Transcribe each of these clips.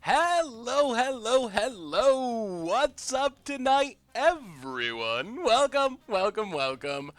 Hello, hello, hello. What's up tonight, everyone? Welcome, welcome, welcome.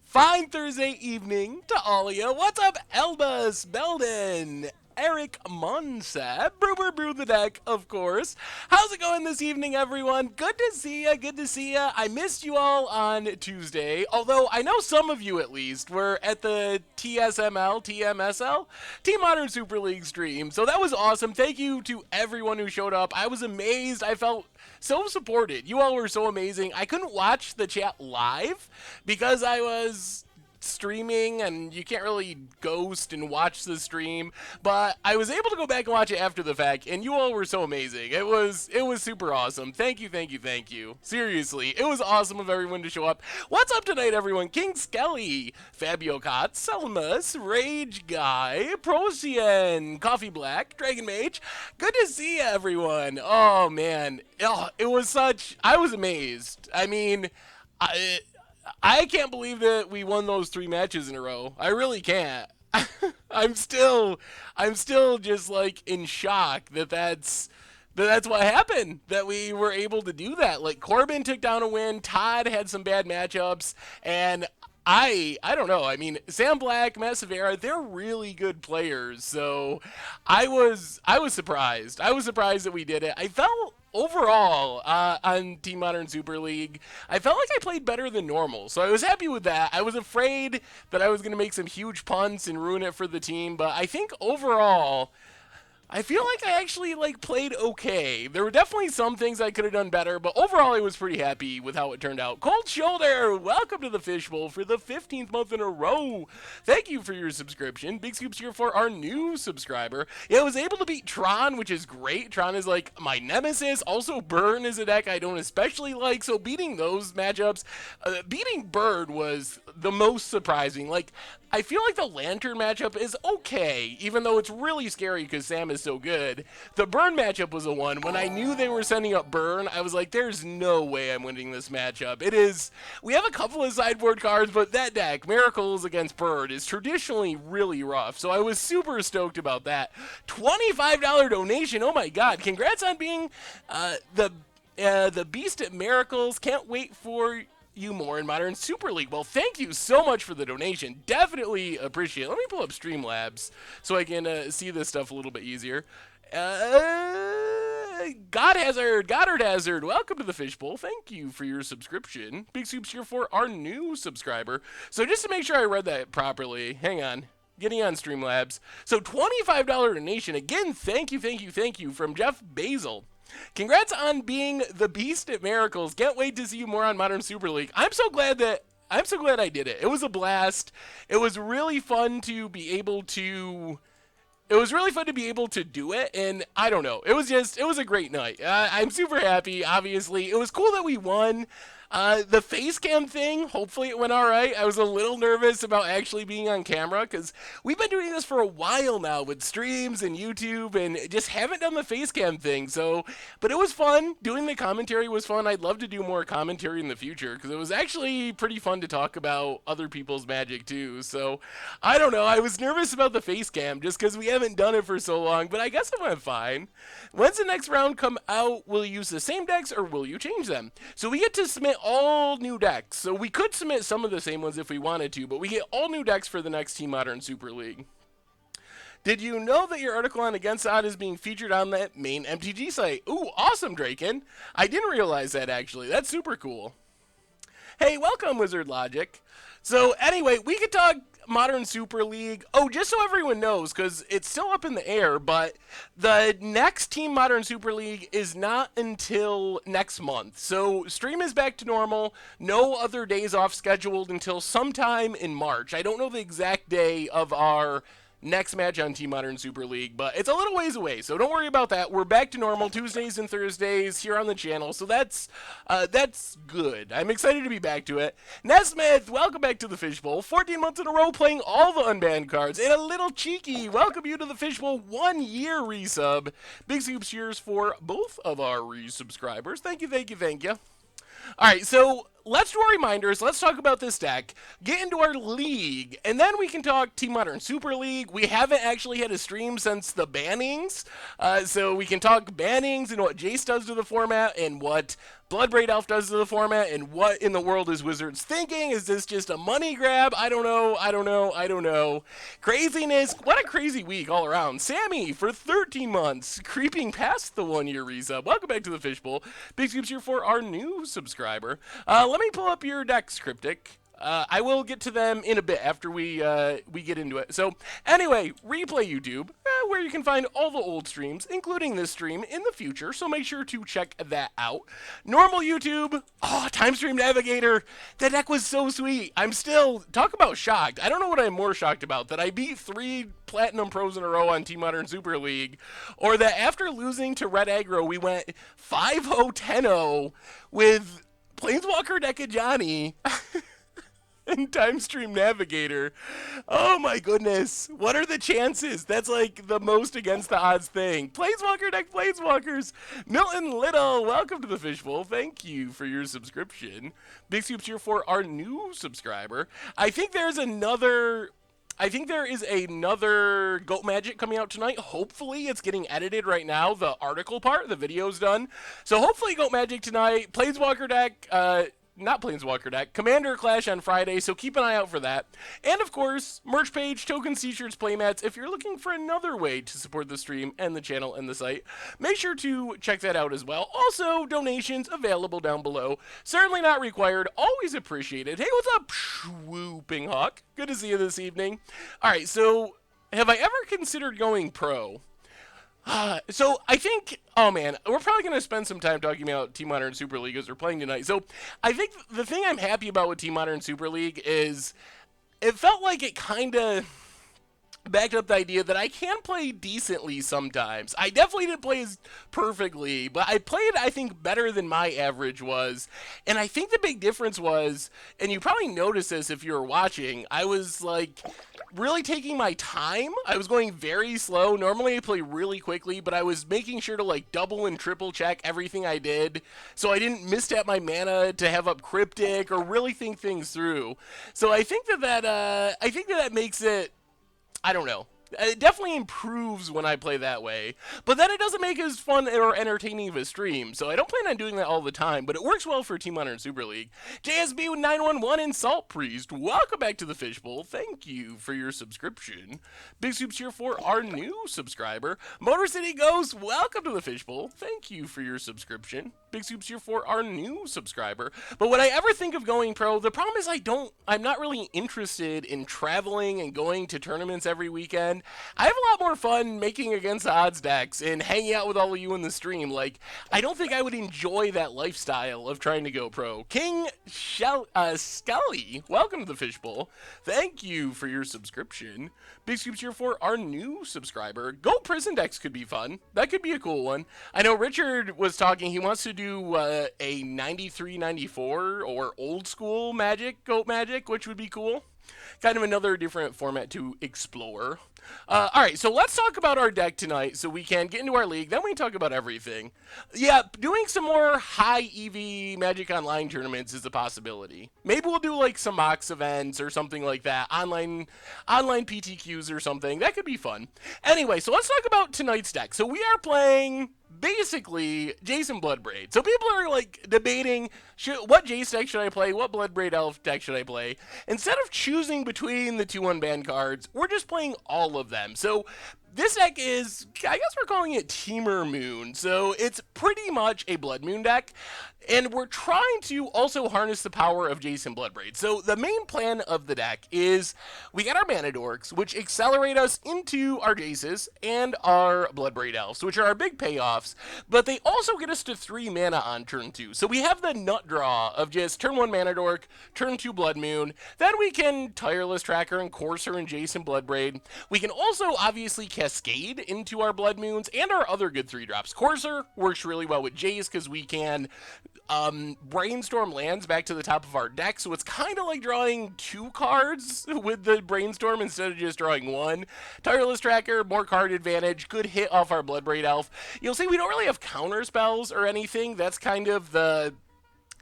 Fine Thursday evening to all of you. What's up, Elbas, Belden, Eric Monsab, Brew the Deck, of course. How's it going this evening, everyone? Good to see ya, good to see ya. I missed you all on Tuesday, although I know some of you at least were at the TMSL, Team Modern Super League stream, so that was awesome. Thank you to everyone who showed up. I was amazed. I felt so supported. You all were so amazing. I couldn't watch the chat live because I was streaming and you can't really ghost and watch the stream, but I was able to go back and watch it after the fact, and you all were so amazing. It was super awesome. Thank you, thank you, thank you. Seriously, it was awesome of everyone to show up. What's up tonight, everyone? King Skelly, Fabio Cott, Selmas, Rage Guy, Procien, Coffee Black, Dragon Mage. Good to see you, everyone. Oh man, it was such. I was amazed. I mean, I can't believe that we won those 3 matches in a row. I really can't. I'm still just like in shock that's what happened, that we were able to do that. Like, Corbin took down a win, Todd had some bad matchups, and I don't know. I mean, Sam Black, Matt Severa, they're really good players. So I was surprised. I was surprised that we did it. I felt overall on Team Modern Super League, I felt like I played better than normal. So I was happy with that. I was afraid that I was going to make some huge punts and ruin it for the team, but I think overall I feel like I actually played okay. There were definitely some things I could have done better, but overall I was pretty happy with how it turned out. Cold Shoulder, welcome to the Fishbowl for the 15th month in a row. Thank you for your subscription. Big scoops here for our new subscriber. Yeah, I was able to beat Tron, which is great. Tron is like my nemesis. Also, Burn is a deck I don't especially like, so beating those matchups, beating Bird was the most surprising. Like, I feel like the Lantern matchup is okay, even though it's really scary because Sam is so good. The Burn matchup was the one. When I knew they were sending up Burn, I was like, there's no way I'm winning this matchup. It is, we have a couple of sideboard cards, but that deck, Miracles against Bird, is traditionally really rough, so I was super stoked about that. $25 donation, oh my god, congrats on being the Beast at Miracles. Can't wait for you more in Modern Super League. Well, thank you so much for the donation. Definitely appreciate it. Let me pull up Streamlabs so I can see this stuff a little bit easier. Goddard Hazard, welcome to the Fishbowl. Thank you for your subscription. Big soups here for our new subscriber. So just to make sure I read that properly, hang on. Getting on Streamlabs. So $25 donation. Again, thank you from Jeff Basil. Congrats on being the Beast at Miracles. Can't wait to see you more on Modern Super League. I'm so glad I did it. It was a blast. It was really fun to be able to do it, and I don't know. It was a great night. I'm super happy, obviously. It was cool that we won. The face cam thing, hopefully it went alright. I was a little nervous about actually being on camera because we've been doing this for a while now with streams and YouTube and just haven't done the face cam thing. So, but it was fun. Doing the commentary was fun. I'd love to do more commentary in the future because it was actually pretty fun to talk about other people's Magic too. So, I don't know. I was nervous about the face cam just because we haven't done it for so long, but I guess it went fine. When's the next round come out? Will you use the same decks or will you change them? So we get to submit all new decks. So we could submit some of the same ones if we wanted to, but we get all new decks for the next Team Modern Super League. Did you know that your article on Against Odd is being featured on that main MTG site? Ooh, awesome, Draken. I didn't realize that, actually. That's super cool. Hey, welcome, Wizard Logic. So anyway, we could talk Modern Super League. Oh, just so everyone knows, because it's still up in the air, but the next Team Modern Super League is not until next month. So stream is back to normal. No other days off scheduled until sometime in March. I don't know the exact day of our next match on Team Modern Super League, but it's a little ways away, so don't worry about that. We're back to normal Tuesdays and Thursdays here on the channel, so that's good. I'm excited to be back to it. Nesmith, welcome back to the Fishbowl. 14 months in a row playing all the unbanned cards, and a little cheeky, welcome you to the Fishbowl 1 year resub. Big soups cheers for both of our resubscribers. Thank you. Alright, so let's do our reminders. Let's talk about this deck, get into our league, and then we can talk Team Modern Super League. We haven't actually had a stream since the bannings, so we can talk bannings and what Jace does to the format and what Bloodbraid Elf does to the format, and what in the world is Wizards thinking? Is this just a money grab? I don't know. Craziness. What a crazy week all around. Sammy, for 13 months, creeping past the 1-year resub. Welcome back to the Fishbowl. Big scoops here for our new subscriber. Let me pull up your decks, Cryptic. I will get to them in a bit after we get into it. So anyway, Replay YouTube, where you can find all the old streams, including this stream in the future. So make sure to check that out. Normal YouTube, Time Stream Navigator. That deck was so sweet. I'm still, talk about shocked. I don't know what I'm more shocked about, that I beat 3 Platinum Pros in a row on Team Modern Super League, or that after losing to Red Aggro, we went 5-0, 10-0 with Planeswalker deck of Johnny. And Time Stream Navigator. Oh my goodness. What are the chances? That's like the most against the odds thing. Planeswalker deck Planeswalkers. Milton Little, welcome to the Fishbowl. Thank you for your subscription. Big scoops here for our new subscriber. I think there is another Goat Magic coming out tonight. Hopefully, it's getting edited right now. The article part, the video's done. So hopefully Goat Magic tonight. Planeswalker deck, not Planeswalker deck, Commander Clash on Friday, so keep an eye out for that. And of course, merch page, tokens, t-shirts, playmats. If you're looking for another way to support the stream and the channel and the site, make sure to check that out as well. Also, donations available down below. Certainly not required, always appreciated. Hey, what's up, Swooping Hawk? Good to see you this evening. Alright, so, have I ever considered going pro? So I think, oh man, we're probably going to spend some time talking about Team Modern Super League as we're playing tonight. So I think the thing I'm happy about with Team Modern Super League is it felt like it kind of backed up the idea that I can play decently sometimes. I definitely didn't play as perfectly, but I played, I think, better than my average was. And I think the big difference was, and you probably noticed this if you were watching, I was like really taking my time. I was going very slow. Normally I play really quickly, but I was making sure to like double and triple check everything I did so I didn't mistap my mana to have up Cryptic or really think things through. So I think that makes it, I don't know. It definitely improves when I play that way, but then it doesn't make as fun or entertaining of a stream, so I don't plan on doing that all the time, but it works well for Team Modern Super League. JSB911 and Salt Priest, welcome back to the Fishbowl. Thank you for your subscription. Big soups here for our new subscriber. Motor City Ghost, welcome to the Fishbowl. Thank you for your subscription. Big soups here for our new subscriber. But when I ever think of going pro, the problem is I'm not really interested in traveling and going to tournaments every weekend. I have a lot more fun making against the odds decks and hanging out with all of you in the stream. Like, I don't think I would enjoy that lifestyle of trying to go pro. King Skelly, welcome to the Fishbowl. Thank you for your subscription. Big scoops here for our new subscriber. Goat Prison decks could be fun. That could be a cool one. I know Richard was talking, he wants to do a 93-94 or old school Magic, Goat Magic, which would be cool. Kind of another different format to explore. Alright, so let's talk about our deck tonight so we can get into our league, then we can talk about everything. Yeah, doing some more high EV Magic Online tournaments is a possibility. Maybe we'll do like some Mox events or something like that, online PTQs or something. That could be fun. Anyway, so let's talk about tonight's deck. So we are playing basically Jace and Bloodbraid. So people are like debating what Jace deck should I play, what Bloodbraid Elf deck should I play. Instead of choosing between the 2 unbanned cards, we're just playing all of them. So this deck is, I guess we're calling it Timur Moon. So it's pretty much a Blood Moon deck. And we're trying to also harness the power of Jace and Bloodbraid. So the main plan of the deck is we get our Mana Dorks, which accelerate us into our Jaces and our Bloodbraid Elves, which are our big payoffs, but they also get us to 3 mana on turn 2. So we have the nut draw of just turn 1 Mana Dork, turn 2 Blood Moon, then we can Tireless Tracker and Courser and Jace and Bloodbraid. We can also obviously Cascade into our Blood Moons and our other good 3-drops. Courser works really well with Jace because we can Brainstorm lands back to the top of our deck, so it's kind of like drawing 2 cards with the Brainstorm instead of just drawing 1. Tireless Tracker, more card advantage, good hit off our Bloodbraid Elf. You'll see we don't really have counter spells or anything. That's kind of the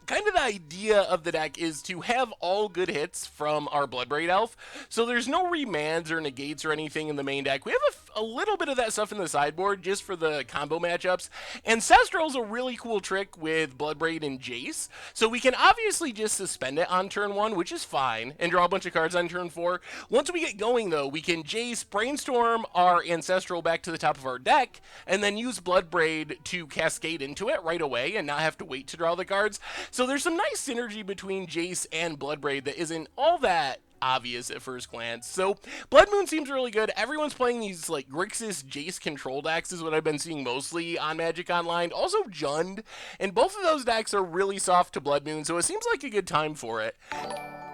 kind of the idea of the deck is to have all good hits from our Bloodbraid elf. So there's no remands or negates or anything in the main deck. We have a little bit of that stuff in the sideboard just for the combo matchups. Ancestral's a really cool trick with Bloodbraid and Jace. So we can obviously just suspend it on turn 1, which is fine, and draw a bunch of cards on turn 4. Once we get going, though, we can Jace, brainstorm our Ancestral back to the top of our deck, and then use Bloodbraid to cascade into it right away and not have to wait to draw the cards. So there's some nice synergy between Jace and Bloodbraid that isn't all that obvious at first glance. So Blood Moon seems really good. Everyone's playing these like Grixis Jace control decks is what I've been seeing mostly on Magic Online. Also Jund, and both of those decks are really soft to Blood Moon, so it seems like a good time for it.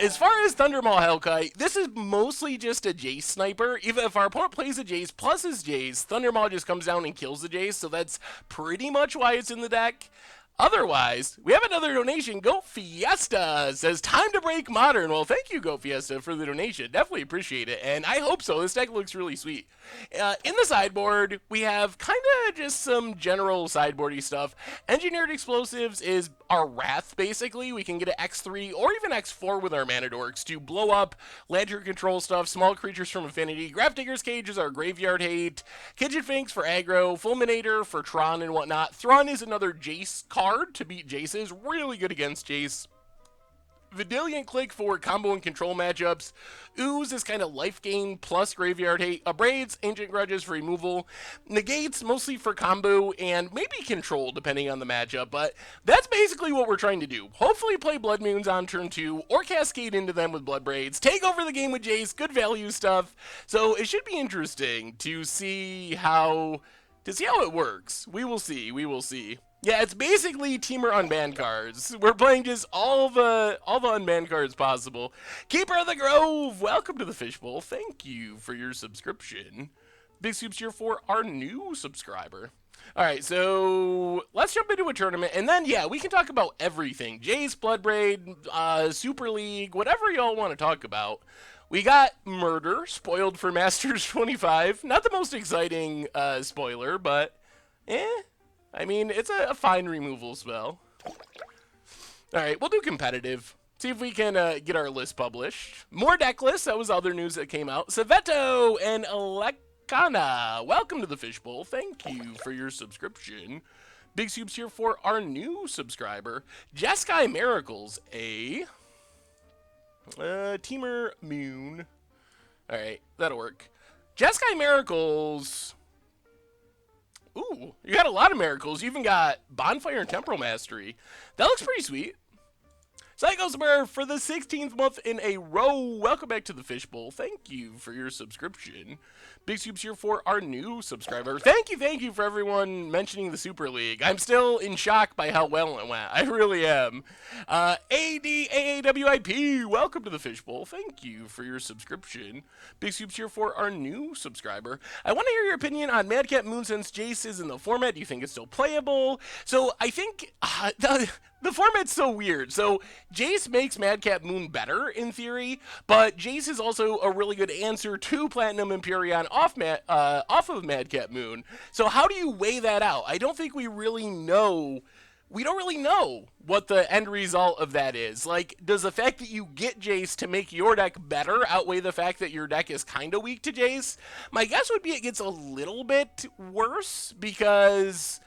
As far as Thundermaw Hellkite, this is mostly just a Jace sniper. Even if our opponent plays a Jace plus his Jace, Thundermaw just comes down and kills the Jace, so that's pretty much why it's in the deck. Otherwise, we have another donation. Goat Fiesta says, time to break Modern. Well, thank you, Goat Fiesta, for the donation. Definitely appreciate it, and I hope so. This deck looks really sweet. In the sideboard, we have kind of just some general sideboardy stuff. Engineered Explosives is our Wrath, basically. We can get an X3 or even X4 with our Mana Dorks to blow up Lantern Control stuff, small creatures from Affinity. Gravedigger's Cage is our Graveyard Hate. Kitchen Finks for aggro. Fulminator for Tron and whatnot. Thrawn is another Jace card to beat Jace's. Really good against Jace. Vidalian Click for combo and control matchups. Ooze is kind of life gain plus Graveyard Hate. Abrades, Ancient Grudges for removal. Negates mostly for combo and maybe control depending on the matchup, but that's basically what we're trying to do. Hopefully play Blood Moons on turn 2 or cascade into them with Bloodbraids. Take over the game with Jace, good value stuff. So it should be interesting to see how it works. We will see, we will see. Yeah, it's basically Temur unbanned cards. We're playing just all the unbanned cards possible. Keeper of the Grove, welcome to the Fishbowl. Thank you for your subscription. Big soups here for our new subscriber. All right, so let's jump into a tournament, and then, yeah, we can talk about everything. Jace, Bloodbraid, Super League, whatever y'all want to talk about. We got Murder, spoiled for Masters 25. Not the most exciting spoiler, but I mean, it's a fine removal spell. Alright, we'll do competitive. See if we can get our list published. More deck lists, that was other news that came out. Saveto and Elekana, welcome to the Fishbowl. Thank you for your subscription. Big soups here for our new subscriber. Jeskai Miracles, Timur Moon. Alright, that'll work. Jeskai Miracles. Ooh, you got a lot of miracles. You even got Bonfire and Temporal Mastery. That looks pretty sweet. Psychosmurf for the 16th month in a row. Welcome back to the Fishbowl. Thank you for your subscription. Big soups here for our new subscriber. Thank you for everyone mentioning the Super League. I'm still in shock by how well it went. I really am. ADAAWIP, welcome to the Fishbowl. Thank you for your subscription. Big soups here for our new subscriber. I want to hear your opinion on Madcap Moon since Jace is in the format. Do you think it's still playable? So I think the format's so weird. So Jace makes Madcap Moon better in theory, but Jace is also a really good answer to Platinum Empyrean off of Madcap Moon. So how do you weigh that out? I don't think we really know. We don't really know what the end result of that is. Like, does the fact that you get Jace to make your deck better outweigh the fact that your deck is kind of weak to Jace? My guess would be it gets a little bit worse because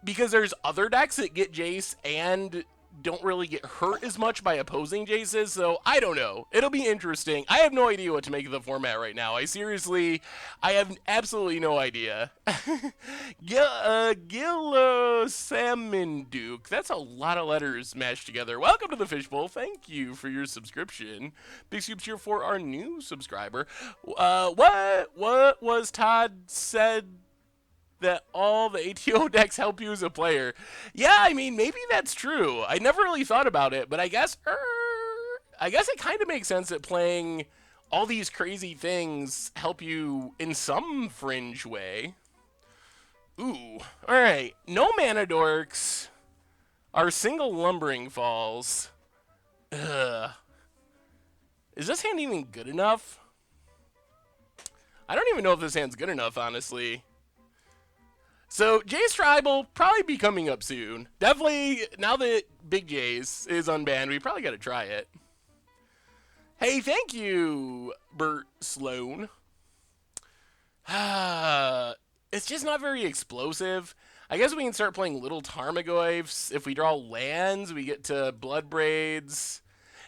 there's other decks that get Jace and don't really get hurt as much by opposing Jaces, so I don't know. It'll be interesting. I have no idea what to make of the format right now. I have absolutely no idea. Salmon Duke. That's a lot of letters mashed together. Welcome to the Fishbowl. Thank you for your subscription. Big soups here for our new subscriber. What was Todd said? That all the ATO decks help you as a player. Yeah, I mean, maybe that's true. I never really thought about it, but I guess it kind of makes sense that playing all these crazy things help you in some fringe way. Ooh, all right. No Mana Dorks. Our single Lumbering Falls. Ugh. Is this hand even good enough? I don't even know if this hand's good enough, honestly. So Jace Tribal probably be coming up soon. Definitely, now that Big Jace is unbanned, we probably got to try it. Hey, thank you, Bert Sloan. It's just not very explosive. I guess we can start playing little Tarmogoyfs. If we draw lands, we get to Bloodbraids.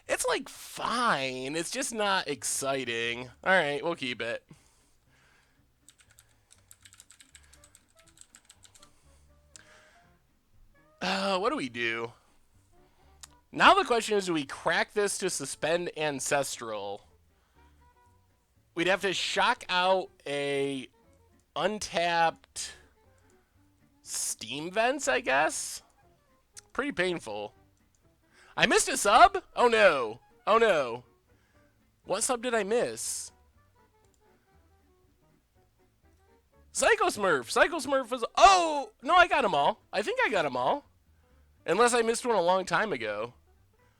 It's like fine. It's just not exciting. Alright, we'll keep it. What do we do? Now the question is, do we crack this to suspend Ancestral? We'd have to shock out a untapped Steam Vents, I guess? Pretty painful. I missed a sub? Oh no. Oh no. What sub did I miss? Psycho Smurf. Psycho Smurf was... Oh! No, I got them all. I think I got them all. Unless I missed one a long time ago.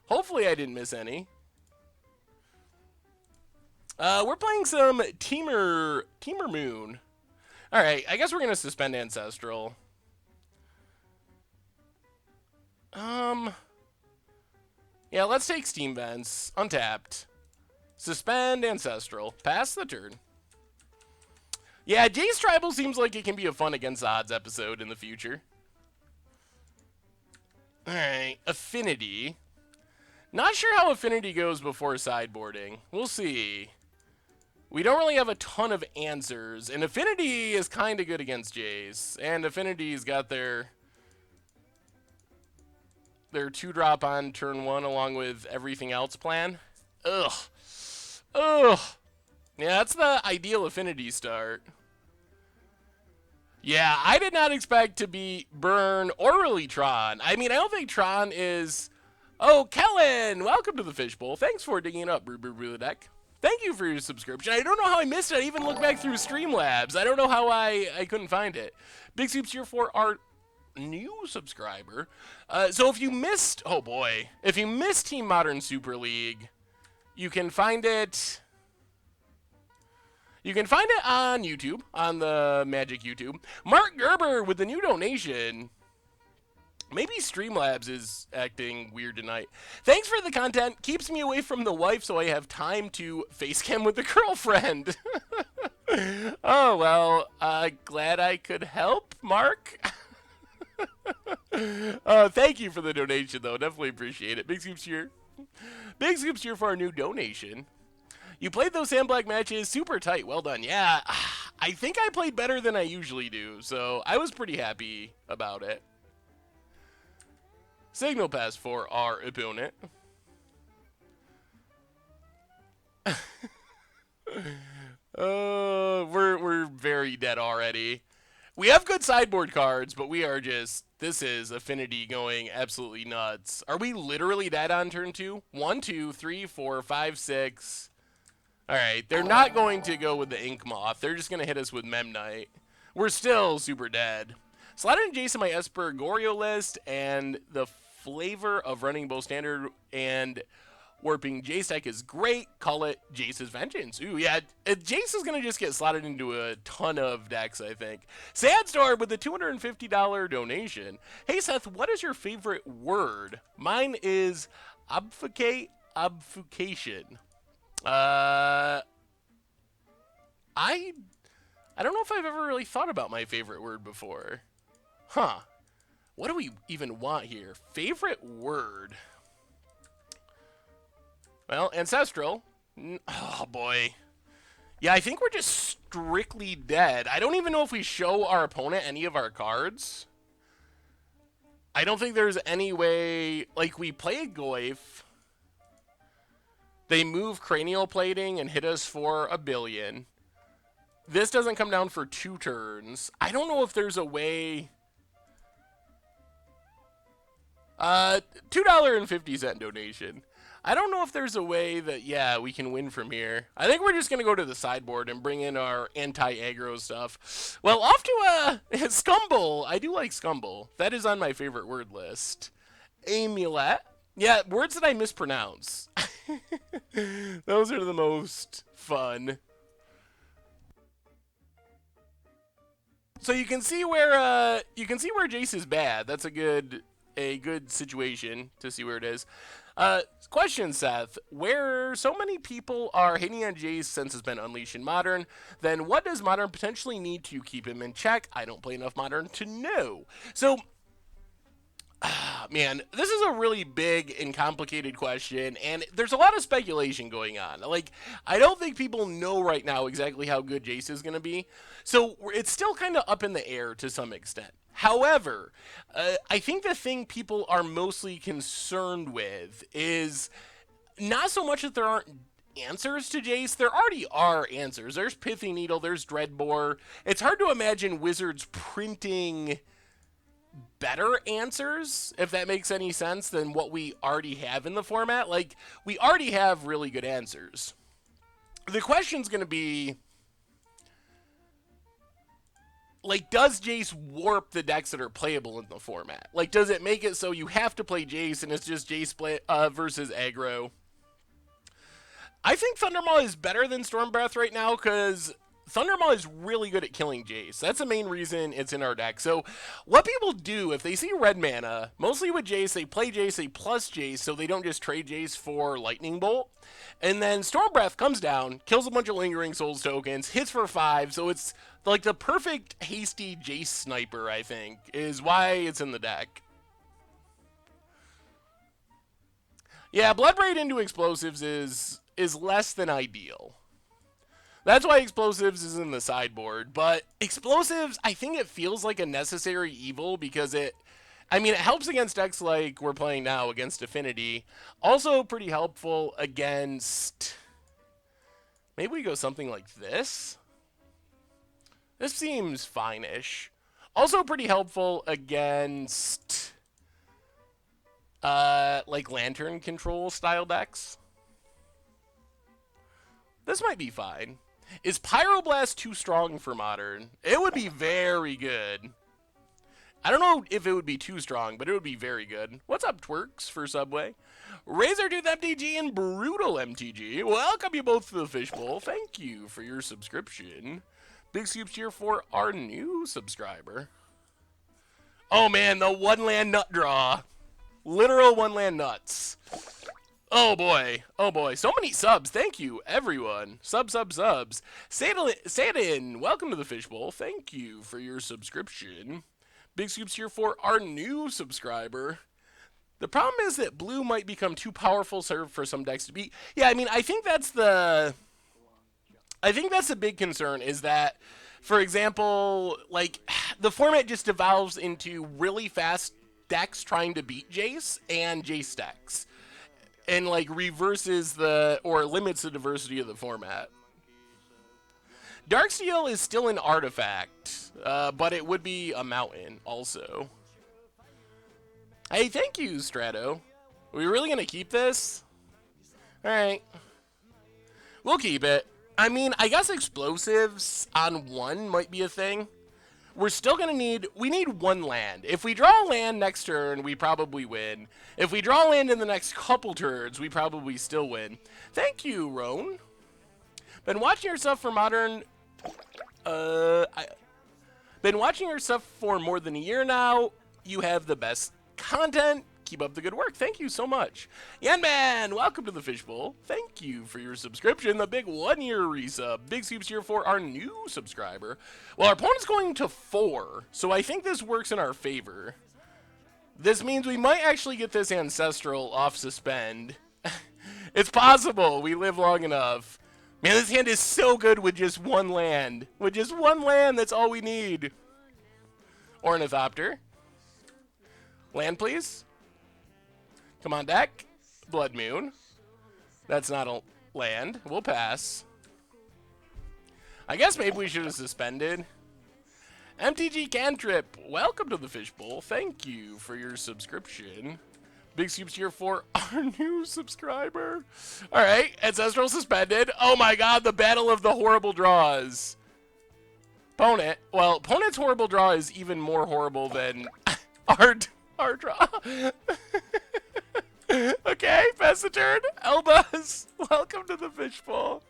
Hopefully I didn't miss any. We're playing some Timur Moon. Alright, I guess we're going to suspend Ancestral. Yeah, let's take Steam Vents. Untapped. Suspend Ancestral. Pass the turn. Yeah, Jace Tribal seems like it can be a fun against odds episode in the future. Alright, Affinity. Not sure how Affinity goes before sideboarding. We'll see. We don't really have a ton of answers, and Affinity is kind of good against Jace. And Affinity's got their 2-drop on turn 1 along with everything else plan. Ugh. Ugh. Yeah, that's the ideal Affinity start. Yeah, I did not expect to be Burn or really Tron. I mean, I don't think Tron is... Oh, Kellen! Welcome to the Fishbowl. Thanks for digging up, Brew Deck. Thank you for your subscription. I don't know how I missed it. I even looked back through Streamlabs. I don't know how I couldn't find it. Big Soups here for our new subscriber. So if you missed... Oh, boy. If you missed Team Modern Super League, you can find it... You can find it on YouTube, on the Magic YouTube. Mark Gerber with the new donation. Maybe Streamlabs is acting weird tonight. Thanks for the content. Keeps me away from the wife so I have time to facecam with the girlfriend. Oh, well, glad I could help, Mark. Thank you for the donation, though. Definitely appreciate it. Big Scoops here. Big Scoops here for our new donation. You played those Sandblack matches super tight. Well done. Yeah, I think I played better than I usually do, so I was pretty happy about it. Signal pass for our opponent. We're very dead already. We have good sideboard cards, but we are just... This is Affinity going absolutely nuts. Are we literally dead on turn 2? 1, 2, 3, 4, 5, 6... Alright, they're not going to go with the Ink Moth. They're just going to hit us with Memnite. We're still super dead. Slotted in Jace in my Esper Goryo list, and the flavor of running both Standard and Warping Jace deck is great. Call it Jace's Vengeance. Ooh, yeah, Jace is going to just get slotted into a ton of decks, I think. Sandstorm with the $250 donation. Hey, Seth, what is your favorite word? Mine is obfuscate, obfuscation. I don't know if I've ever really thought about my favorite word before. Huh. What do we even want here? Favorite word. Well, Ancestral. Oh, boy. Yeah, I think we're just strictly dead. I don't even know if we show our opponent any of our cards. I don't think there's any way... Like, we play a Goyf. They move Cranial Plating and hit us for $1 billion. This doesn't come down for 2 turns. I don't know if there's a way... $2.50 donation. I don't know if there's a way that, yeah, we can win from here. I think we're just going to go to the sideboard and bring in our anti-aggro stuff. Well, off to Scumble. I do like Scumble. That is on my favorite word list. Amulet. Yeah, words that I mispronounce. Those are the most fun. So you can see where Jace is bad. That's a good situation to see where it is. Question, Seth. Where so many people are hating on Jace since it's been unleashed in Modern, then what does Modern potentially need to keep him in check? I don't play enough Modern to know. So, man, this is a really big and complicated question, and there's a lot of speculation going on. Like, I don't think people know right now exactly how good Jace is going to be, so it's still kind of up in the air to some extent. However, I think the thing people are mostly concerned with is not so much that there aren't answers to Jace. There already are answers. There's Pithy Needle, there's Dreadbore. It's hard to imagine Wizards printing better answers, if that makes any sense, than what we already have in the format. Like, we already have really good answers. The question's going to be, like, does Jace warp the decks that are playable in the format? Like, does it make it so you have to play Jace and it's just Jace versus aggro? I think Thundermaw is better than Stormbreath right now because Thundermaw is really good at killing Jace. That's the main reason it's in our deck. So what people do, if they see red mana, mostly with Jace, they play Jace, they plus Jace, so they don't just trade Jace for Lightning Bolt. And then Stormbreath comes down, kills a bunch of Lingering Souls tokens, hits for 5, so it's like the perfect hasty Jace sniper, I think, is why it's in the deck. Yeah, Bloodbraid into Explosives is less than ideal. That's why Explosives is in the sideboard, but Explosives, I think it feels like a necessary evil because it helps against decks like we're playing now against Affinity. Also pretty helpful against, maybe we go something like this. This seems fine-ish. Also pretty helpful against, like Lantern Control style decks. This might be fine. Is Pyroblast too strong for Modern? It would be very good. I don't know if it would be too strong, but it would be very good. What's up, Twerks, for Subway? Razortooth MTG and Brutal MTG. Welcome you both to the Fishbowl. Thank you for your subscription. Big scoops here for our new subscriber. Oh, man, the one-land nut draw. Literal one-land nuts. Oh boy, so many subs. Thank you, everyone. Subs. Sadin, welcome to the Fishbowl. Thank you for your subscription. Big scoops here for our new subscriber. The problem is that blue might become too powerful for some decks to beat. Yeah, I mean, I think that's the big concern is that, for example, like, the format just devolves into really fast decks trying to beat Jace and Jace decks. And, like, reverses or limits the diversity of the format. Darksteel is still an artifact, but it would be a mountain also. Hey, thank you, Strato. Are we really going to keep this? Alright. We'll keep it. I mean, I guess Explosives on 1 might be a thing. We're still going to we need 1 land. If we draw a land next turn, we probably win. If we draw land in the next couple turns, we probably still win. Thank you, Roan. Been watching your stuff for Modern, been watching your stuff for more than a year now. You have the best content. Keep up the good work. Thank you so much. Yanman, welcome to the Fishbowl. Thank you for your subscription. The big 1-year resub. Big soups here for our new subscriber. Well, our opponent's going to 4, so I think this works in our favor. This means we might actually get this Ancestral off suspend. It's possible. We live long enough. Man, this hand is so good with just 1 land. With just 1 land, that's all we need. Ornithopter. Land, please. Come on, deck. Blood Moon. That's not a land. We'll pass. I guess maybe we should have suspended. MTG Cantrip, welcome to the Fishbowl. Thank you for your subscription. Big scoops here for our new subscriber. Alright, Ancestral suspended. Oh my god, the battle of the horrible draws. Opponent. Well, opponent's horrible draw is even more horrible than our draw. Okay, pass the turn. Elbas, welcome to the Fishbowl.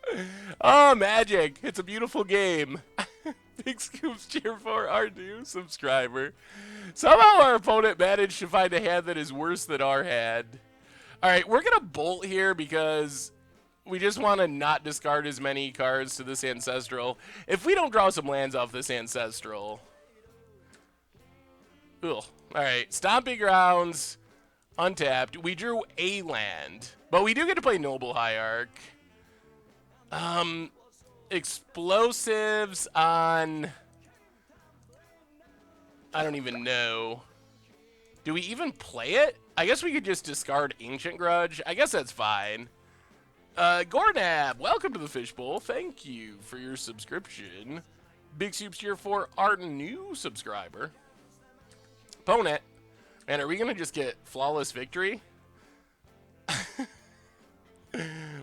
Oh, magic. It's a beautiful game. Big scoops cheer for our new subscriber. Somehow our opponent managed to find a hand that is worse than our hand. Alright, we're going to bolt here because we just want to not discard as many cards to this Ancestral. If we don't draw some lands off this Ancestral... Ugh. Alright, Stomping Grounds, untapped. We drew a land, but we do get to play Noble Hierarch. Explosives on... I don't even know. Do we even play it? I guess we could just discard Ancient Grudge. I guess that's fine. Gornab, welcome to the Fishbowl. Thank you for your subscription. Big soups here for our new subscriber. Opponent. Man, are we going to just get flawless victory?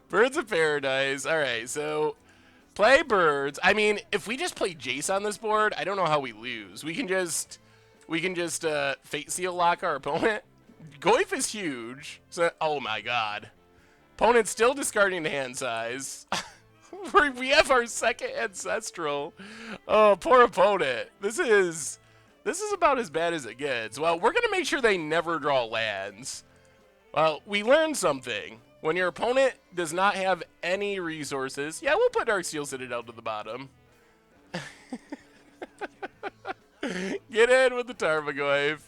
Birds of Paradise. All right, so play birds. I mean, if we just play Jace on this board, I don't know how we lose. We can just Fate Seal lock our opponent. Goyf is huge. So, oh my god. Opponent's still discarding the hand size. We have our second Ancestral. Oh, poor opponent. This is about as bad as it gets. Well, we're going to make sure they never draw lands. Well, we learned something. When your opponent does not have any resources... Yeah, we'll put Darksteel Citadel to the bottom. Get in with the Tarmogoyf.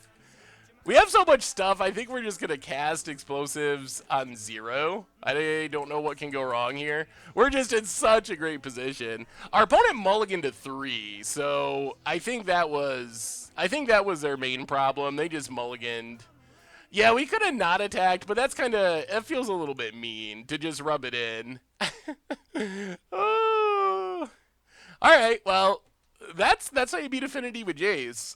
We have so much stuff, I think we're just going to cast explosives on 0. I don't know what can go wrong here. We're just in such a great position. Our opponent mulliganed to 3, so I think that was their main problem. They just mulliganed. Yeah, we could have not attacked, but that's kind of, it feels a little bit mean to just rub it in. Oh. All right, well, that's how you beat Affinity with Jace.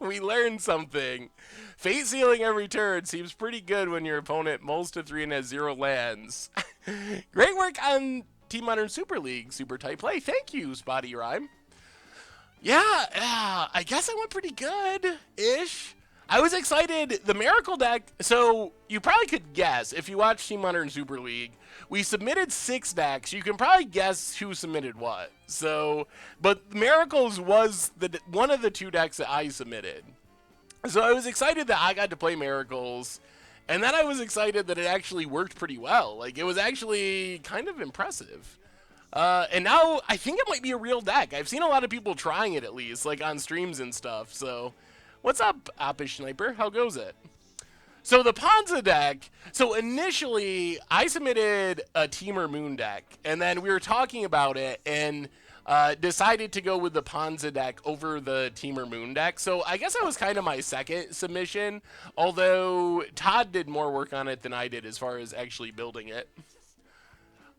We learned something. Fate Sealing every turn seems pretty good when your opponent mulls to 3 and has 0 lands. Great work on Team Modern Super League. Super tight play. Thank you, Spotty Rhyme. Yeah, I guess I went pretty good-ish. I was excited. The Miracle deck, so you probably could guess, if you watch Team Modern Super League, we submitted 6 decks. You can probably guess who submitted what. So, but Miracles was one of the 2 decks that I submitted. So I was excited that I got to play Miracles, and then I was excited that it actually worked pretty well. Like, it was actually kind of impressive. And now I think it might be a real deck. I've seen a lot of people trying it, at least, like on streams and stuff. So, what's up, Oppish Sniper? How goes it? So the Ponza deck, so initially I submitted a Timur Moon deck, and then we were talking about it and decided to go with the Ponza deck over the Timur Moon deck. So I guess that was kind of my second submission, although Todd did more work on it than I did as far as actually building it.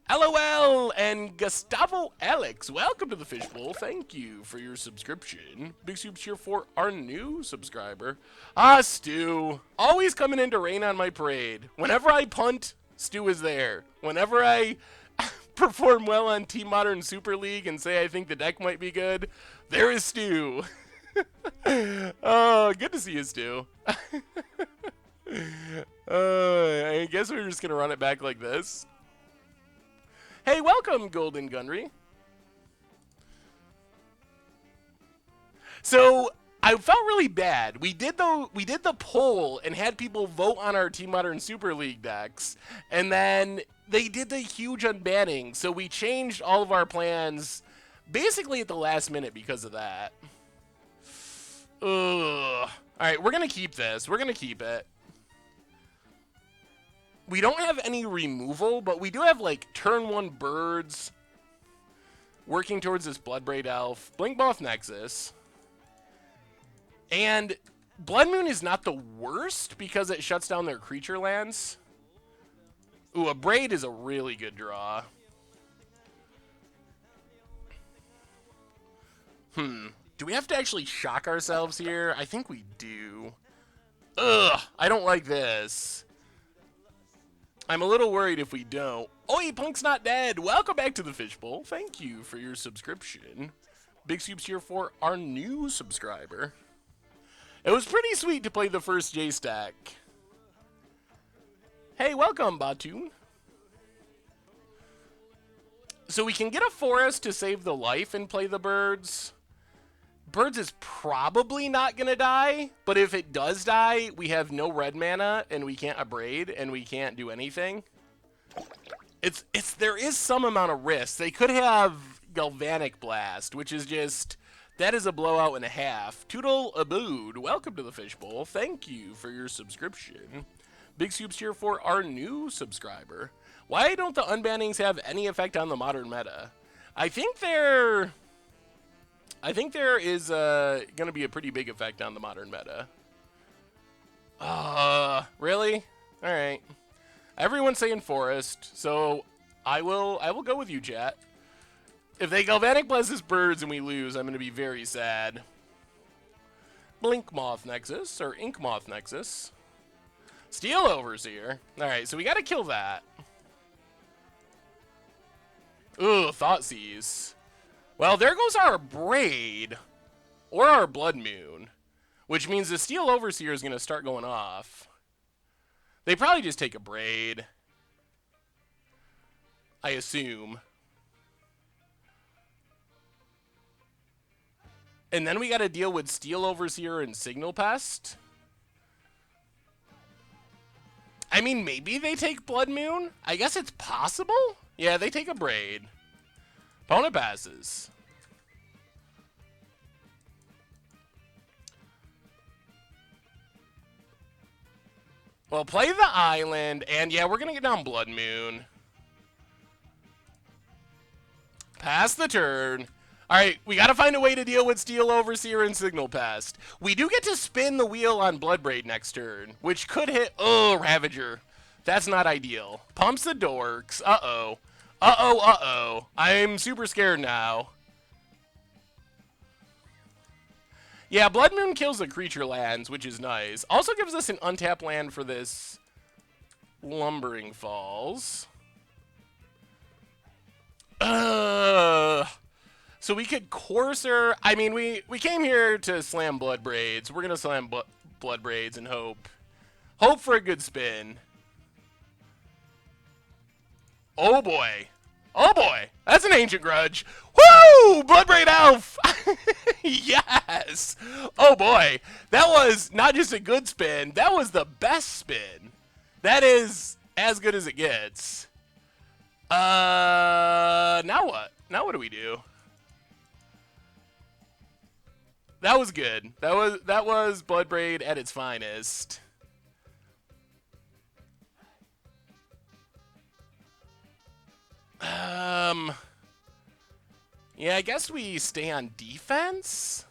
LOL and Gustavo Alex, welcome to the Fishbowl. Thank you for your subscription. Big soups here for our new subscriber. Ah, Stu. Always coming in to rain on my parade. Whenever I punt, Stu is there. Whenever I perform well on Team Modern Super League and say I think the deck might be good, there is Stu. Oh, good to see you, Stu. I guess we're just going to run it back like this. Hey, welcome, Golden Gunry. So I felt really bad. We did the poll and had people vote on our Team Modern Super League decks, and then they did the huge unbanning. So we changed all of our plans basically at the last minute because of that. Ugh. All right, we're gonna keep this. We're gonna keep it. We don't have any removal, but we do have, like, turn 1 birds working towards this Bloodbraid elf. Blink Moth Nexus. And Blood Moon is not the worst because it shuts down their creature lands. Ooh, a Braid is a really good draw. Do we have to actually shock ourselves here? I think we do. Ugh, I don't like this. I'm a little worried if we don't. Oi, Punk's not dead. Welcome back to the Fishbowl. Thank you for your subscription. Big soups here for our new subscriber. It was pretty sweet to play the first Jace deck. Hey, welcome, Batoon. So we can get a forest to save the life and play the birds. Birds is probably not going to die, but if it does die, we have no red mana, and we can't abrade, and we can't do anything. There is some amount of risk. They could have Galvanic Blast, which is just, that is a blowout and a half. Toodle Abood, welcome to the Fishbowl. Thank you for your subscription. Big Scoops here for our new subscriber. Why don't the unbannings have any effect on the modern meta? I think there is going to be a pretty big effect on the modern meta. Really? All right. Everyone's saying forest, so I will go with you, chat. If they Galvanic Blast this birds and we lose, I'm going to be very sad. Blink Moth Nexus, or Ink Moth Nexus. Steel Overseer. All right, so we got to kill that. Ooh, Thoughtseize. Well, there goes our Braid, or our Blood Moon, which means the Steel Overseer is going to start going off. They probably just take a Braid, I assume. And then we got to deal with Steel Overseer and Signal Pest. I mean, maybe they take Blood Moon? I guess it's possible? Yeah, they take a Braid. Opponent passes. Well, play the island, and yeah, we're going to get down Blood Moon. Pass the turn. All right, we got to find a way to deal with Steel Overseer and Signal Pest. We do get to spin the wheel on Bloodbraid next turn, which could hit... Oh, Ravager. That's not ideal. Pumps the Dorks. Uh-oh. Uh-oh, uh-oh. I'm super scared now. Yeah, Blood Moon kills the creature lands, which is nice. Also gives us an untapped land for this Lumbering Falls. So we could Courser. I mean, we came here to slam Bloodbraids. We're going to slam Bloodbraids and hope. Hope for a good spin. Oh, boy. Oh, boy. That's an Ancient Grudge. Woo! Bloodbraid Elf! Yes! Oh, boy. That was not just a good spin. That was the best spin. That is as good as it gets. Now what? Now what do we do? That was good. That was Bloodbraid at its finest. Yeah, I guess we stay on defense.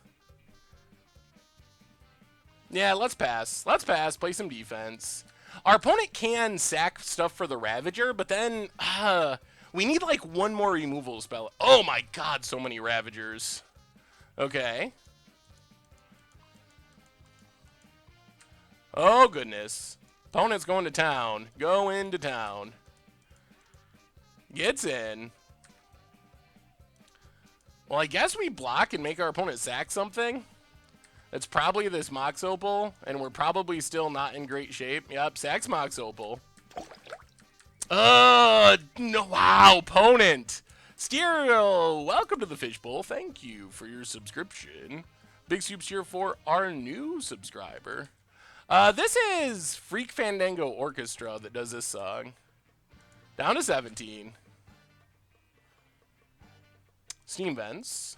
Yeah, let's pass. Let's pass. Play some defense. Our opponent can sack stuff for the Ravager, but then we need like one more removal spell. Oh my god, so many Ravagers. Okay. Oh goodness. Opponent's going to town. Go into town. Gets in. Well, I guess we block and make our opponent sack something. It's probably this Mox Opal, and we're probably still not in great shape. Yep, sacks Mox Opal. No, wow, opponent. Stereo, welcome to the Fishbowl. Thank you for your subscription. Big Scoops here for our new subscriber. This is Freak Fandango Orchestra that does this song. Down to 17. Steam Vents.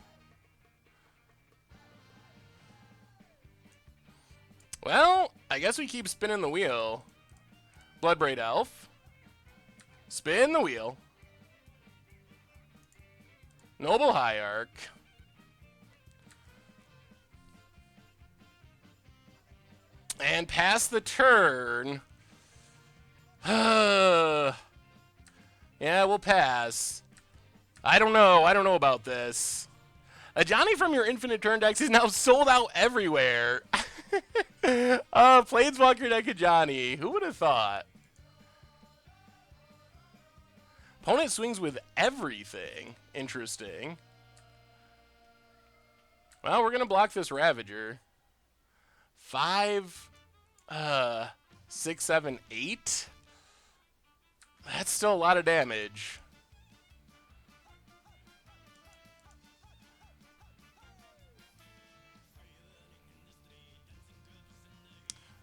Well, I guess we keep spinning the wheel. Bloodbraid Elf. Spin the wheel. Noble Hierarch. And pass the turn. Yeah, we'll pass. I don't know. I don't know about this. A Johnny from your Infinite Turn decks is now sold out everywhere. Planeswalker deck of Johnny. Who would have thought? Opponent swings with everything. Interesting. Well, we're going to block this Ravager. 5, 6, 7, 8. That's still a lot of damage.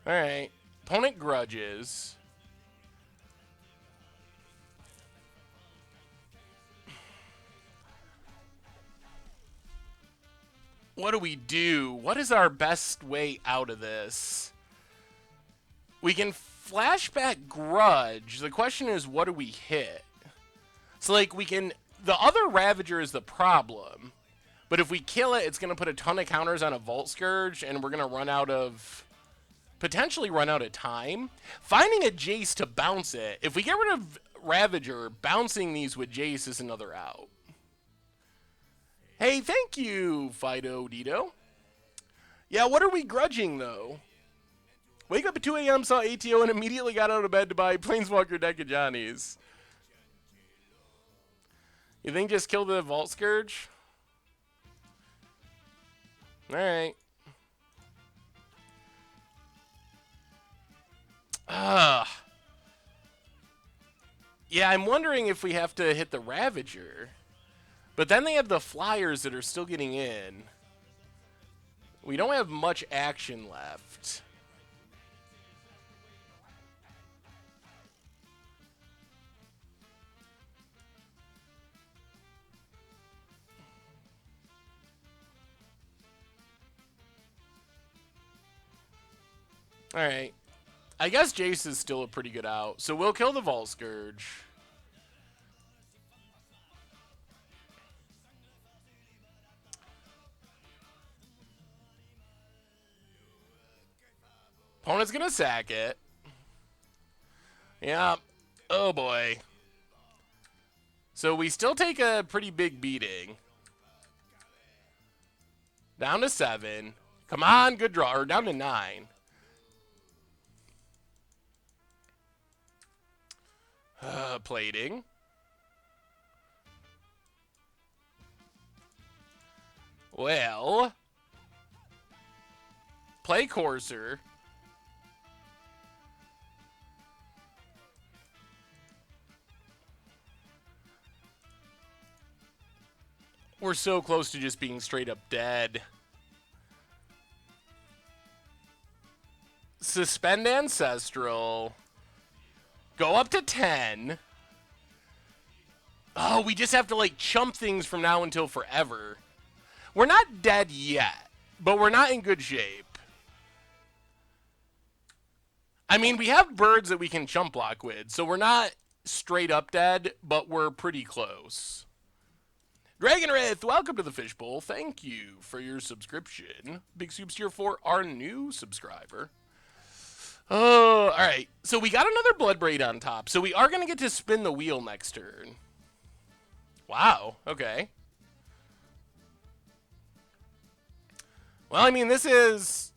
Alright. Opponent grudges. What do we do? What is our best way out of this? We can flashback grudge. The question is, what do we hit? So, like, we can... The other Ravager is the problem. But if we kill it, it's going to put a ton of counters on a Vault Scourge, and we're going to run out of... Potentially run out of time. Finding a Jace to bounce it. If we get rid of Ravager, bouncing these with Jace is another out. Hey, thank you, Fido Dito. Yeah, what are we grudging, though? Wake up at 2 a.m., saw ATO, and immediately got out of bed to buy Planeswalker deck of Johnny's. You think just kill the Vault Scourge? Alright. Yeah, I'm wondering if we have to hit the Ravager. But then they have the Flyers that are still getting in. We don't have much action left. Alright. I guess Jace is still a pretty good out. So we'll kill the Vault Scourge. Opponent's gonna sack it. Yeah. Oh boy. So we still take a pretty big beating. Down to 7. Come on, good draw. Or down to 9. Plating. Well. Play Courser. We're so close to just being straight up dead. Suspend Ancestral. Go up to 10. Oh, we just have to, like, chump things from now until forever. We're not dead yet, but we're not in good shape. I mean, we have birds that we can chump block with, so we're not straight up dead, but we're pretty close. Dragonrith, welcome to the Fishbowl. Thank you for your subscription. Big soups here for our new subscriber. Oh, all right. So we got another Bloodbraid on top. So we are going to get to spin the wheel next turn. Wow. Okay. Well, I mean, this is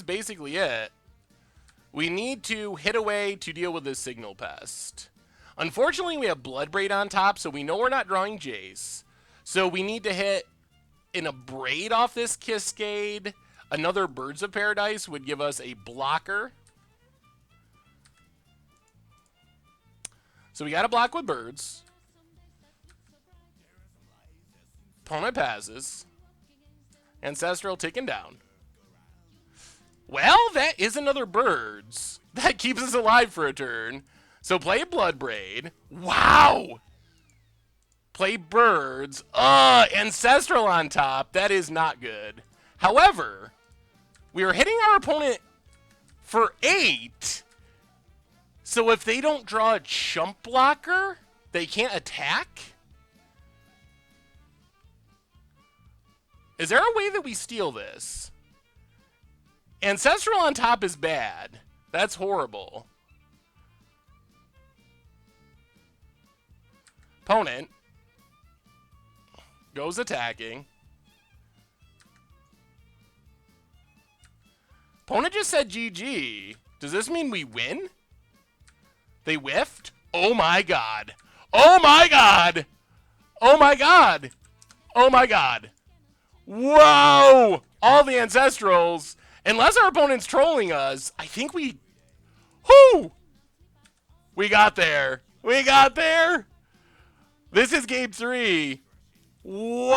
basically it. We need to hit away to deal with this Signal Pest. Unfortunately, we have Bloodbraid on top, so we know we're not drawing Jace. So we need to hit in a Braid off this Cascade. Another Birds of Paradise would give us a blocker. So we got to block with birds. Opponent passes. Ancestral taken down. Well, that is another birds. That keeps us alive for a turn. So play Bloodbraid. Wow! Play birds. Ancestral on top. That is not good. However, we are hitting our opponent for 8. So if they don't draw a chump blocker, they can't attack? Is there a way that we steal this? Ancestral on top is bad. That's horrible. Opponent goes attacking. Opponent just said GG. Does this mean we win? They whiffed? Oh my god. Oh my god! Oh my god! Oh my god. Whoa! All the Ancestrals. Unless our opponent's trolling us, I think we... Whoo! We got there. We got there. This is game 3. Wow!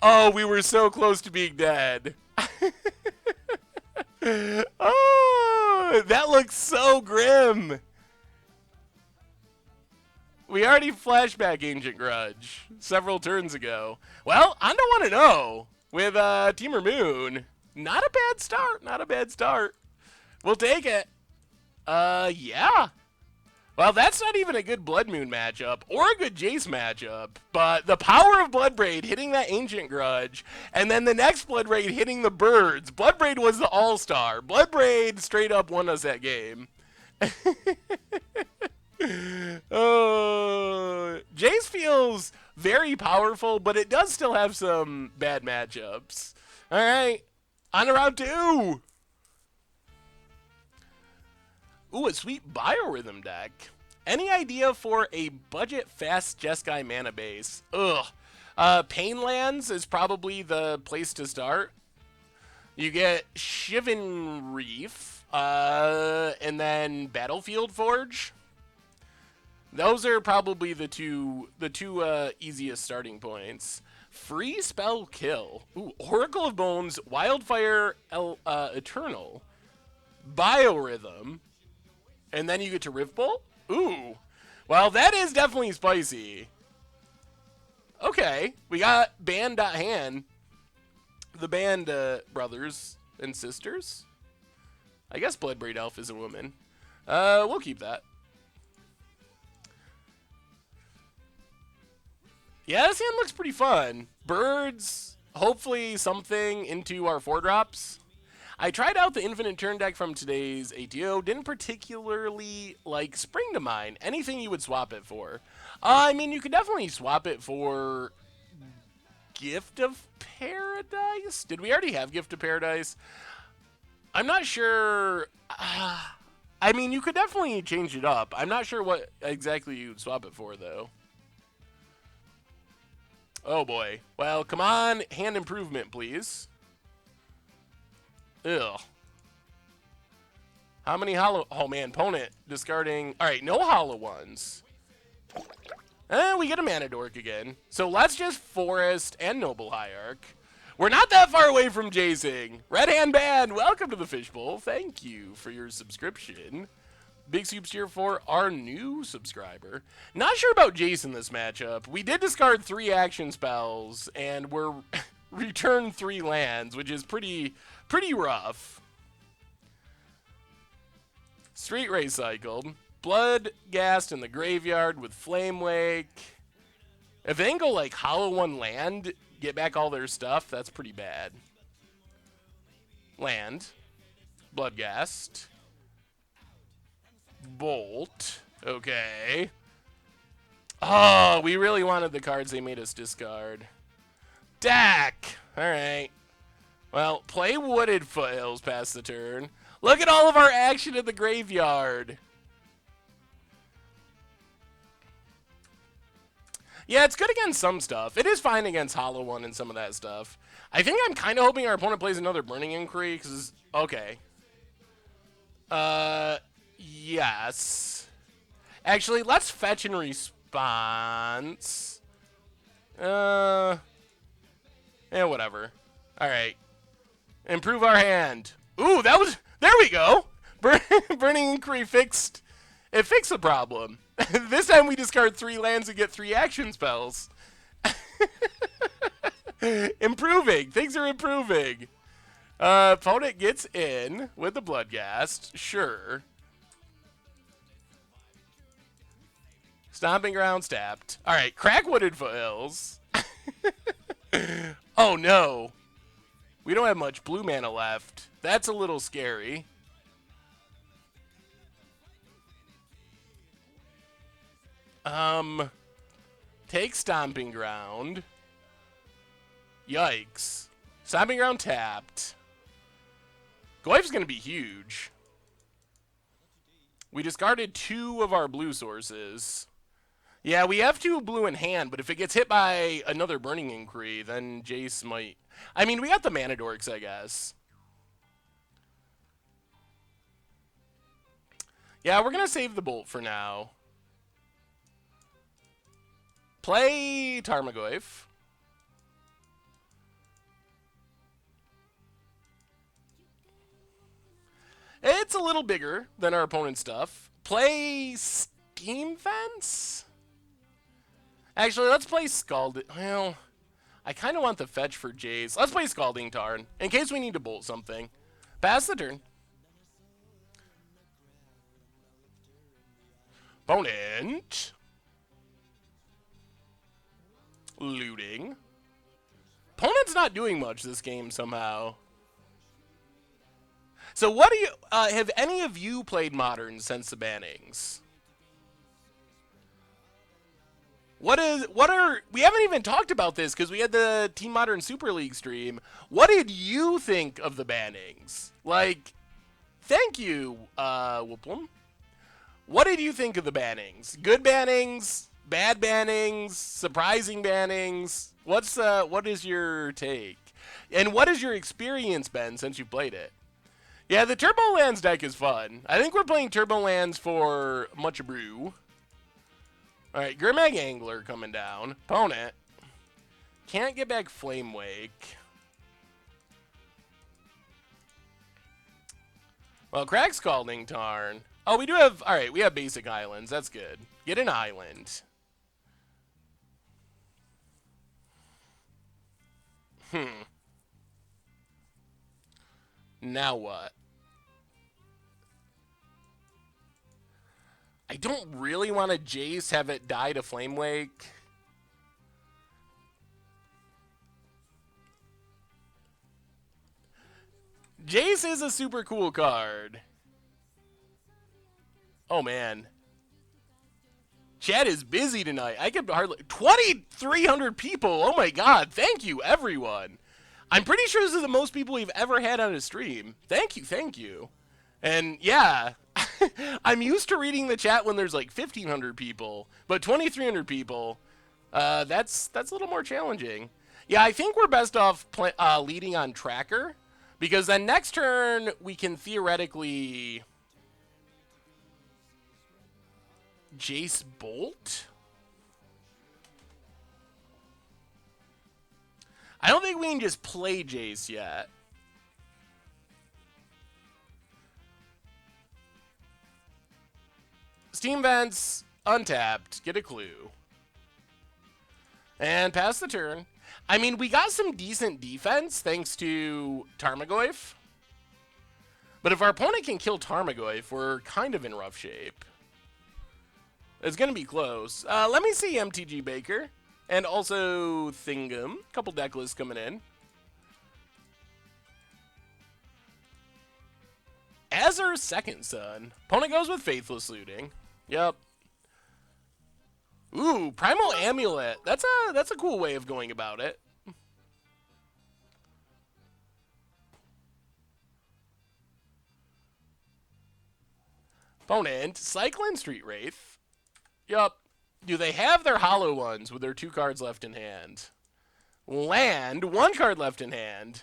Oh, we were so close to being dead. Oh, that looks so grim. We already flashback Ancient Grudge several turns ago. Well, I don't want to know with Timur Moon. Not a bad start. Not a bad start. We'll take it. Yeah. Well, that's not even a good Blood Moon matchup or a good Jace matchup, but the power of Bloodbraid hitting that Ancient Grudge, and then the next Bloodbraid hitting the birds. Bloodbraid was the all-star. Bloodbraid straight up won us that game. Jace feels very powerful, but it does still have some bad matchups. All right, on to round 2. Ooh, a sweet biorhythm deck. Any idea for a budget fast Jeskai mana base? Ugh. Painlands is probably the place to start. You get Shivan Reef, and then Battlefield Forge. Those are probably the two easiest starting points. Free spell kill. Ooh, Oracle of Bones, Wildfire Eternal, Biorhythm, and then you get to Riftbolt? Ooh. Well, that is definitely spicy. Okay, we got Band.hand. The Band brothers and sisters. I guess Bloodbraid Elf is a woman. We'll keep that. Yeah, this hand looks pretty fun. Birds, hopefully something into our 4-drops. I tried out the Infinite Turn deck from today's ATO. Didn't particularly like Spring to Mind. Anything you would swap it for. I mean, you could definitely swap it for Gift of Paradise. Did we already have Gift of Paradise? I'm not sure. I mean, you could definitely change it up. I'm not sure what exactly you'd swap it for, though. Oh, boy. Well, come on. Hand improvement, please. Ugh. How many hollow... Oh, man. Opponent discarding... All right, no hollow ones. We get a Mana Dork again. So let's just Forest and Noble Hierarch. We're not that far away from Jacing. Red Hand Band, welcome to the Fishbowl. Thank you for your subscription. Big soups here for our new subscriber. Not sure about Jace in this matchup. We did discard 3 action spells, and we're returned 3 lands, which is pretty rough. Street Ray cycled. Blood gassed in the graveyard with Flame Wake. If they can go like Hollow One land, get back all their stuff, that's pretty bad. Land. Bloodghast. Bolt. Okay. Oh, we really wanted the cards they made us discard. Dak! Alright. Well, play Wooded Foothills past the turn. Look at all of our action in the graveyard. Yeah, it's good against some stuff. It is fine against Hollow One and some of that stuff. I think I'm kind of hoping our opponent plays another Burning Inquiry, because... Okay. Yes. Actually, let's fetch and response. Yeah, whatever. Alright. Improve our hand. Ooh, that was... There we go! Burning Inquiry fixed... It fixed the problem. This time we discard 3 lands and get 3 action spells. Improving. Things are improving. Opponent gets in with the Bloodghast. Sure. Stomping Grounds tapped. Alright, crack Wooded Foothills. Oh no. We don't have much blue mana left. That's a little scary. Take Stomping Ground. Yikes. Stomping Ground tapped. Goyf's gonna be huge. We discarded 2 of our blue sources. Yeah, we have 2 blue in hand, but if it gets hit by another Burning Inquiry, then Jace might... I mean, we got the Mana Dorks, I guess. Yeah, we're gonna save the Bolt for now. Play Tarmogoyf. It's a little bigger than our opponent's stuff. Play Steam Fence? Actually, let's play Scalding. Well, I kind of want the fetch for Jace. Let's play Scalding Tarn, in case we need to bolt something. Pass the turn. Opponent. Looting. Opponent's not doing much this game somehow. So what do you, have any of you played Modern since the bannings? We haven't even talked about this because we had the Team Modern Super League stream. What did you think of the bannings? Like, thank you, Whooplum. What did you think of the bannings? Good bannings? Bad bannings? Surprising bannings? What is your take? And what has your experience been since you played it? Yeah, the Turbo Lands deck is fun. I think we're playing Turbo Lands for Much Brew. Alright, Grimag Angler coming down. Opponent. Can't get back Flame Wake. Well, Crack Scalding Tarn. Oh, we do have... Alright, we have basic islands. That's good. Get an island. Now what? I don't really want to Jace have it die to Flame Wake. Jace is a super cool card. Oh, man. Chat is busy tonight. I could hardly... 2,300 people! Oh my god, thank you, everyone! I'm pretty sure this is the most people we've ever had on a stream. Thank you, thank you. And, yeah... I'm used to reading the chat when there's like 1,500 people, but 2,300 people, that's a little more challenging. Yeah, I think we're best off leading on Tracker, because then next turn we can theoretically Jace Bolt. I don't think we can just play Jace yet. Steam Vents, untapped, get a clue. And pass the turn. I mean, we got some decent defense thanks to Tarmogoyf. But if our opponent can kill Tarmogoyf, we're kind of in rough shape. It's going to be close. Let me see MTG Baker. And also Thingum. Couple deck lists coming in. Azur's Second Son. Opponent goes with Faithless Looting. Yep. Ooh, Primal Amulet. That's a cool way of going about it. Opponent, Cyclone Street Wraith. Yup. Do they have their hollow ones with their 2 cards left in hand? Land, 1 card left in hand.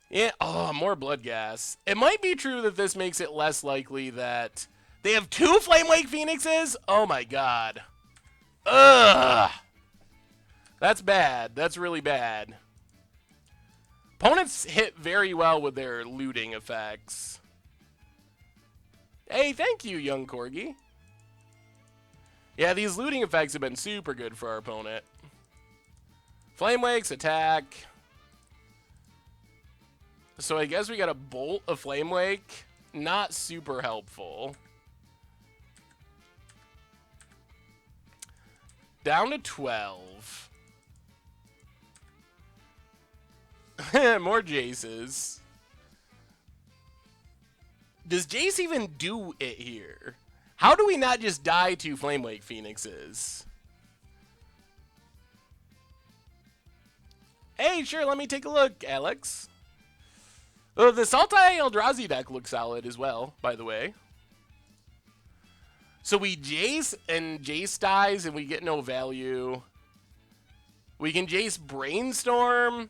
Yeah, oh, more Blood Gas. It might be true that this makes it less likely that they have 2 Flame Wake Phoenixes? Oh my god. Ugh. That's bad. That's really bad. Opponents hit very well with their looting effects. Hey, thank you, young Corgi. Yeah, these looting effects have been super good for our opponent. Flame Wakes, attack. So I guess we got a Bolt of Flame Wake. Not super helpful. Down to 12. More Jaces. Does Jace even do it here? How do we not just die to Flame Wake Phoenixes? Hey, sure, let me take a look, Alex. Oh, the Sultai Eldrazi deck looks solid as well, by the way. So we Jace, and Jace dies, and we get no value. We can Jace Brainstorm,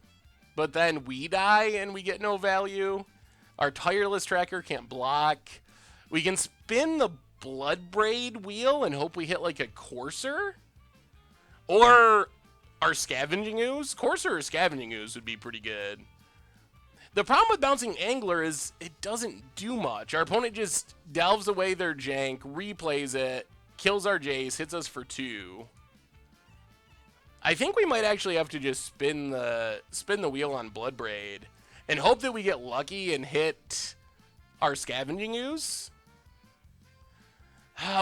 but then we die, and we get no value. Our Tireless Tracker can't block. We can spin the Bloodbraid wheel and hope we hit like a Courser. Or our Scavenging Ooze. Courser or Scavenging Ooze would be pretty good. The problem with bouncing Angler is it doesn't do much. Our opponent just delves away their jank, replays it, kills our Jace, hits us for 2. I think we might actually have to just spin the wheel on Bloodbraid and hope that we get lucky and hit our Scavenging Ooze.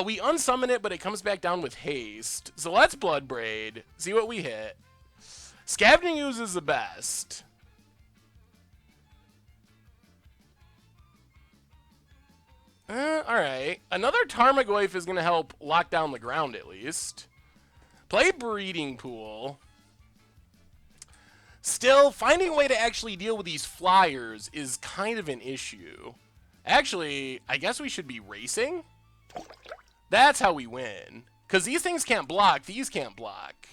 We unsummon it, but it comes back down with haste. So let's Bloodbraid, see what we hit. Scavenging Ooze is the best. Alright. Another Tarmogoyf is going to help lock down the ground at least. Play Breeding Pool. Still, finding a way to actually deal with these flyers is kind of an issue. Actually, I guess we should be racing? That's how we win. Because these things can't block, these can't block.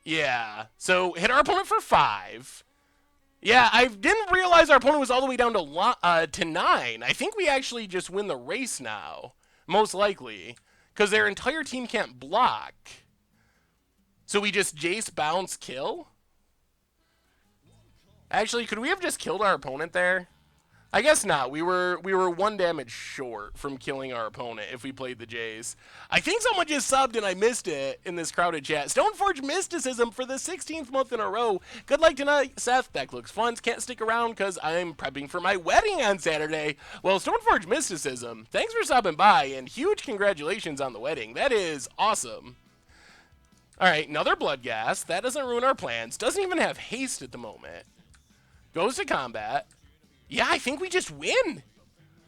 Yeah, so hit our opponent for 5. Yeah, I didn't realize our opponent was all the way down to 9. I think we actually just win the race now, most likely. Because their entire team can't block. So we just Jace, bounce, kill? Actually, could we have just killed our opponent there? I guess not. We were 1 damage short from killing our opponent if we played the Jace. I think someone just subbed and I missed it in this crowded chat. Stoneforge Mysticism for the 16th month in a row. Good luck tonight, Seth. That looks fun. Can't stick around because I'm prepping for my wedding on Saturday. Well, Stoneforge Mysticism, thanks for stopping by and huge congratulations on the wedding. That is awesome. All right, another Bloodghast. That doesn't ruin our plans. Doesn't even have haste at the moment. Goes to combat. Yeah, I think we just win.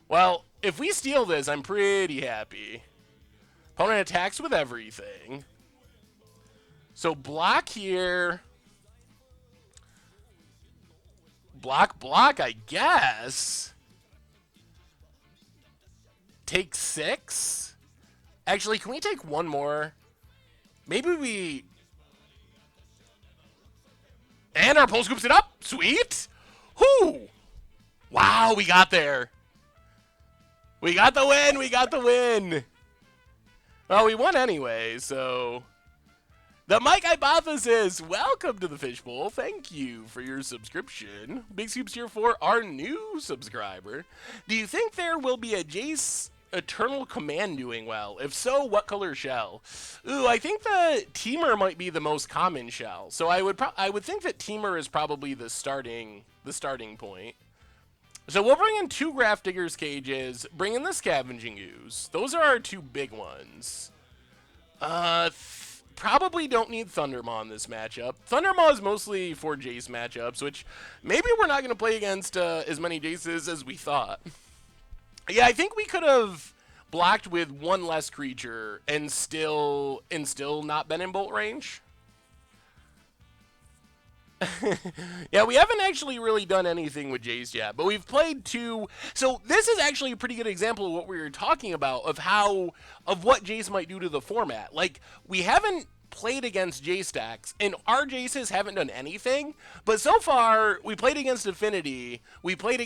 Well, if we steal this, I'm pretty happy. Opponent attacks with everything. So block here. Block, I guess. Take 6. Actually, can we take 1 more? Maybe we... And our pole scoops it up. Sweet. Whoo! Wow, we got there. We got the win. We got the win. Well, we won anyway, so... The Mike Hypothesis, welcome to the Fishbowl. Thank you for your subscription. Big soups here for our new subscriber. Do you think there will be a Jace Eternal Command doing well? If so, what color shell? Ooh, I think the Temur might be the most common shell. So I would think that Temur is probably the starting point. So we'll bring in 2 Grafdigger's Cages, bring in the Scavenging Ooze. Those are our 2 big ones. Probably don't need Thundermaw in this matchup. Thundermaw is mostly for Jace matchups, which maybe we're not going to play against as many Jaces as we thought. Yeah, I think we could have blocked with 1 less creature and still not been in bolt range. Yeah, we haven't actually really done anything with Jace yet, but we've played 2. So this is actually a pretty good example of what we were talking about, of what Jace might do to the format. Like, we haven't played against Jace stacks, and our Jaces haven't done anything, but so far, we played against Affinity, we're playing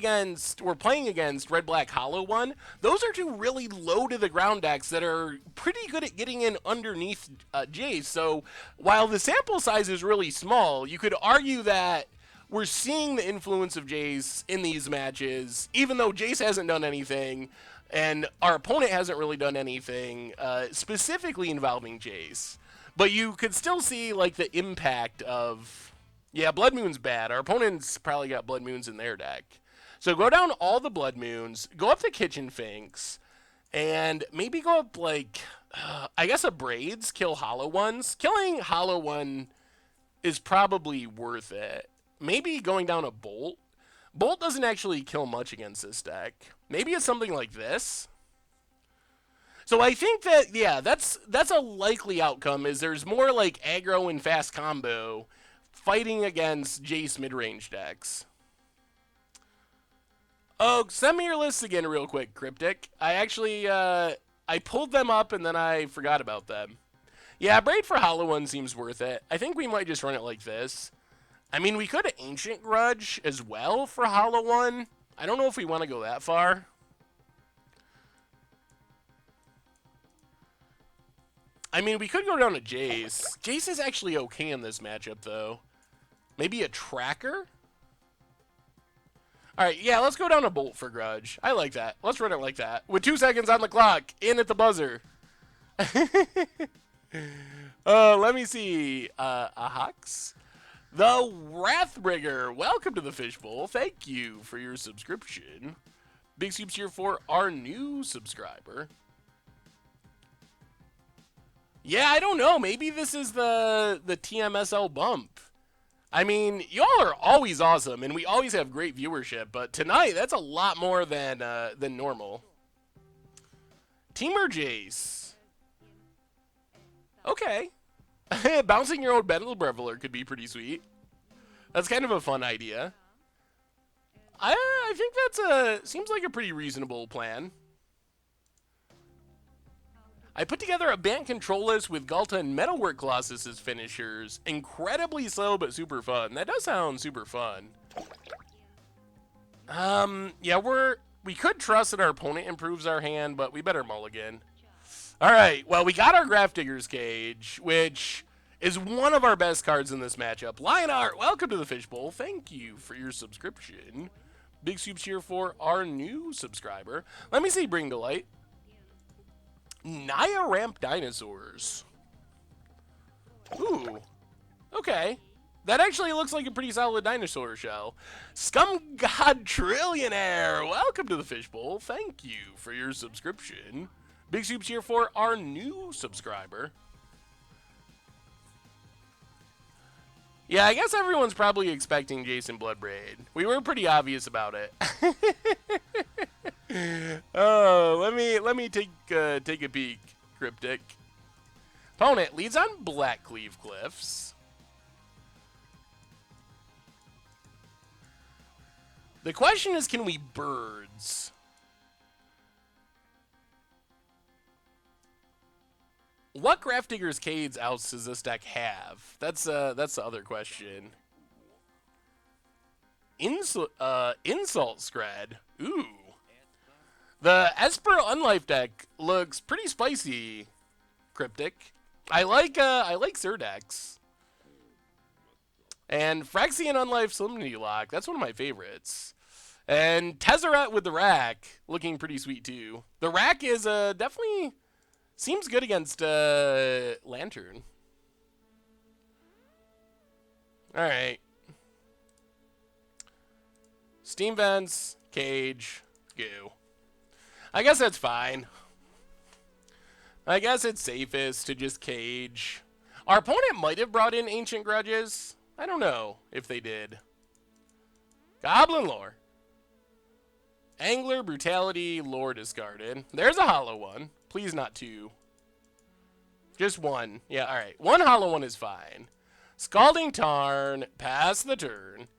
against Red Black Hollow One. Those are 2 really low to the ground decks that are pretty good at getting in underneath Jace, so while the sample size is really small, you could argue that we're seeing the influence of Jace in these matches, even though Jace hasn't done anything, and our opponent hasn't really done anything specifically involving Jace. But you could still see, like, the impact of... Yeah, Blood Moon's bad. Our opponent's probably got Blood Moons in their deck. So go down all the Blood Moons, go up the Kitchen Finks, and maybe go up, like... I guess a Braids, kill Hollow Ones. Killing Hollow One is probably worth it. Maybe going down a Bolt. Bolt doesn't actually kill much against this deck. Maybe it's something like this. So I think that, yeah, that's a likely outcome, is there's more like aggro and fast combo fighting against Jace mid-range decks. Oh, send me your lists again real quick, Cryptic. I actually, I pulled them up and then I forgot about them. Yeah, Braid for Hollow One seems worth it. I think we might just run it like this. I mean, we could Ancient Grudge as well for Hollow One. I don't know if we want to go that far. I mean, we could go down to Jace. Jace is actually okay in this matchup, though. Maybe a Tracker? Alright, yeah, let's go down a Bolt for Grudge. I like that. Let's run it like that. With 2 seconds on the clock, in at the buzzer. Let me see. Ahox. The Wrathbringer. Welcome to the Fishbowl. Thank you for your subscription. Big soups here for our new subscriber. Yeah, I don't know. Maybe this is the TMSL bump. I mean, y'all are always awesome, and we always have great viewership, but tonight, that's a lot more than normal. Timur Jace. Okay. Bouncing your own Battle Breveler could be pretty sweet. That's kind of a fun idea. I think seems like a pretty reasonable plan. I put together a band control list with Galta and Metalwork Colossus as finishers. Incredibly slow, but super fun. That does sound super fun. Yeah, we could trust that our opponent improves our hand, but we better mulligan. Alright, well, we got our Grafdigger's Cage, which is one of our best cards in this matchup. Lionheart, welcome to the Fishbowl. Thank you for your subscription. Big soups here for our new subscriber. Let me see Bring to Light. Naya Ramp Dinosaurs. Ooh. Okay. That actually looks like a pretty solid dinosaur shell. Scum God Trillionaire. Welcome to the Fishbowl. Thank you for your subscription. Big soups here for our new subscriber. Yeah, I guess everyone's probably expecting Jace and Bloodbraid. We were pretty obvious about it. Oh, let me take a peek, Cryptic. Opponent leads on Blackcleave Cliffs. The question is, can we birds? What Grafdigger's Cage outs does this deck have? That's the other question. Insult Scred. Ooh. The Esper Unlife deck looks pretty spicy, Cryptic. I like Surdex. And Phyrexian Unlife Solemnity Lock, that's one of my favorites. And Tezzeret with the Rack, looking pretty sweet too. The Rack is definitely seems good against Lantern. Alright. Steam Vents, Cage, Goo. I guess that's fine. I guess it's safest to just Cage. Our opponent might have brought in Ancient Grudges. I don't know if they did. Goblin Lore. Angler, Brutality, Lore discarded. There's a hollow one. Please not two. Just one. Yeah, alright. One hollow one is fine. Scalding Tarn. Pass the turn.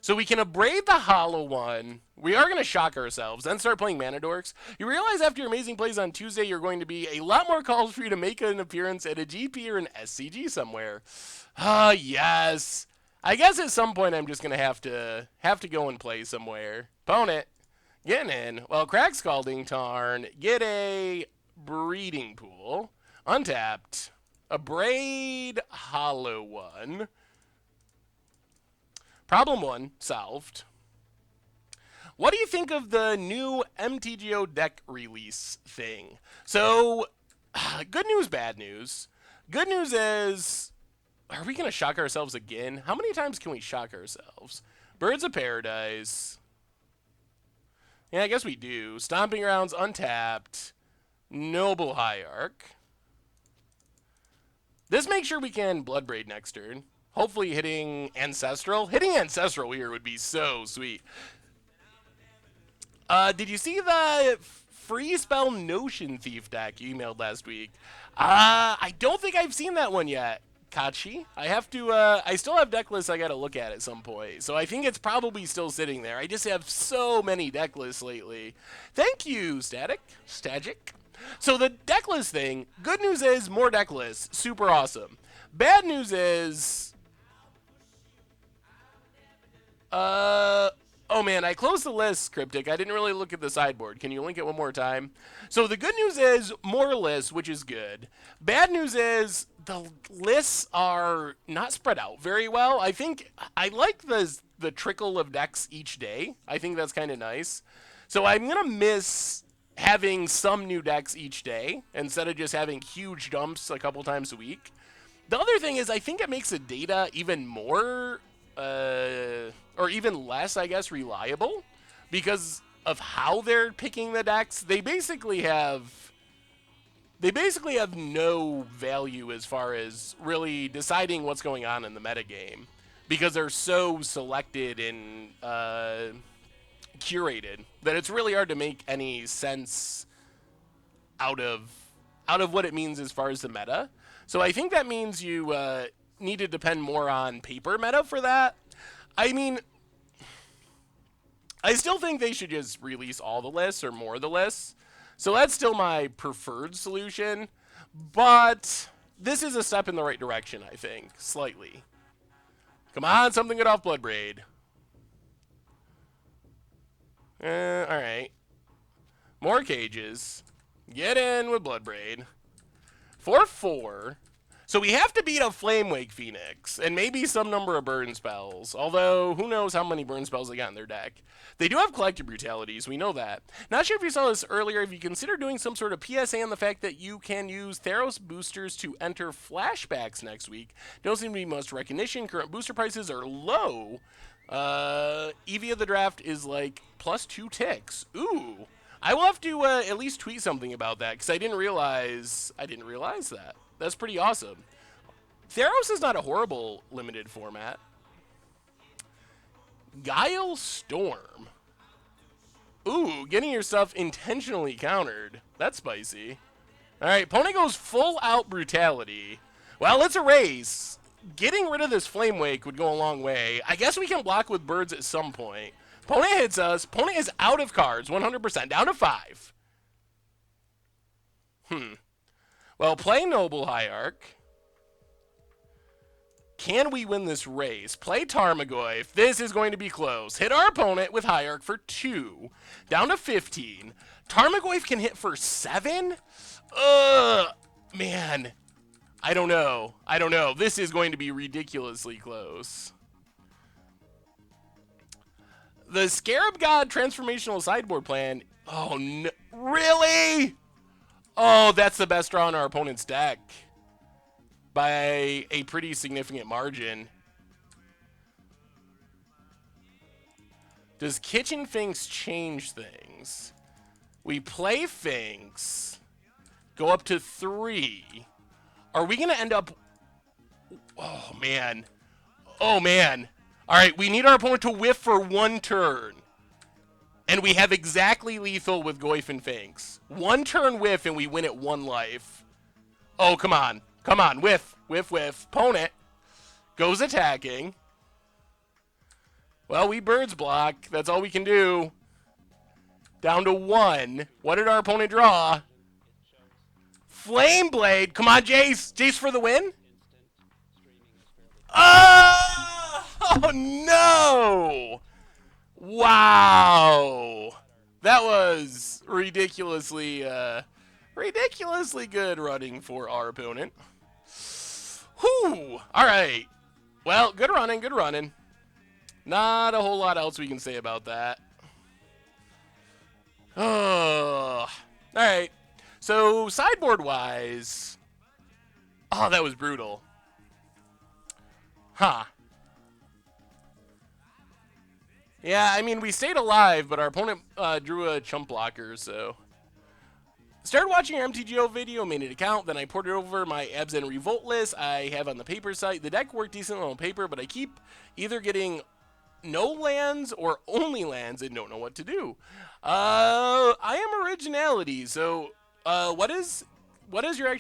So we can abrade the hollow one. We are going to shock ourselves, then start playing Mana Dorks. You realize after your amazing plays on Tuesday, you're going to be a lot more calls for you to make an appearance at a GP or an SCG somewhere. Ah, yes. I guess at some point I'm just going to have to go and play somewhere. Opponent, getting in. Well, crack Scalding Tarn. Get a Breeding Pool. Untapped. Abrade hollow one. Problem one, solved. What do you think of the new MTGO deck release thing? So, good news, bad news. Good news is, are we going to shock ourselves again? How many times can we shock ourselves? Birds of Paradise. Yeah, I guess we do. Stomping Grounds, untapped. Noble Hierarch. This makes sure we can Bloodbraid next turn. Hopefully hitting Ancestral. Hitting Ancestral here would be so sweet. Did you see the free spell Notion Thief deck you emailed last week? I don't think I've seen that one yet, Kachi. I have to, I still have deck lists I gotta look at some point. So I think it's probably still sitting there. I just have so many deck lists lately. Thank you, Stagic. So the deck list thing, good news is more deck lists. Super awesome. Bad news is... oh man, I closed the list, Cryptic. I didn't really look at the sideboard. Can you link it one more time? So the good news is more lists, which is good. Bad news is the lists are not spread out very well. I think I like the the trickle of decks each day. I think that's kind of nice. So I'm going to miss having some new decks each day instead of just having huge dumps a couple times a week. The other thing is I think it makes the data even more, or even less, I guess, reliable because of how they're picking the decks. They basically have no value as far as really deciding what's going on in the metagame because they're so selected and curated that it's really hard to make any sense out of what it means as far as the meta. So I think that means you need to depend more on paper meta for that. I mean, I still think they should just release all the lists or more of the lists. So that's still my preferred solution. But this is a step in the right direction, I think, slightly. Come on, something good off Bloodbraid. Alright. More cages. Get in with Bloodbraid. 4-4. So we have to beat a Flamewake Phoenix, and maybe some number of burn spells. Although, who knows how many burn spells they got in their deck. They do have Collective Brutalities, we know that. Not sure if you saw this earlier, if you consider doing some sort of PSA on the fact that you can use Theros boosters to enter flashbacks next week. Don't seem to be much recognition, current booster prices are low. EV of the draft is like +2 ticks. Ooh. I will have to at least tweet something about that, because I didn't realize that. That's pretty awesome. Theros is not a horrible limited format. Guile Storm. Ooh, getting your stuff intentionally countered. That's spicy. Alright, opponent goes full out Brutality. Well, it's a race. Getting rid of this Flame Wake would go a long way. I guess we can block with birds at some point. Opponent hits us. Opponent is out of cards, 100%, down to 5. Well, play Noble Hierarch. Can we win this race? Play Tarmogoyf. This is going to be close. Hit our opponent with Hierarch for 2. Down to 15. Tarmogoyf can hit for 7? Man. I don't know. This is going to be ridiculously close. The Scarab God Transformational Sideboard Plan. Oh, no. Really? Oh, that's the best draw in our opponent's deck. By a pretty significant margin. Does Kitchen Finks change things? We play Finks. Go up to 3. Are we going to end up... Oh, man. Oh, man. All right, we need our opponent to whiff for 1 turn. And we have exactly lethal with Goyf and Finks. 1 turn whiff and we win at 1 life. Oh, come on. Come on, whiff, whiff, whiff. Opponent goes attacking. Well, we birds block. That's all we can do. Down to 1. What did our opponent draw? Flame Blade. Come on, Jace. Jace for the win? Oh, no. Wow. That was ridiculously good running for our opponent. Whew. All right. Well, good running, good running. Not a whole lot else we can say about that. Oh. All right. So, sideboard-wise... Oh, that was brutal. Huh. Yeah, I mean, we stayed alive, but our opponent drew a chump blocker, so... Started watching your MTGO video, made an account, then I ported over my Abs and Revolt list I have on the paper site. The deck worked decently on paper, but I keep either getting no lands or only lands and don't know what to do. I am Originality, so what is your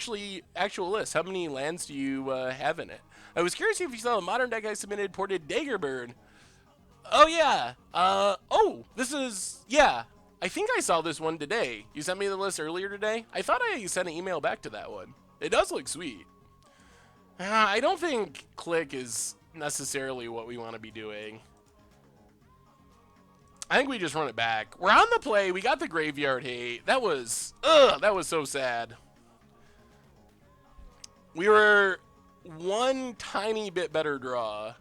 actual list? How many lands do you have in it? I was curious if you saw a modern deck I submitted ported Daggerburn. Oh, yeah. This is... Yeah. I think I saw this one today. You sent me the list earlier today? I thought I sent an email back to that one. It does look sweet. I don't think Click is necessarily what we want to be doing. I think we just run it back. We're on the play. We got the Graveyard Hate. That was so sad. We were one tiny bit better draw.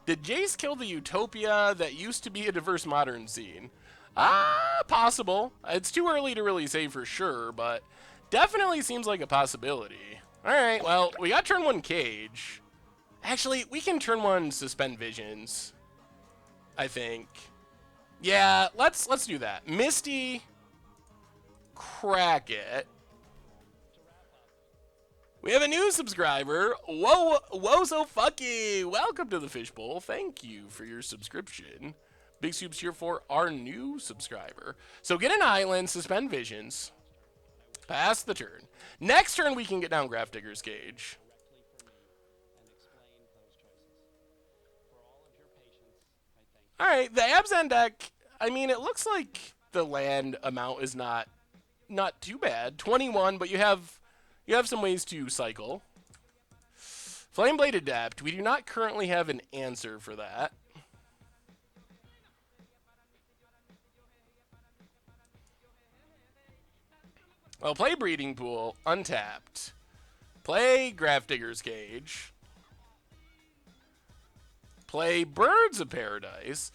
Did Jace kill the utopia that used to be a diverse modern scene? Possible. It's too early to really say for sure, but definitely seems like a possibility. Alright, well, we got turn 1 Cage. Actually, we can turn 1 Suspend Visions, I think. Yeah, let's do that. Misty, crack it. We have a new subscriber. Whoa, so fucky. Welcome to the Fishbowl. Thank you for your subscription. Big soups here for our new subscriber. So get an island, suspend visions, pass the turn. Next turn, we can get down Grafdigger's Cage. All right, the Abzan deck, I mean, it looks like the land amount is not too bad. 21, but you have some ways to cycle. Flameblade Adept, we do not currently have an answer for that. Well, play Breeding Pool, untapped. Play Grafdigger's Cage. Play Birds of Paradise.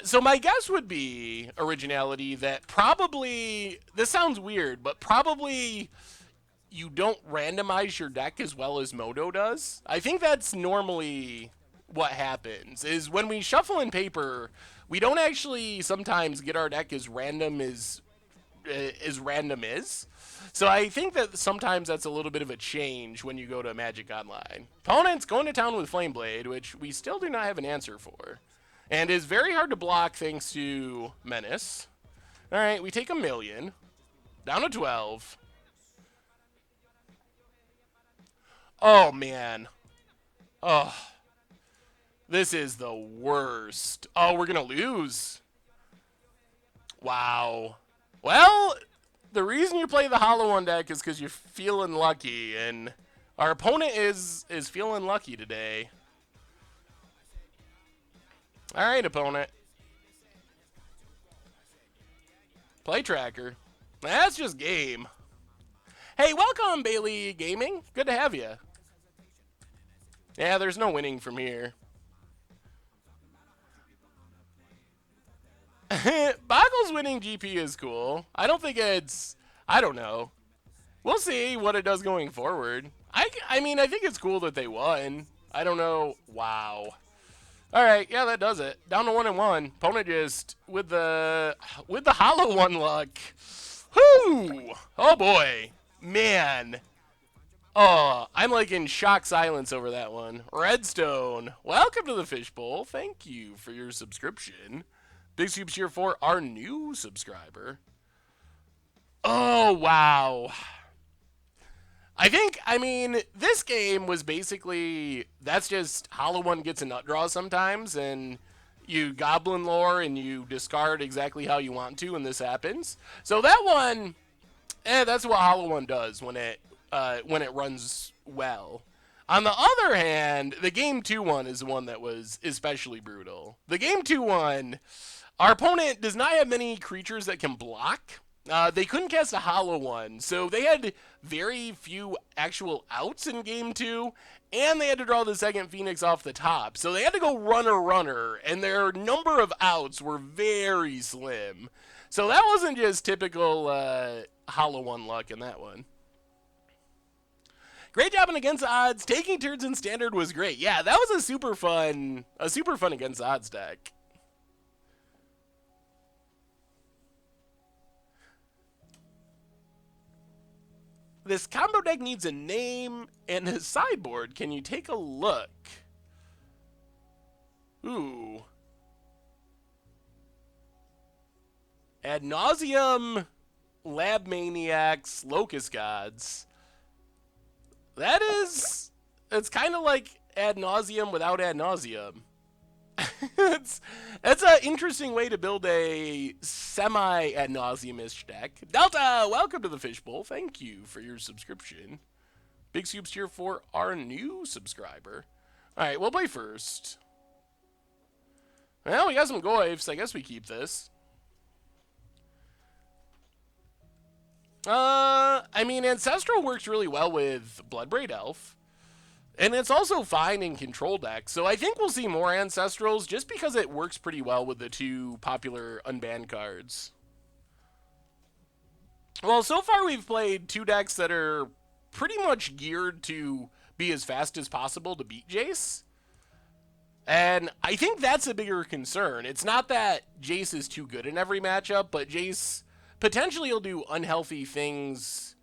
So my guess would be, Originality, that probably, this sounds weird, but probably you don't randomize your deck as well as Modo does. I think that's normally what happens, is when we shuffle in paper, we don't actually sometimes get our deck as random as random is. So I think that sometimes that's a little bit of a change when you go to Magic Online. Opponent's going to town with Flameblade, which we still do not have an answer for. And is very hard to block thanks to Menace. Alright, we take 1,000,000. Down to 12. Oh, man. Oh. This is the worst. Oh, we're going to lose. Wow. Well, the reason you play the Hollow One deck is because you're feeling lucky, and our opponent is feeling lucky today. All right, opponent. Play tracker. That's just game. Hey, welcome, Bailey Gaming. Good to have you. Yeah, there's no winning from here. Boggle's winning GP is cool. I don't think it's... I don't know. We'll see what it does going forward. I mean, I think it's cool that they won. I don't know. Wow. All right, yeah, that does it. Down to 1-1. Opponent just with the Hollow One luck. Whoo! Oh boy, man. Oh, I'm like in shock silence over that one. Redstone, welcome to the Fishbowl. Thank you for your subscription. Big soups here for our new subscriber. Oh wow. I mean, this game was basically, that's just Hollow One gets a nut draw sometimes, and you Goblin Lore, and you discard exactly how you want to, and this happens. So that one, that's what Hollow One does when it runs well. On the other hand, the Game 2 one is the one that was especially brutal. The Game 2 one, our opponent does not have many creatures that can block. They couldn't cast a Hollow One, so they had very few actual outs in Game 2, and they had to draw the second Phoenix off the top. So they had to go runner, and their number of outs were very slim. So that wasn't just typical Hollow One luck in that one. Great job on Against the Odds. Taking turns in Standard was great. Yeah, that was a super fun Against the Odds deck. This combo deck needs a name and a sideboard. Can you take a look? Ooh. Ad Nauseam, Lab Maniacs, Locust Gods. That is... It's kind of like Ad Nauseam without Ad Nauseam. That's an interesting way to build a semi-ad nauseum-ish deck. Delta, welcome to the Fishbowl. Thank you for your subscription. Big soups here for our new subscriber. All right, we'll play first. Well, we got some Goyfs. I guess we keep this. I mean, Ancestral works really well with Bloodbraid Elf. And it's also fine in control decks, so I think we'll see more Ancestrals just because it works pretty well with the two popular unbanned cards. Well, so far we've played two decks that are pretty much geared to be as fast as possible to beat Jace. And I think that's a bigger concern. It's not that Jace is too good in every matchup, but Jace potentially will do unhealthy things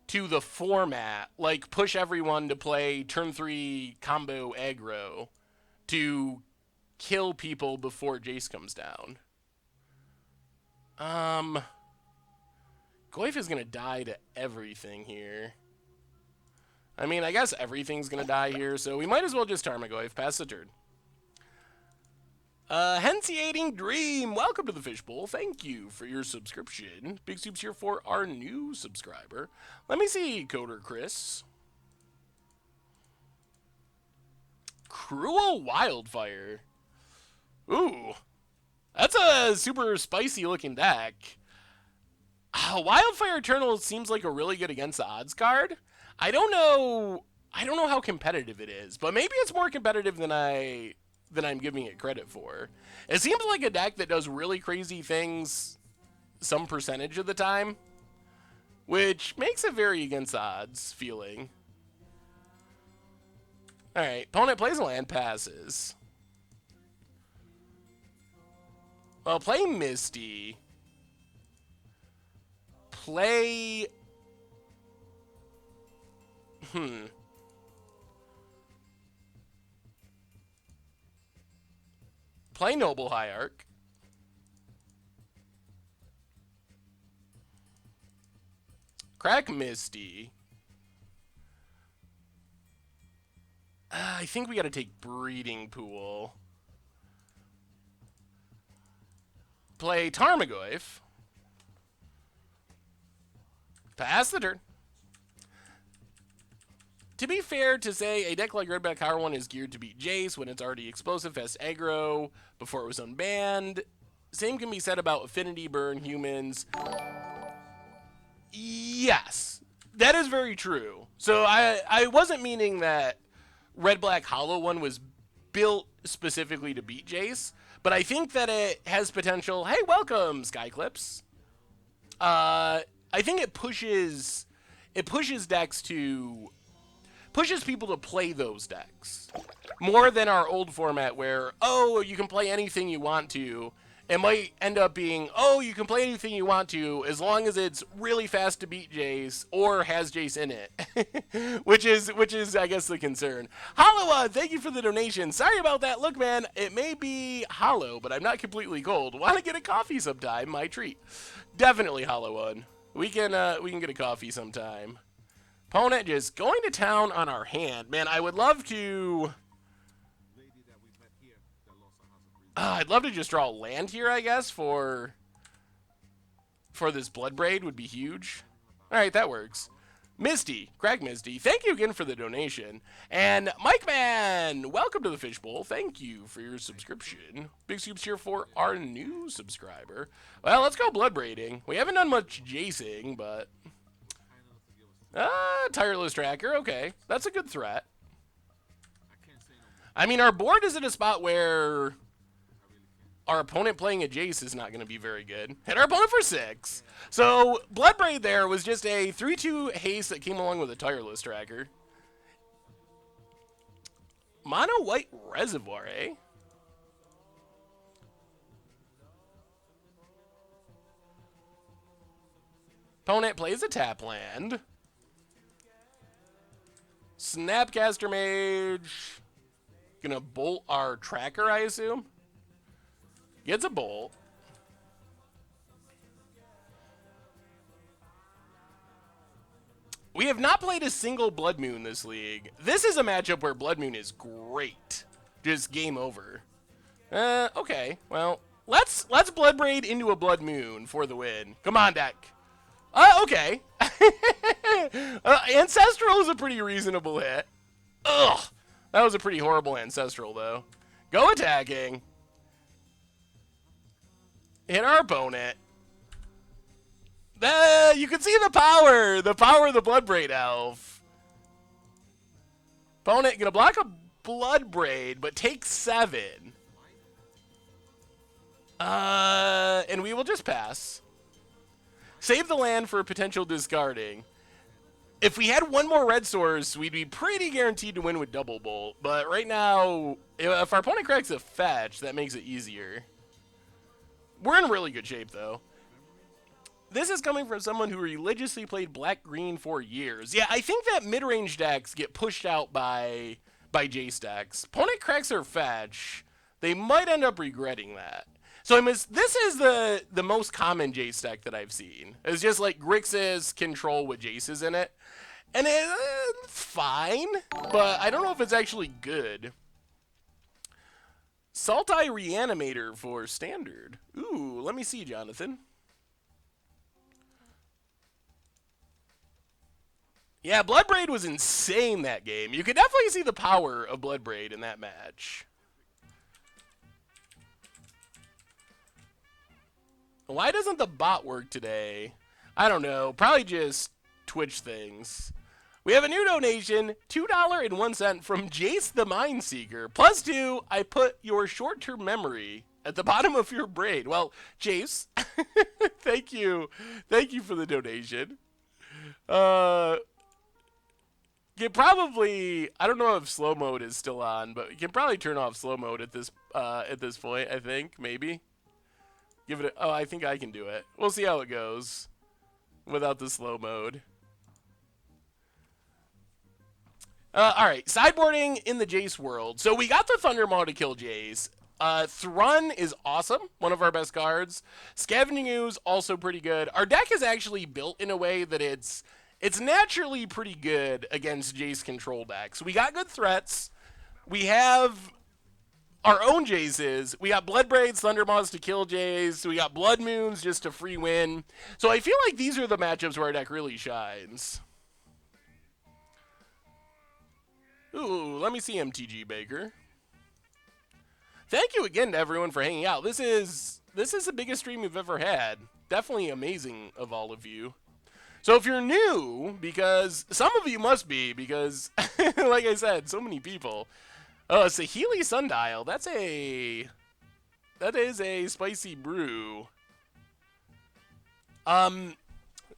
to the format, like push everyone to play turn 3 combo aggro to kill people before Jace comes down. Goyf is going to die to everything here. I mean, I guess everything's going to die here, so we might as well just Tarmogoyf, pass the turn. Hensiating Dream, welcome to the Fishbowl. Thank you for your subscription. Big soups here for our new subscriber. Let me see, Coder Chris. Cruel Wildfire. Ooh, that's a super spicy looking deck. Wildfire Eternal seems like a really good against the odds card. I don't know how competitive it is, but maybe it's more competitive than I'm giving it credit for. It seems like a deck that does really crazy things some percentage of the time, which makes it very against odds feeling. Alright, opponent plays a land, passes. Well, play Misty. Play... Play Noble Hierarch. Crack Misty. I think we got to take Breeding Pool. Play Tarmogoyf. Pass the turn. To be fair to say, a deck like Red Black Power 1 is geared to beat Jace when it's already explosive, fast aggro, before it was unbanned. Same can be said about Affinity, Burn, Humans. Yes, that is very true. So I wasn't meaning that Red Black Hollow 1 was built specifically to beat Jace, but I think that it has potential. Hey, welcome, Skyclips. I think it pushes decks to... pushes people to play those decks more than our old format where, oh, you can play anything you want to. It might end up being, oh, you can play anything you want to as long as it's really fast to beat Jace or has Jace in it, which is I guess the concern. Hollow, thank you for the donation. Sorry about that. Look, man, it may be hollow, but I'm not completely cold. Want to get a coffee sometime? My treat. Definitely Hollow One. We can get a coffee sometime. Opponent just going to town on our hand. Man, I would love to... I'd love to just draw land here, I guess, for this Bloodbraid would be huge. Alright, that works. Misty, Craig Misty, thank you again for the donation. And Mike Man, welcome to the Fishbowl. Thank you for your subscription. Big soups here for our new subscriber. Well, let's go Bloodbraiding. We haven't done much Jacing, but... Tireless Tracker, okay. That's a good threat. I mean, our board is in a spot where our opponent playing a Jace is not going to be very good. Hit our opponent for 6. So, Bloodbraid there was just a 3-2 haste that came along with a Tireless Tracker. Mono White Reservoir, eh? Opponent plays a tap land. Snapcaster Mage. Gonna bolt our tracker, I assume. Gets a bolt. We have not played a single Blood Moon this league. This is a matchup where Blood Moon is great. Just game over. Okay. Well, let's Bloodbraid into a Blood Moon for the win. Come on, deck. Okay. Ancestral is a pretty reasonable hit. Ugh. That was a pretty horrible Ancestral, though. Go attacking. Hit our opponent. You can see the power of the Bloodbraid Elf. Opponent gonna block a Bloodbraid, but take 7. And we will just pass. Save the land for potential discarding. If we had one more red source, we'd be pretty guaranteed to win with Double Bolt. But right now, if our opponent cracks a fetch, that makes it easier. We're in really good shape, though. This is coming from someone who religiously played black-green for years. Yeah, I think that mid-range decks get pushed out by Jace decks. Opponent cracks their fetch. They might end up regretting that. So this is the most common Jace deck that I've seen. It's just like Grixis control with Jaces in it. And it's fine, but I don't know if it's actually good. Saltai Reanimator for standard. Ooh, let me see, Jonathan. Yeah, Bloodbraid was insane that game. You could definitely see the power of Bloodbraid in that match. Why doesn't the bot work today? I don't know. Probably just Twitch things. We have a new donation, $2.01 from Jace the Mindseeker. +2, I put your short-term memory at the bottom of your brain. Well, Jace, thank you. Thank you for the donation. You probably, I don't know if slow mode is still on, but you can probably turn off slow mode at this point, I think, maybe. Give it a, oh, I think I can do it. We'll see how it goes without the slow mode. Alright, sideboarding in the Jace world. So we got the Thundermaw to kill Jace. Thrun is awesome, one of our best cards. Scavenging Ooze, also pretty good. Our deck is actually built in a way that it's naturally pretty good against Jace control decks. We got good threats. We have our own Jaces. We got Bloodbraids, Thundermaws to kill Jace. We got Blood Moons just to free win. So I feel like these are the matchups where our deck really shines. Ooh, let me see MTG Baker. Thank you again to everyone for hanging out. This is the biggest stream we've ever had. Definitely amazing of all of you. So if you're new, because some of you must be, because like I said, so many people. Oh, it's a Healy Sundial. That is a spicy brew.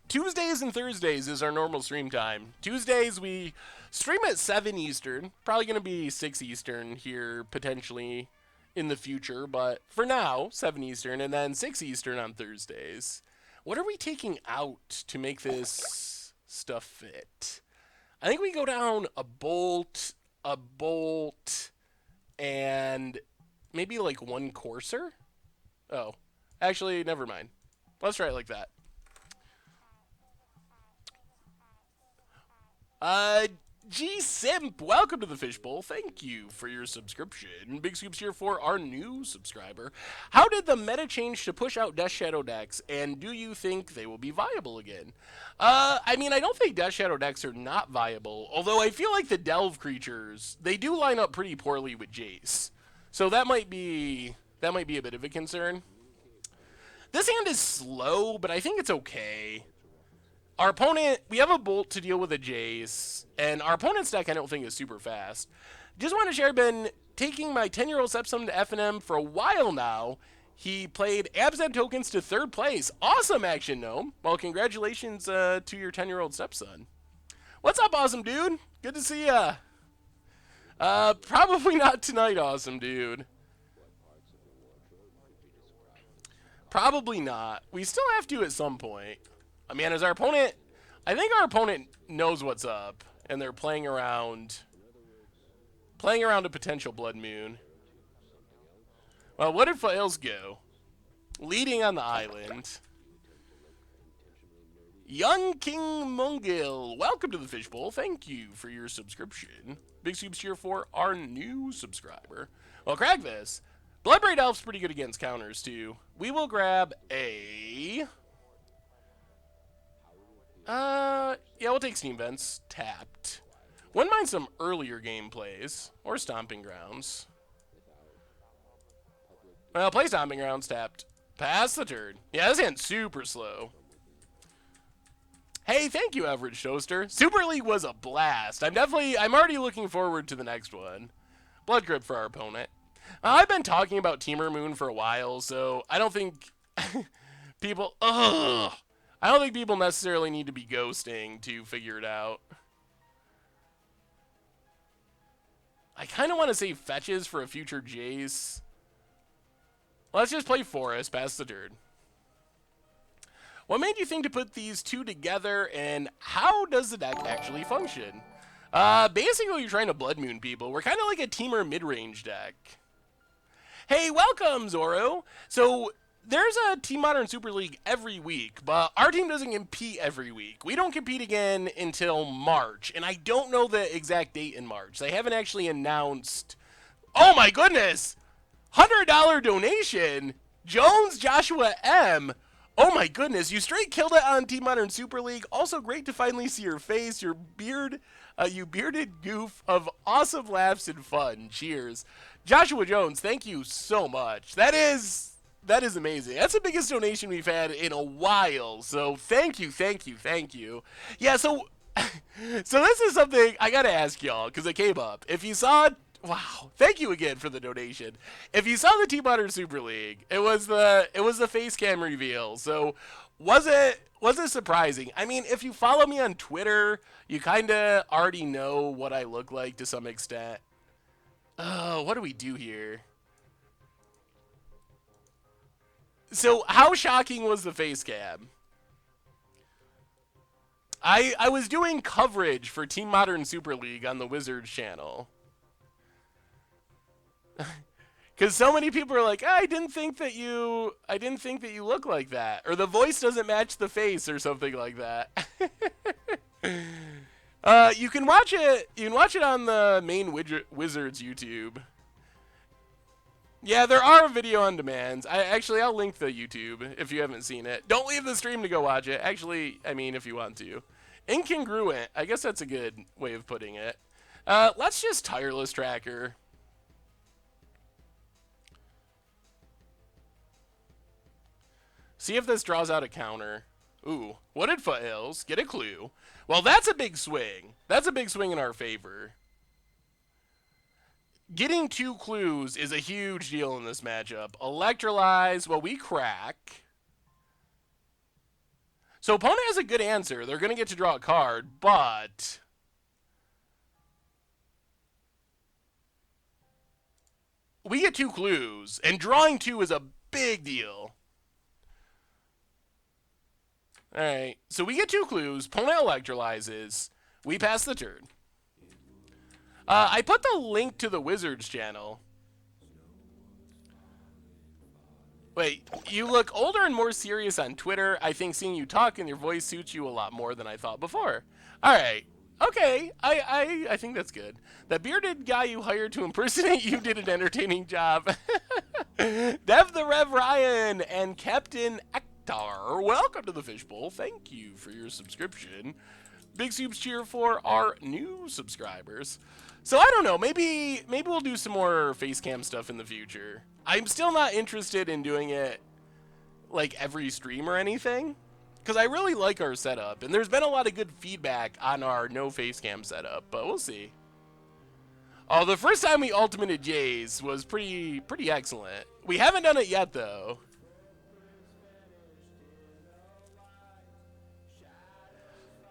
Tuesdays and Thursdays is our normal stream time. Tuesdays we stream at 7 Eastern. Probably going to be 6 Eastern here potentially in the future, but for now, 7 Eastern, and then 6 Eastern on Thursdays. What are we taking out to make this stuff fit? I think we go down a bolt, and maybe like 1 courser? Oh, actually, never mind. Let's try it like that. G-Simp, welcome to the Fishbowl. Thank you for your subscription. Big scoops here for our new subscriber. How did the meta change to push out Death Shadow decks, and do you think they will be viable again? I mean, I don't think Death Shadow decks are not viable, although I feel like the Delve creatures, they do line up pretty poorly with Jace. So that might be a bit of a concern. This hand is slow, but I think it's okay. Our opponent, we have a Bolt to deal with a Jace, and our opponent's deck I don't think is super fast. Just want to share, I've been taking my 10-year-old stepson to FNM for a while now. He played Absent Tokens to 3rd place. Awesome, Action Gnome. Well, congratulations to your 10-year-old stepson. What's up, awesome dude? Good to see ya. Probably not tonight, awesome dude. Probably not. We still have to at some point. I mean, as our opponent, I think our opponent knows what's up, and they're playing around a potential Blood Moon. Well, what did Fails go? Leading on the island. Young King Mungil, welcome to the Fishbowl. Thank you for your subscription. Big scoops here for our new subscriber. Well, crack this. Bloodbraid Elf's pretty good against counters, too. We will grab a... yeah, we'll take Steam Vents. Tapped. Wouldn't mind some earlier gameplays. Or Stomping Grounds. Well, play Stomping Grounds, tapped. Pass the turn. Yeah, this hand's super slow. Hey, thank you, Average Toaster. Super League was a blast. I'm already looking forward to the next one. Blood grip for our opponent. I've been talking about Timur Moon for a while, so I don't think people, I don't think people necessarily need to be ghosting to figure it out. I kind of want to save fetches for a future Jace. Let's just play Forest past the turn. What made you think to put these two together, and how does the deck actually function? Basically, you're trying to Blood Moon people. We're kind of like a Temur mid-range deck. Hey, welcome, Zoro. So, there's a Team Modern Super League every week, but our team doesn't compete every week. We don't compete again until March, and I don't know the exact date in March. They haven't actually announced... Oh my goodness! $100 donation! Jones Joshua M. Oh my goodness, you straight killed it on Team Modern Super League. Also great to finally see your face, your beard, you bearded goof of awesome laughs and fun. Cheers. Joshua Jones, thank you so much. That is amazing. That's the biggest donation we've had in a while. So thank you, thank you, thank you. Yeah, so this is something I gotta ask y'all, because it came up. If you saw it, wow, thank you again for the donation. If you saw the Team Modern Super League, it was the face cam reveal. So was it surprising? I mean, if you follow me on Twitter, you kind of already know what I look like to some extent. What do we do here? So how shocking was the face cam? I was doing coverage for Team Modern Super League on the Wizards channel. Because so many people are like, I didn't think that you look like that, or the voice doesn't match the face, or something like that. You can watch it. You can watch it on the main Wizards YouTube. Yeah, there are video on demands. I'll link the YouTube if you haven't seen it. Don't leave the stream to go watch it. Actually, I mean, if you want to. Incongruent. I guess that's a good way of putting it. Let's just Tireless Tracker. See if this draws out a counter. Ooh, Wooded Foothills. Get a clue. Well, that's a big swing. That's a big swing in our favor. Getting 2 clues is a huge deal in this matchup. Electrolyze, well, we crack. So opponent has a good answer. They're going to get to draw a card, but... we get 2 clues, and drawing 2 is a big deal. Alright, so we get 2 clues. Opponent electrolyzes. We pass the turn. I put the link to the Wizards channel. Wait, you look older and more serious on Twitter. I think seeing you talk and your voice suits you a lot more than I thought before. Alright, okay, I think that's good. The bearded guy you hired to impersonate you did an entertaining job. Dev the Rev Ryan and Captain Ektar, welcome to the Fishbowl. Thank you for your subscription. Big soups cheer for our new subscribers. So I don't know, maybe we'll do some more face cam stuff in the future. I'm still not interested in doing it like every stream or anything, because I really like our setup, and there's been a lot of good feedback on our no face cam setup, but we'll see. Oh, the first time we ultimated Jace was pretty excellent. We haven't done it yet though.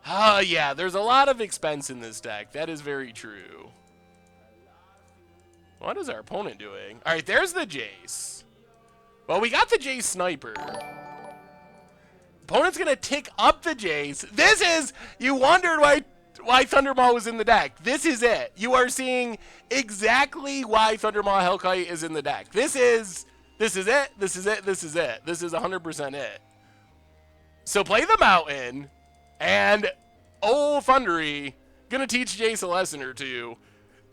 Yeah, there's a lot of expense in this deck. That is very true. What is our opponent doing? All right, there's the Jace. Well, we got the Jace Sniper. Opponent's going to tick up the Jace. This is... you wondered why Thundermaw was in the deck. This is it. You are seeing exactly why Thundermaw Hellkite is in the deck. This is it. This is it. This is it. This is 100% it. So play the Mountain. And, oh, Thundery, gonna teach Jace a lesson or two.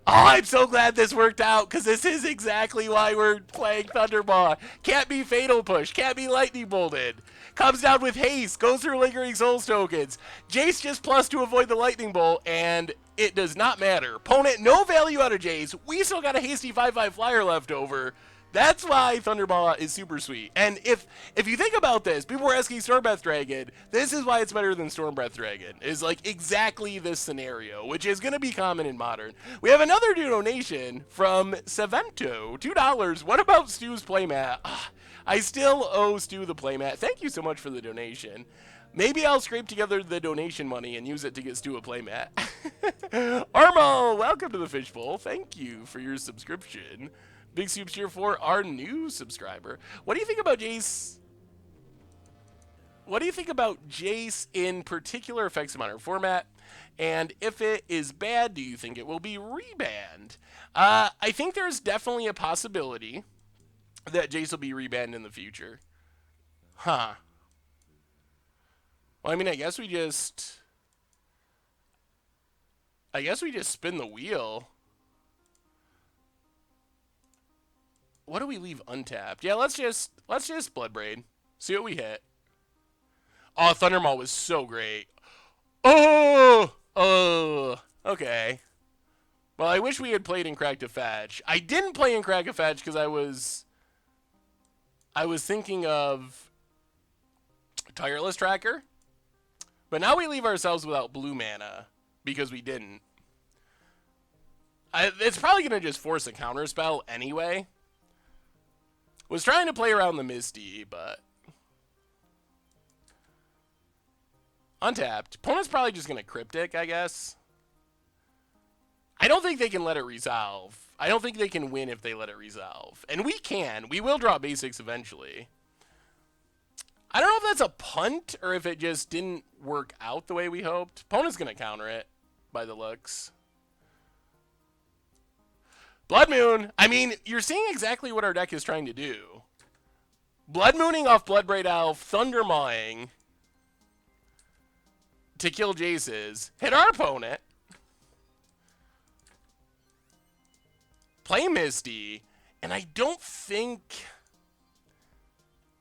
Oh, I'm so glad this worked out, because this is exactly why we're playing Thundermaw. Can't be Fatal Push, can't be Lightning Bolted. Comes down with Haste, goes through Lingering Souls tokens. Jace just plus to avoid the Lightning Bolt, and it does not matter. Opponent, no value out of Jace. We still got a hasty 5/5 flyer left over. That's why Thunderball is super sweet. And if you think about this, people were asking Stormbreath Dragon, this is why it's better than Stormbreath Dragon, is like exactly this scenario, which is going to be common in Modern. We have another donation from Sevento, $2. What about Stu's playmat? I still owe Stu the playmat. Thank you so much for the donation. Maybe I'll scrape together the donation money and use it to get Stu a playmat. Armo, welcome to the Fishbowl. Thank you for your subscription. Big soup cheer for our new subscriber. What do you think about Jace? What do you think about Jace in particular effects in Modern format? And if it is bad, do you think it will be rebanned? I think there's definitely a possibility that Jace will be rebanned in the future. Huh. Well, I mean, I guess we just spin the wheel. What do we leave untapped? Yeah, let's just Bloodbraid. See what we hit. Oh, Thundermaw was so great. Oh! Okay. Well, I wish we had played in Crack to Fetch. I didn't play in Crack to Fetch because I was thinking of Tireless Tracker. But now we leave ourselves without blue mana because we didn't. It's probably going to just force a counterspell anyway. Was trying to play around the Misty, but untapped. Opponent's probably just going to Cryptic, I guess. I don't think they can let it resolve. I don't think they can win if they let it resolve. And we can. We will draw basics eventually. I don't know if that's a punt or if it just didn't work out the way we hoped. Opponent's going to counter it by the looks. Blood Moon. I mean, you're seeing exactly what our deck is trying to do. Blood Mooning off Bloodbraid Elf, Thunder Mawing to kill Jace's. Hit our opponent. Play Misty. And I don't think...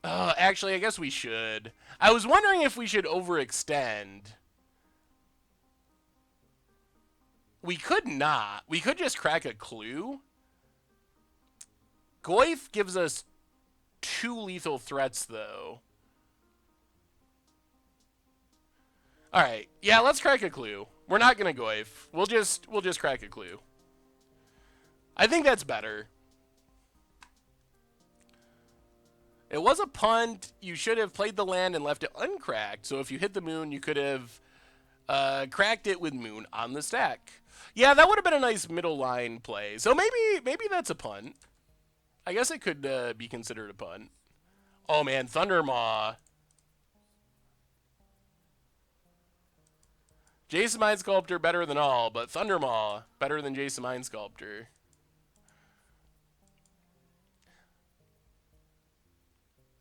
actually, I guess we should. I was wondering if we should overextend. We could not. We could just crack a clue. Goyf gives us 2 lethal threats, though. Alright. Yeah, let's crack a clue. We're not going to Goyf. We'll just crack a clue. I think that's better. It was a punt. You should have played the land and left it uncracked. So if you hit the moon, you could have cracked it with moon on the stack. Yeah, that would have been a nice middle line play. So maybe that's a punt. I guess it could be considered a punt. Oh man, Thundermaw. Jason Mind Sculptor better than all, but Thundermaw better than Jason Mind Sculptor.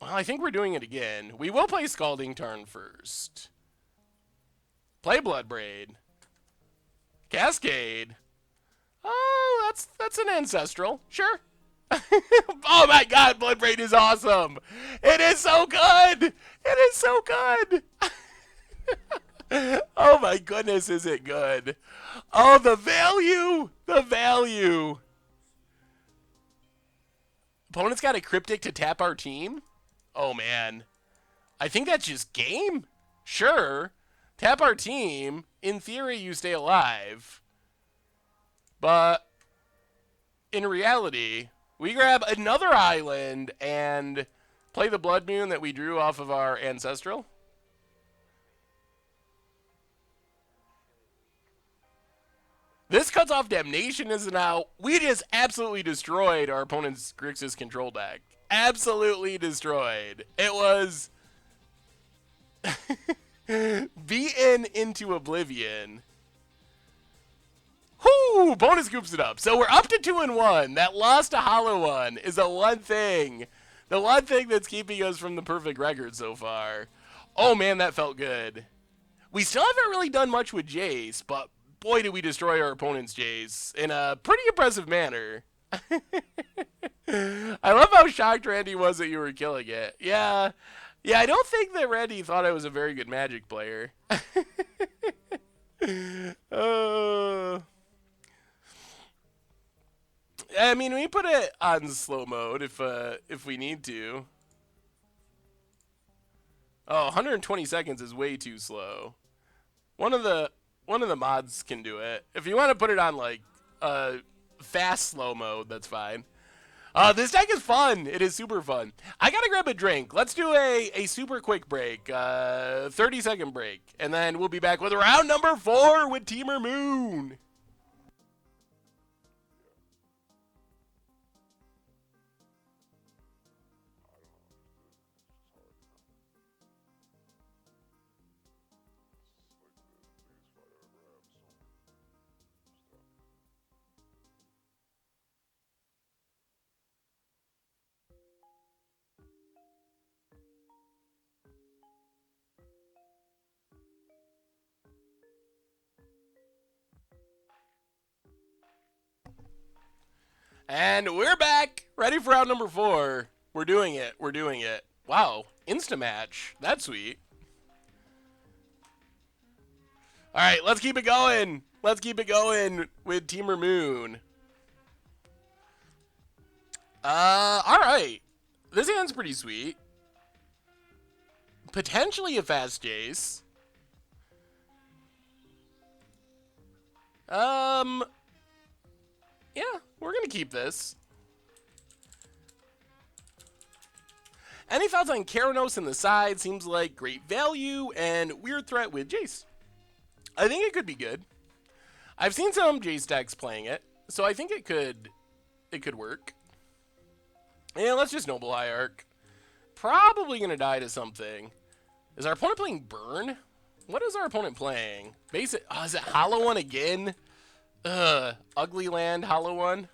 Well, I think we're doing it again. We will play Scalding Tarn first. Play Bloodbraid. Cascade. Oh, that's an Ancestral. Sure. Oh my god, Bloodbraid is awesome. It is so good. It is so good. Oh my goodness, is it good. Oh, the value. The value. Opponent's got a Cryptic to tap our team? Oh man. I think that's just game. Sure. Tap our team. In theory, you stay alive. But in reality, we grab another island and play the Blood Moon that we drew off of our Ancestral. This cuts off Damnation isn't out. We just absolutely destroyed our opponent's Grixis control deck. Absolutely destroyed. It was beaten into oblivion. Whoo! Bonus scoops it up. So we're up to 2-1. That loss to Hollow One is the one thing that's keeping us from the perfect record so far. Oh man, that felt good. We still haven't really done much with Jace, but boy did we destroy our opponent's Jace in a pretty impressive manner. I love how shocked Randy was that you were killing it. Yeah, I don't think that Randy thought I was a very good Magic player. I mean, we put it on slow mode if we need to. Oh, 120 seconds is way too slow. One of the mods can do it. If you want to put it on like fast slow mode, that's fine. This deck is fun. It is super fun. I gotta grab a drink. Let's do a super quick break, 30-second break, and then we'll be back with round number 4 with Timur Moon. And we're back, ready for round number 4. We're doing it. We're doing it. Wow, insta-match. That's sweet. All right, let's keep it going. Let's keep it going with Timur Moon. All right. This hand's pretty sweet. Potentially a fast Jace. Yeah, we're gonna keep this. Any thoughts on Keranos in the side? Seems like great value and weird threat with Jace. I think it could be good. I've seen some Jace decks playing it, so I think it could work. Yeah, let's just Noble Hierarch. Probably gonna die to something. Is our opponent playing Burn? What is our opponent playing? Basic. Oh, is it Hollow One again? Ugly Land, Hollow One.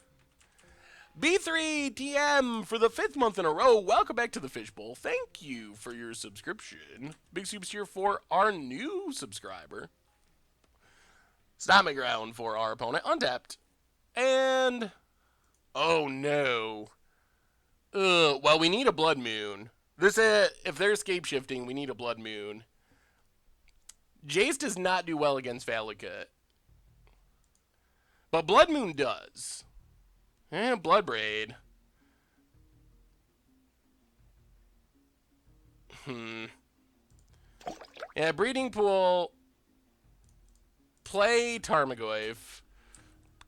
B3 TM for the 5th month in a row. Welcome back to the Fishbowl. Thank you for your subscription. Big soups here for our new subscriber. Stomping ground for our opponent. Untapped. And oh no. Well, we need a Blood Moon. This if they're escape shifting, we need a Blood Moon. Jace does not do well against Valakut. But Blood Moon does. And Bloodbraid. Yeah, Breeding Pool. Play Tarmogoyf.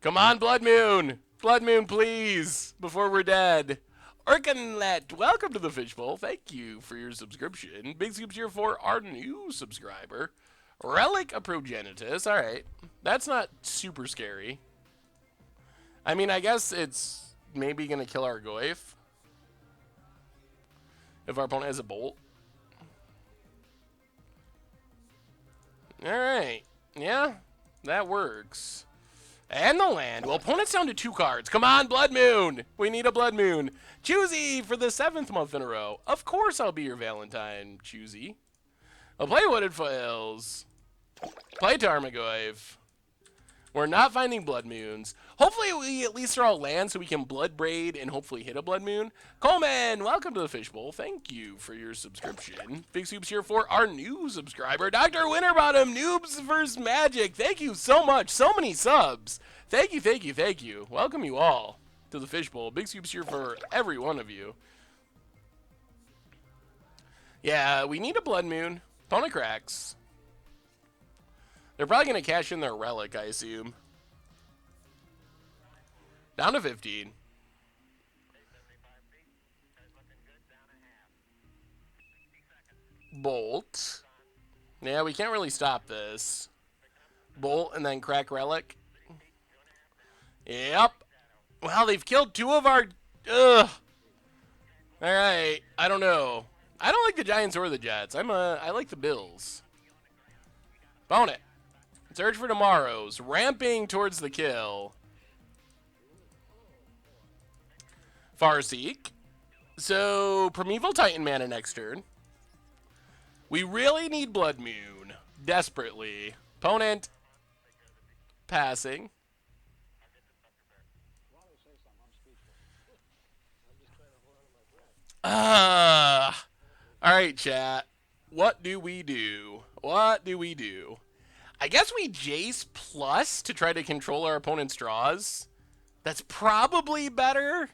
Come on, Blood Moon! Blood Moon, please! Before we're dead. Urkenlet, welcome to the Fishbowl. Thank you for your subscription. Big scoops here for our new subscriber. Relic of Progenitus. Alright. That's not super scary. I mean, I guess it's maybe going to kill our Goyf. If our opponent has a Bolt. Alright. Yeah, that works. And the land. Well, opponent's down to 2 cards. Come on, Blood Moon. We need a Blood Moon. Choosy for the 7th month in a row. Of course I'll be your Valentine, Choosy. I'll play Wooded Foils. Play Tarmogoyf. We're not finding Blood Moons. Hopefully we at least draw a land so we can Bloodbraid and hopefully hit a Blood Moon. Coleman, welcome to the Fishbowl. Thank you for your subscription. Big soups here for our new subscriber, Dr. Winterbottom, Noobs vs. Magic. Thank you so much. So many subs. Thank you, thank you, thank you. Welcome you all to the Fishbowl. Big soups here for every one of you. Yeah, we need a Blood Moon. Opponent cracks. They're probably going to cash in their Relic, I assume. Down to 15. Bolt. Yeah, we can't really stop this. Bolt and then crack Relic. Yep. Well, they've killed 2 of our... Ugh. Alright, I don't know. I don't like the Giants or the Jets. I like the Bills. Bone it. Search for Tomorrows. Ramping towards the kill. Farseek. So, Primeval Titan mana next turn. We really need Blood Moon. Desperately. Opponent. Passing. Alright, chat. What do we do? What do we do? I guess we Jace plus to try to control our opponent's draws. That's probably better.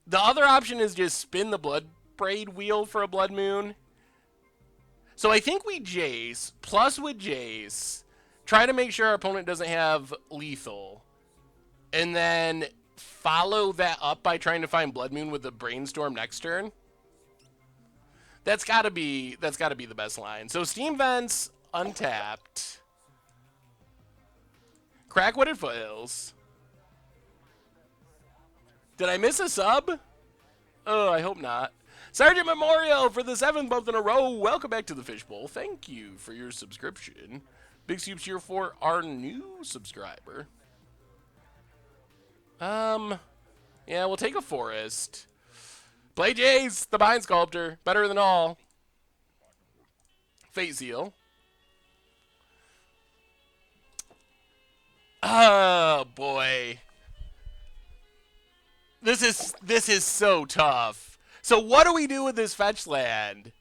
The other option is just spin the Bloodbraid wheel for a Blood Moon. So I think we Jace, plus with Jace, try to make sure our opponent doesn't have lethal. And then follow that up by trying to find Blood Moon with the Brainstorm next turn. That's gotta be the best line. So Steam Vents, untapped. Crackwooded Foothills. Did I miss a sub? Oh, I hope not. Sergeant Memorial for the 7th month in a row. Welcome back to the Fishbowl. Thank you for your subscription. Big soups here for our new subscriber. Yeah, we'll take a forest. Play Jace, the Bind Sculptor. Better than all. Fate Seal. Oh, boy. This is so tough. So what do we do with this fetch land?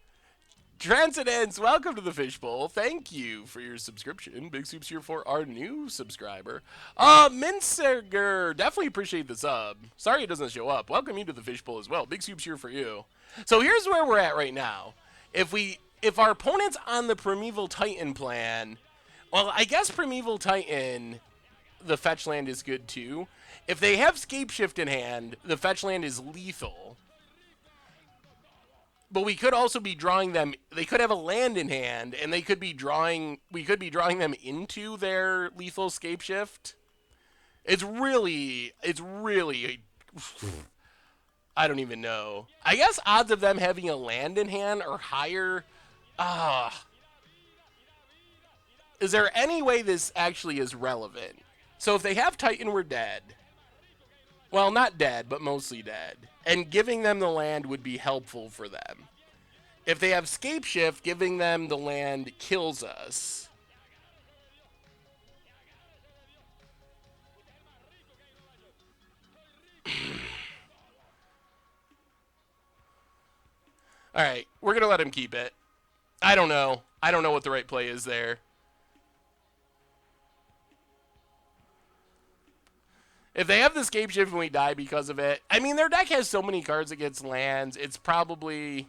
Transcendence, welcome to the Fishbowl. Thank you for your subscription. Big soups here for our new subscriber. Mincerger, definitely appreciate the sub. Sorry it doesn't show up. Welcome you to the Fishbowl as well. Big soups here for you. So here's where we're at right now. If our opponent's on the Primeval Titan plan, well, I guess Primeval Titan, the fetch land is good too. If they have Scapeshift in hand, the fetch land is lethal. But we could also be drawing them. They could have a land in hand, and they could be drawing. We could be drawing them into their lethal Scapeshift. It's really. I don't even know. I guess odds of them having a land in hand are higher. Is there any way this actually is relevant? So if they have Titan, we're dead. Well, not dead, but mostly dead. And giving them the land would be helpful for them. If they have Scapeshift, giving them the land kills us. Alright, we're going to let him keep it. I don't know. I don't know what the right play is there. If they have the Scapeshift and we die because of it, I mean, their deck has so many cards against lands, it's probably...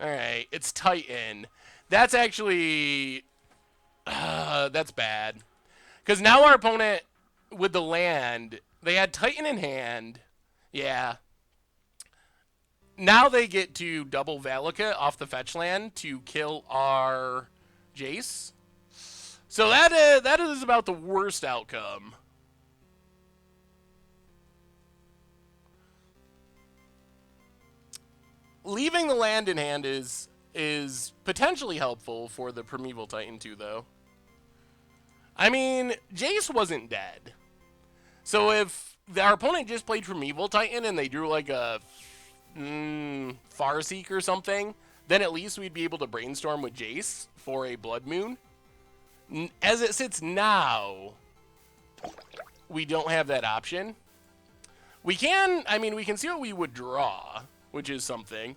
Alright, it's Titan. That's actually... that's bad. Because now our opponent, with the land, they had Titan in hand. Yeah. Now they get to double Valakut off the fetch land to kill our Jace. So that is about the worst outcome. Leaving the land in hand is potentially helpful for the Primeval Titan too, though. I mean, Jace wasn't dead. So if our opponent just played Primeval Titan and they drew like a Farseek or something, then at least we'd be able to brainstorm with Jace for a Blood Moon. As it sits now, we don't have that option. We can see what we would draw, which is something.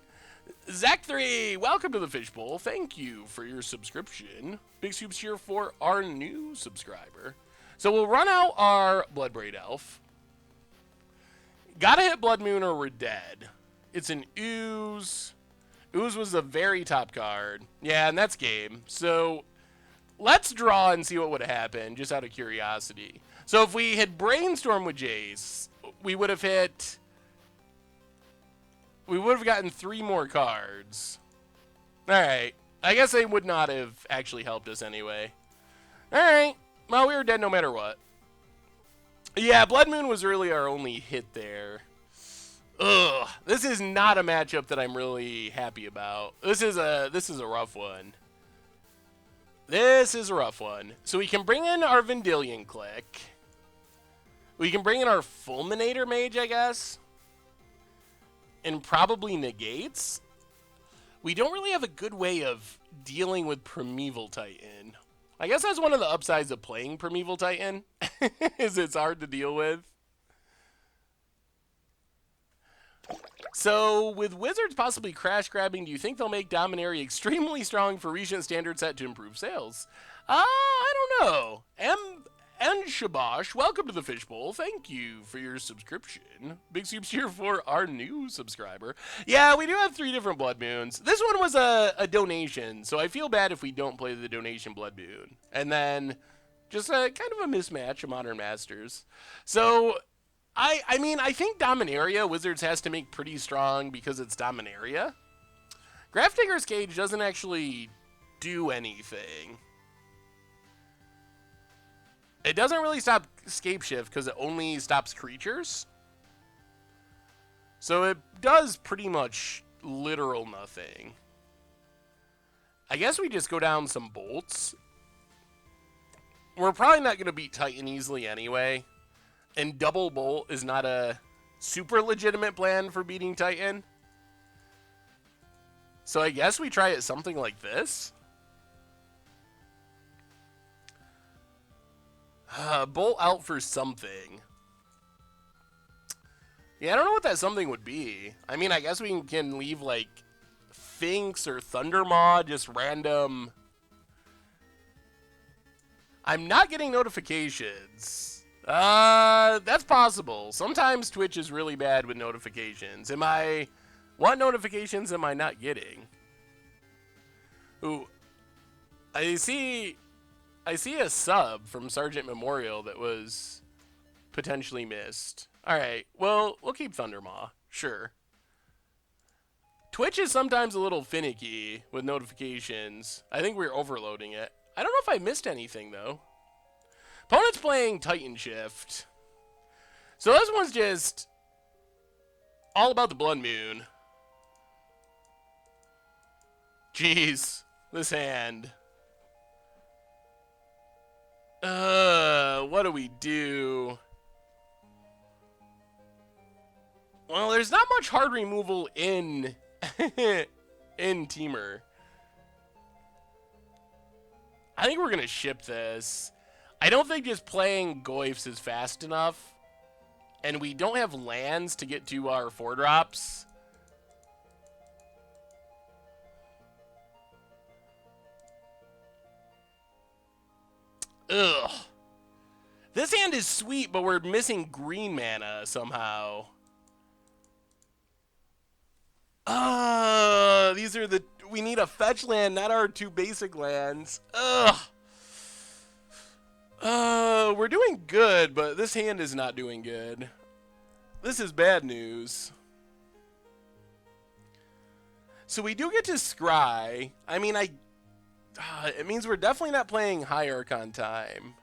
Zach3, welcome to the Fishbowl. Thank you for your subscription. Big soups here for our new subscriber. So we'll run out our Bloodbraid Elf. Gotta hit Blood Moon or we're dead. It's an Ooze. Ooze was the very top card. Yeah, and that's game. So let's draw and see what would have happened, just out of curiosity. So if we had Brainstorm with Jace, we would have hit... We would have gotten 3 more cards. Alright. I guess they would not have actually helped us anyway. Alright. Well, we were dead no matter what. Yeah, Blood Moon was really our only hit there. Ugh. This is not a matchup that I'm really happy about. This is a rough one. This is a rough one. So we can bring in our Vendilion Click. We can bring in our Fulminator Mage, I guess. And probably negates. We don't really have a good way of dealing with Primeval Titan. I guess that's one of the upsides of playing Primeval Titan, is it's hard to deal with. So, with Wizards possibly crash grabbing, do you think they'll make Dominaria extremely strong for Regent Standard set to improve sales? I don't know. and Shabash, welcome to the Fishbowl. Thank you for your subscription. Big soups here for our new subscriber. Yeah, we do have 3 different Blood Moons. This one was a donation, so I feel bad if we don't play the donation Blood Moon. And then just a kind of a mismatch of Modern Masters. So I mean, I think Dominaria Wizards has to make pretty strong because it's Dominaria. Grafdigger's Cage doesn't actually do anything. It doesn't really stop Scape Shift because it only stops creatures. So it does pretty much literal nothing. I guess we just go down some bolts. We're probably not going to beat Titan easily anyway. And double bolt is not a super legitimate plan for beating Titan. So I guess we try it something like this. Bolt out for something. Yeah, I don't know what that something would be. I mean, I guess we can leave, like, Finks or Thundermaw, just random. I'm not getting notifications. That's possible. Sometimes Twitch is really bad with notifications. What notifications am I not getting? Ooh, I see a sub from Sergeant Memorial that was potentially missed. Alright, well, we'll keep Thundermaw. Sure. Twitch is sometimes a little finicky with notifications. I think we're overloading it. I don't know if I missed anything, though. Opponent's playing Titan Shift. So this one's just all about the Blood Moon. Jeez, this hand. What do we do? Well, there's not much hard removal in in Temur. I think we're gonna ship this. I don't think just playing Goyfs is fast enough, and we don't have lands to get to our 4-drops. Ugh. This hand is sweet, but we're missing green mana somehow. These are the... We need a fetch land, not our 2 basic lands. Ugh. We're doing good, but this hand is not doing good. This is bad news. So we do get to scry. I mean, it means we're definitely not playing Hierarch on time.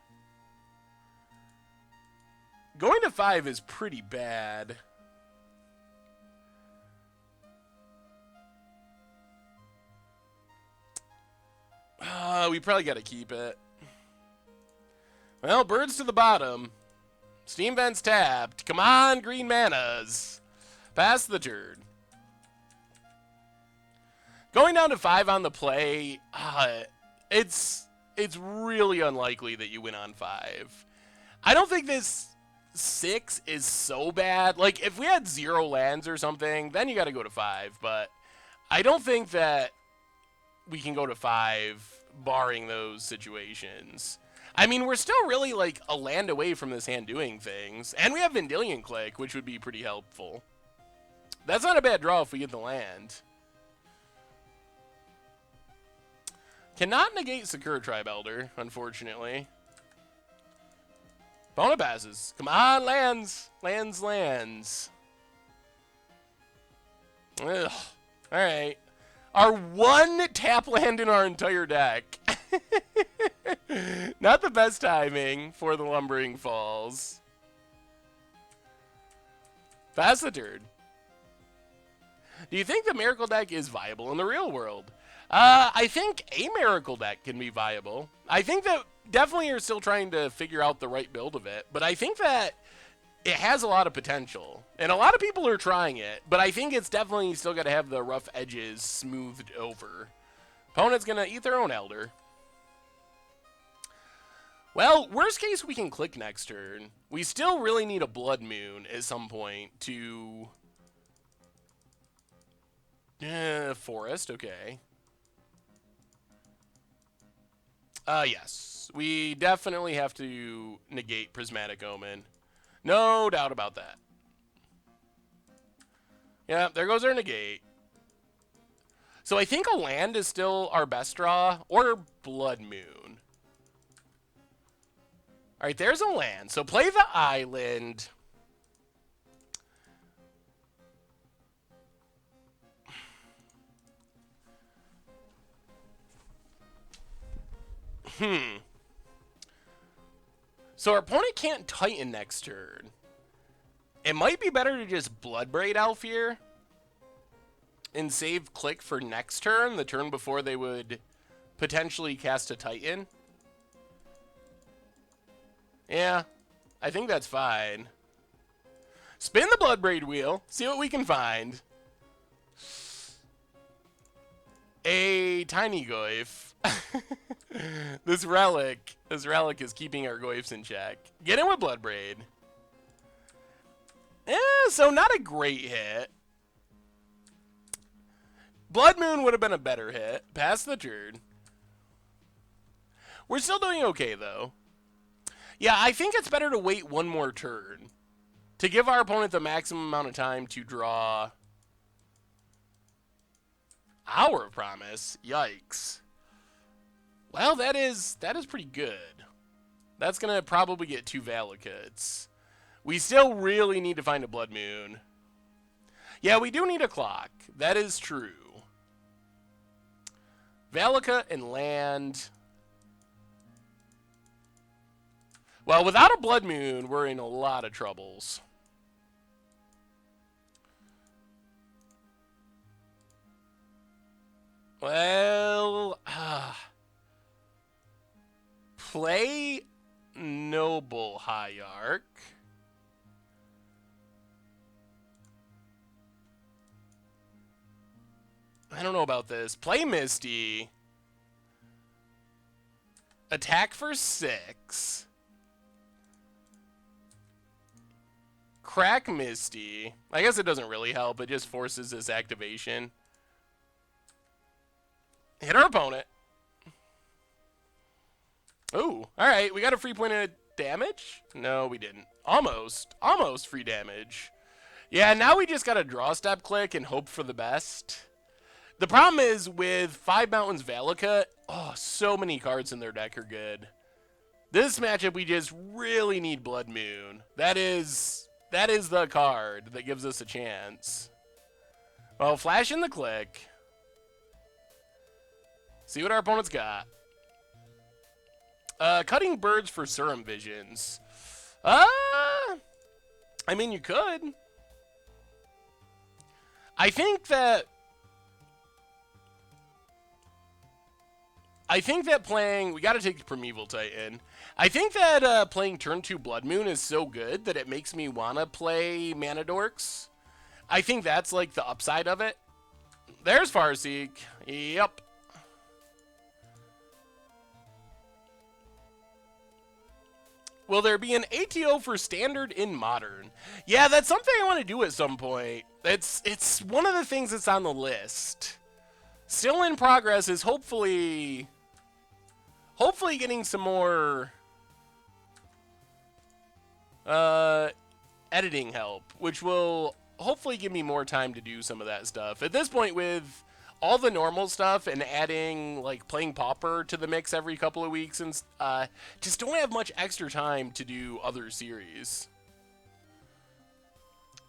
Going to 5 is pretty bad. We probably got to keep it. Well, birds to the bottom. Steam vents tapped. Come on, green manas. Pass the turn. Going down to 5 on the play, it's really unlikely that you win on 5. I don't think this 6 is so bad. Like, if we had 0 lands or something, then you got to go to 5. But I don't think that we can go to 5 barring those situations. I mean, we're still really, like, a land away from this hand doing things. And we have Vendilion Click, which would be pretty helpful. That's not a bad draw if we get the land. Cannot negate Sakura Tribe Elder, unfortunately. Bona passes. Come on, lands. Lands, lands. Ugh. Alright. Our 1 tap land in our entire deck. Not the best timing for the Lumbering Falls. Pass the turn. Do you think the Miracle deck is viable in the real world? I think a Miracle deck can be viable. I think that definitely are still trying to figure out the right build of it, but I think that it has a lot of potential, and a lot of people are trying it, but I think it's definitely still got to have the rough edges smoothed over. Opponent's going to eat their own Elder. Well, worst case, we can click next turn. We still really need a Blood Moon at some point to... Forest, okay. Yes. We definitely have to negate Prismatic Omen. No doubt about that. Yeah, there goes our negate. So I think a land is still our best draw, or Blood Moon. All right, there's a land. So play the island. So our opponent can't Titan next turn. It might be better to just Bloodbraid Elf here and save click for next turn, the turn before they would potentially cast a Titan. Yeah, I think that's fine. Spin the Bloodbraid wheel, see what we can find. A tiny Goyf. This relic is keeping our Goyfs in check. Get in with Bloodbraid. So not a great hit. Blood Moon would have been a better hit. Pass the turn. We're still doing okay, though. Yeah, I think it's better to wait one more turn to give our opponent the maximum amount of time to draw Hour of Promise. Yikes. Well, that is pretty good. That's going to probably get 2 Valakuts. We still really need to find a Blood Moon. Yeah, we do need a clock. That is true. Valakut and land. Well, without a Blood Moon, we're in a lot of troubles. Well, play Noble Hierarch. I don't know about this. Play Misty. Attack for 6. Crack Misty. I guess it doesn't really help. It just forces this activation. Hit our opponent. Ooh, alright. We got a free point of damage? No, we didn't. Almost. Almost free damage. Yeah, now we just got to draw step click and hope for the best. The problem is with 5 Mountains Valakut, oh, so many cards in their deck are good. This matchup, we just really need Blood Moon. That is the card that gives us a chance. Well, flash in the click. See what our opponent's got. Cutting birds for Serum Visions. I mean, you could. I think that playing... We got to take Primeval Titan. I think that playing turn 2 Blood Moon is so good that it makes me want to play Mana Dorks. I think that's, like, the upside of it. There's Farseek. Yep. Will there be an ATO for Standard in Modern? Yeah, that's something I want to do at some point. It's one of the things that's on the list. Still in progress is hopefully getting some more editing help, which will hopefully give me more time to do some of that stuff. At this point, with all the normal stuff and adding, like, playing Pauper to the mix every couple of weeks, and just don't have much extra time to do other series.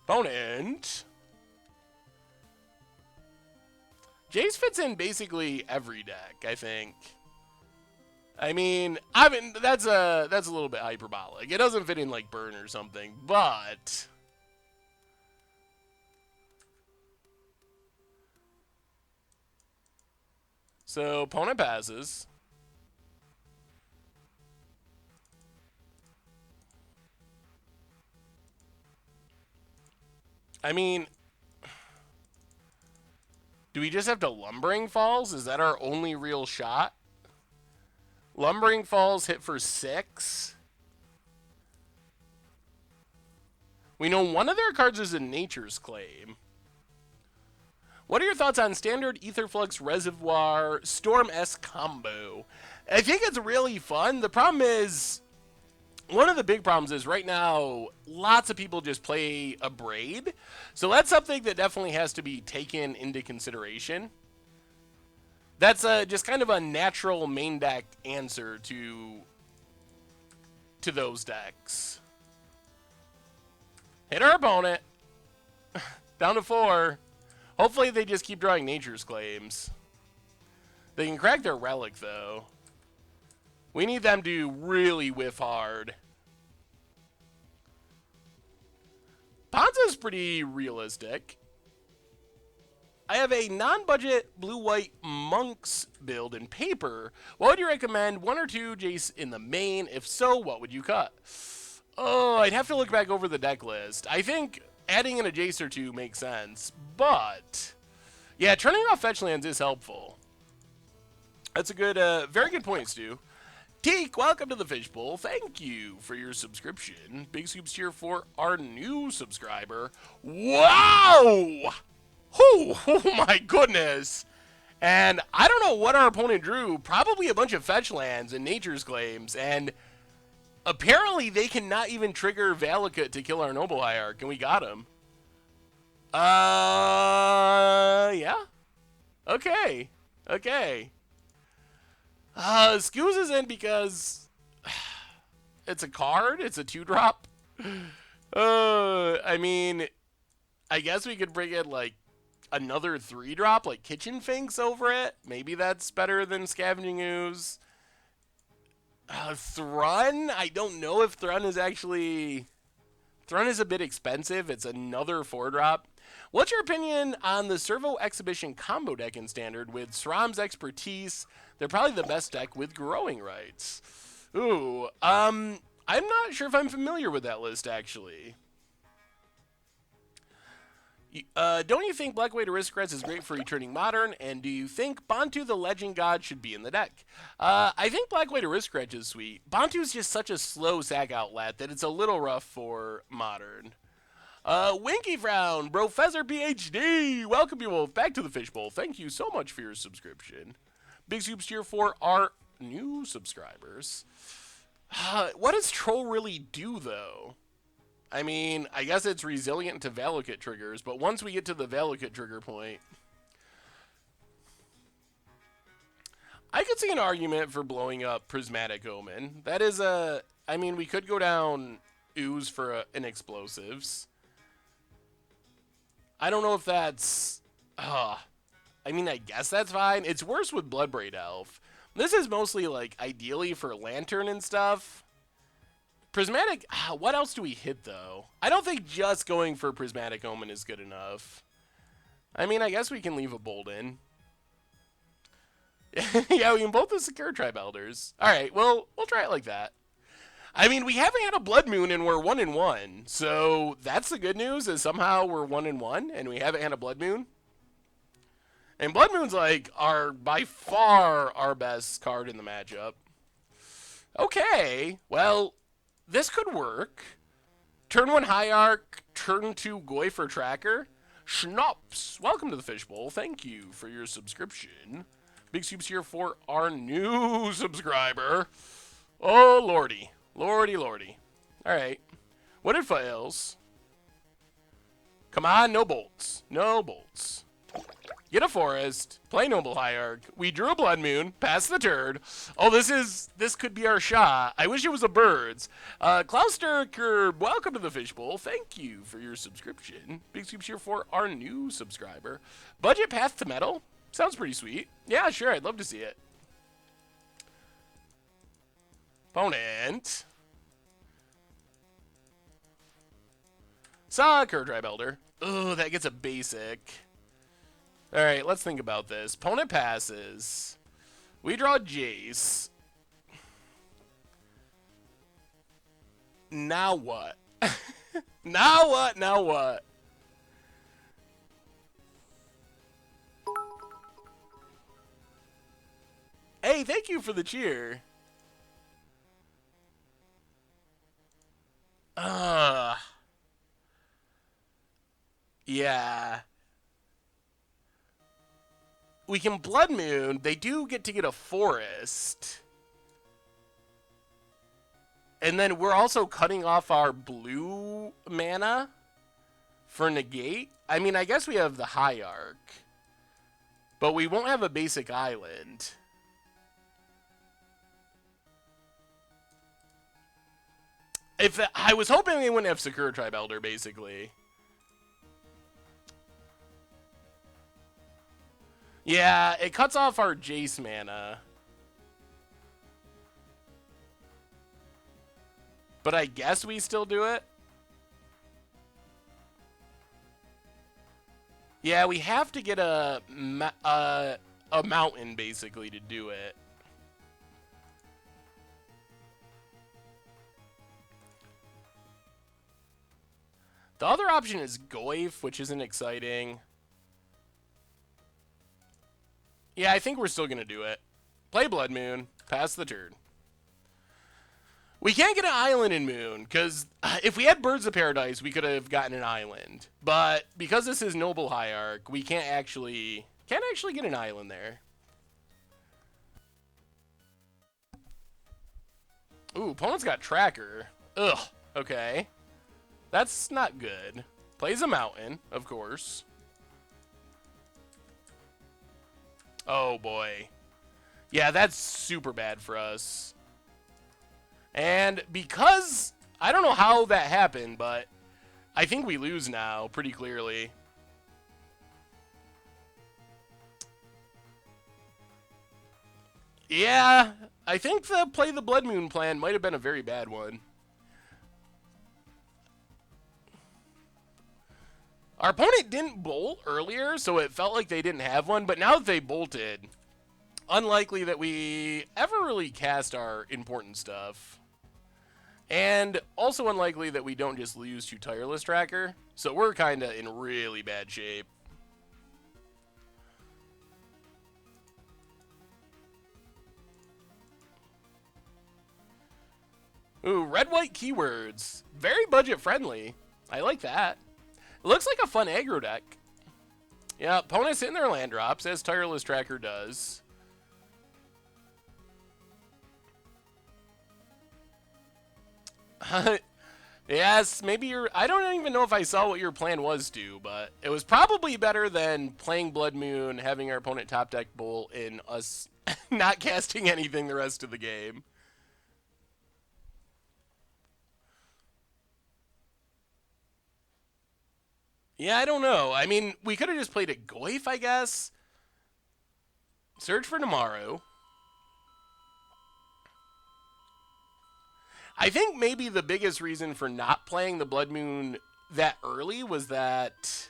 Opponent. Jace fits in basically every deck, I think. I mean, that's a little bit hyperbolic. It doesn't fit in like Burn or something, but so opponent passes. I mean, do we just have to Lumbering Falls? Is that our only real shot? Lumbering Falls hit for 6. We know one of their cards is a Nature's Claim. What are your thoughts on standard Aetherflux Reservoir Storm S combo? I think it's really fun. The problem is, one of the big problems is right now, lots of people just play a Braid. So that's something that definitely has to be taken into consideration. That's just kind of a natural main deck answer to those decks. Hit our opponent. Down to 4. Hopefully they just keep drawing Nature's Claims. They can crack their Relic, though. We need them to really whiff hard. Ponza's pretty realistic. I have a non-budget blue-white Monks build in paper. What would you recommend? 1 or 2 Jace in the main? If so, what would you cut? Oh, I'd have to look back over the deck list. I think adding in a Jace or 2 makes sense, but yeah, turning off fetch lands is helpful. That's a good, very good point, Stu. Teak, welcome to the Fishbowl. Thank you for your subscription. Big scoops here for our new subscriber. Wow! Oh my goodness. And I don't know what our opponent drew. Probably a bunch of fetch lands and Nature's Claims. And apparently they cannot even trigger Valakut to kill our Noble Hierarch. And we got him. Yeah. Okay. Okay. Scoos is in because it's a card. It's a 2-drop. I mean, I guess we could bring in, like, another 3-drop, like Kitchen Finks over it. Maybe that's better than Scavenging Ooze. Thrun? I don't know if Thrun is actually... Thrun is a bit expensive. It's another 4-drop. What's your opinion on the Servo Exhibition combo deck in Standard with Sram's Expertise? They're probably the best deck with Growing Rights. Ooh, I'm not sure if I'm familiar with that list, actually. Don't you think Black White Aristocrats is great for returning Modern? And do you think Bantu the Legend God should be in the deck? I think Black White Aristocrats is sweet. Bantu is just such a slow sack outlet that it's a little rough for Modern. Winky Frown, Professor PhD, welcome you all back to the Fishbowl. Thank you so much for your subscription. Big soups here for our new subscribers. What does Troll really do, though? I mean, I guess it's resilient to Valakut triggers, but once we get to the Valakut trigger point, I could see an argument for blowing up Prismatic Omen. That is a... I mean, we could go down Ooze for an Explosives. I don't know if that's... I mean, I guess that's fine. It's worse with Bloodbraid Elf. This is mostly, like, ideally for Lantern and stuff. Prismatic, what else do we hit, though? I don't think just going for Prismatic Omen is good enough. I mean, I guess we can leave a Bolt in. Yeah, we can both the Secure Tribe Elders. Alright, well, we'll try it like that. I mean, we haven't had a Blood Moon and we're 1-1. So, that's the good news, is somehow we're 1-1 and we haven't had a Blood Moon. And Blood Moon's, like, by far our best card in the matchup. Okay, well... This could work. Turn 1 Hierarch, turn 2 Goifer Tracker. Schnapps, welcome to the Fishbowl. Thank you for your subscription. Big soups here for our new subscriber. Oh, lordy. Lordy, lordy. Alright. What if fails? Come on, no bolts. No bolts. Get a Forest, play Noble Hierarch. We drew a Blood Moon, pass the turn. Oh, this could be our shot. I wish it was a Birds. Klaus Sturker, welcome to the Fishbowl. Thank you for your subscription. Big soups here for our new subscriber. Budget Path to Metal? Sounds pretty sweet. Yeah, sure, I'd love to see it. Opponent. Secure Tribe Elder. Oh, that gets a basic. Alright, let's think about this. Opponent passes. We draw Jace. Now what? Now what? Now what? Hey, thank you for the cheer. Yeah. we can Blood Moon. They do get to get a forest. And then we're also cutting off our blue mana for negate. I mean, I guess we have the Hierarch. But we won't have a basic island. I was hoping they wouldn't have Sakura Tribe Elder, basically. Yeah, it cuts off our Jace mana. But I guess we still do it. Yeah, we have to get a mountain, basically, to do it. The other option is Goyf, which isn't exciting. Yeah, I think we're still going to do it. Play Blood Moon, pass the turn. We can't get an island in Moon, because if we had Birds of Paradise, we could have gotten an island. But because this is Noble Hierarch, we can't actually get an island there. Ooh, opponent's got Tracker. Ugh, okay. That's not good. Plays a mountain, of course. Oh, boy. Yeah, that's super bad for us. And because... I don't know how that happened, but I think we lose now, pretty clearly. Yeah, I think the Play the Blood Moon plan might have been a very bad one. Our opponent didn't bolt earlier, so it felt like they didn't have one, but now that they bolted, unlikely that we ever really cast our important stuff. And also unlikely that we don't just lose to Tireless Tracker, so we're kind of in really bad shape. Ooh, red-white keywords. Very budget-friendly. I like that. It looks like a fun aggro deck. Yeah, opponents hitting their land drops, as Tireless Tracker does. Yes, maybe you're... I don't even know if I saw what your plan was, Stu, but it was probably better than playing Blood Moon, having our opponent top deck bolt, and us not casting anything the rest of the game. Yeah, I don't know. I mean, we could have just played a Goyf, I guess. Search for tomorrow. I think maybe the biggest reason for not playing the Blood Moon that early was that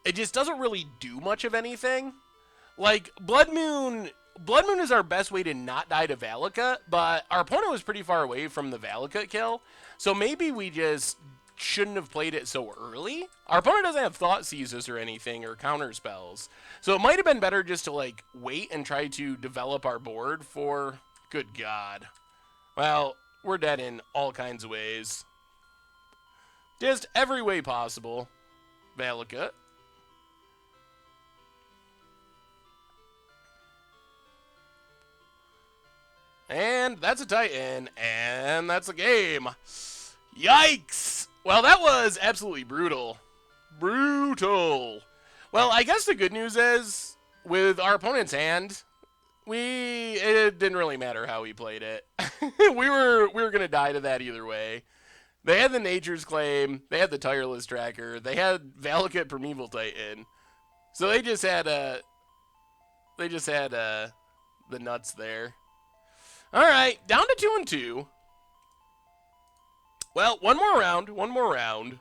it just doesn't really do much of anything. Like, Blood Moon is our best way to not die to Valakut, but our opponent was pretty far away from the Valakut kill, so maybe we just shouldn't have played it so early. Our opponent doesn't have Thought Seizes or anything, or counter spells, so it might have been better just to, like, wait and try to develop our board for... Good God. Well, we're dead in all kinds of ways. Just every way possible. Valakut. And that's a Titan, and that's a game. Yikes! Well, that was absolutely brutal. Brutal. Well, I guess the good news is, with our opponent's hand, it didn't really matter how we played it. we were gonna die to that either way. They had the Nature's Claim, they had the Tireless Tracker, they had Valakut Primeval Titan. So they just had the nuts there. Alright, down to 2-2. Well, one more round.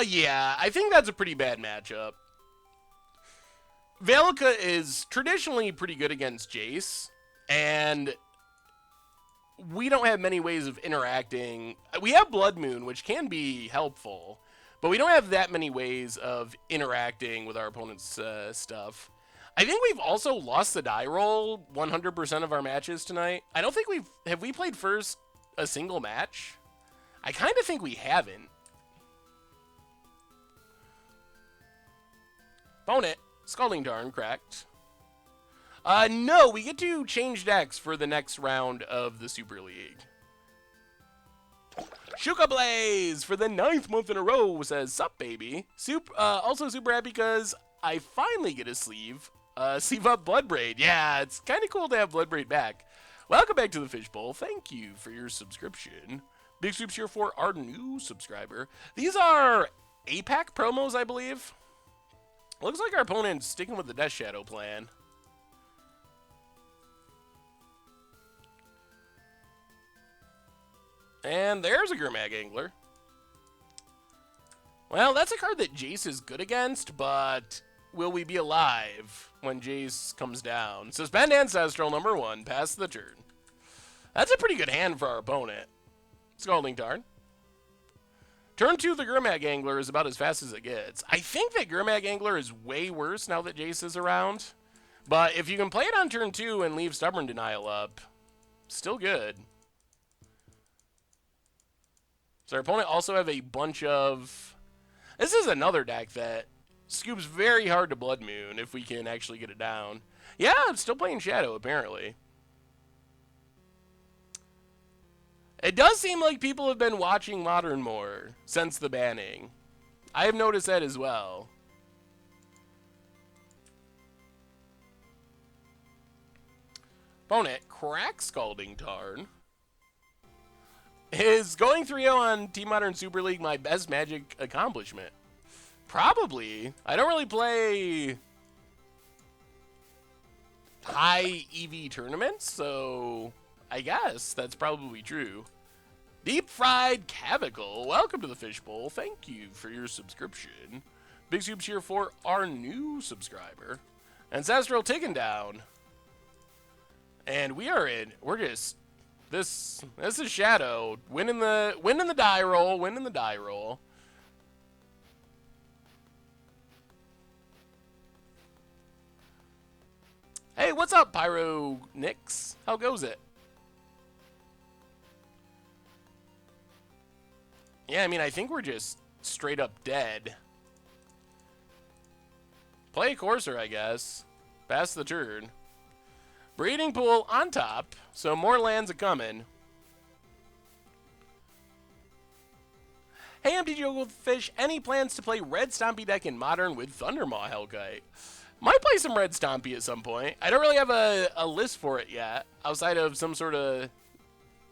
Yeah, I think that's a pretty bad matchup. Valakut is traditionally pretty good against Jace, and we don't have many ways of interacting. We have Blood Moon, which can be helpful, but we don't have that many ways of interacting with our opponent's stuff. I think we've also lost the die roll 100% of our matches tonight. I don't think have we played first a single match? I kind of think we haven't. Opponent, Scalding Darn, cracked. No, we get to change decks for the next round of the Super League. Shuka Blaze for the 9th month in a row says, "Sup, baby." Also super happy because I finally get a sleeve up Bloodbraid. Yeah, it's kind of cool to have Bloodbraid back. Welcome back to the Fishbowl. Thank you for your subscription. Big soups here for our new subscriber. These are APAC promos, I believe. Looks like our opponent's sticking with the Death Shadow plan. And there's a Gurmag Angler. Well, that's a card that Jace is good against, but will we be alive when Jace comes down? Suspend Ancestral number 1, pass the turn. That's a pretty good hand for our opponent. Scalding Tarn. Turn 2, the Gurmag Angler is about as fast as it gets. I think that Gurmag Angler is way worse now that Jace is around. But if you can play it on turn 2 and leave Stubborn Denial up, still good. So our opponent also have a bunch of... This is another deck that scoops very hard to Blood Moon if we can actually get it down. Yeah, I'm still playing Shadow, apparently. It does seem like people have been watching Modern more since the banning. I have noticed that as well. Opponent, crack Scalding Tarn. Is going 3-0 on Team Modern Super League my best Magic accomplishment? Probably. I don't really play high EV tournaments, so I guess that's probably true. Deep Fried Cavicle, welcome to the Fishbowl. Thank you for your subscription. Big soups here for our new subscriber. Ancestral taken down. And we're just... This is Shadow winning the die roll, Hey, what's up, Pyro Nix? How goes it? Yeah, I mean, I think we're just straight up dead. Play Courser, I guess. Pass the turn. Breeding Pool on top, so more lands are coming. Hey, MTG Goldfish, any plans to play Red Stompy deck in Modern with Thundermaw Hellkite? Might play some Red Stompy at some point. I don't really have a list for it yet, outside of some sort of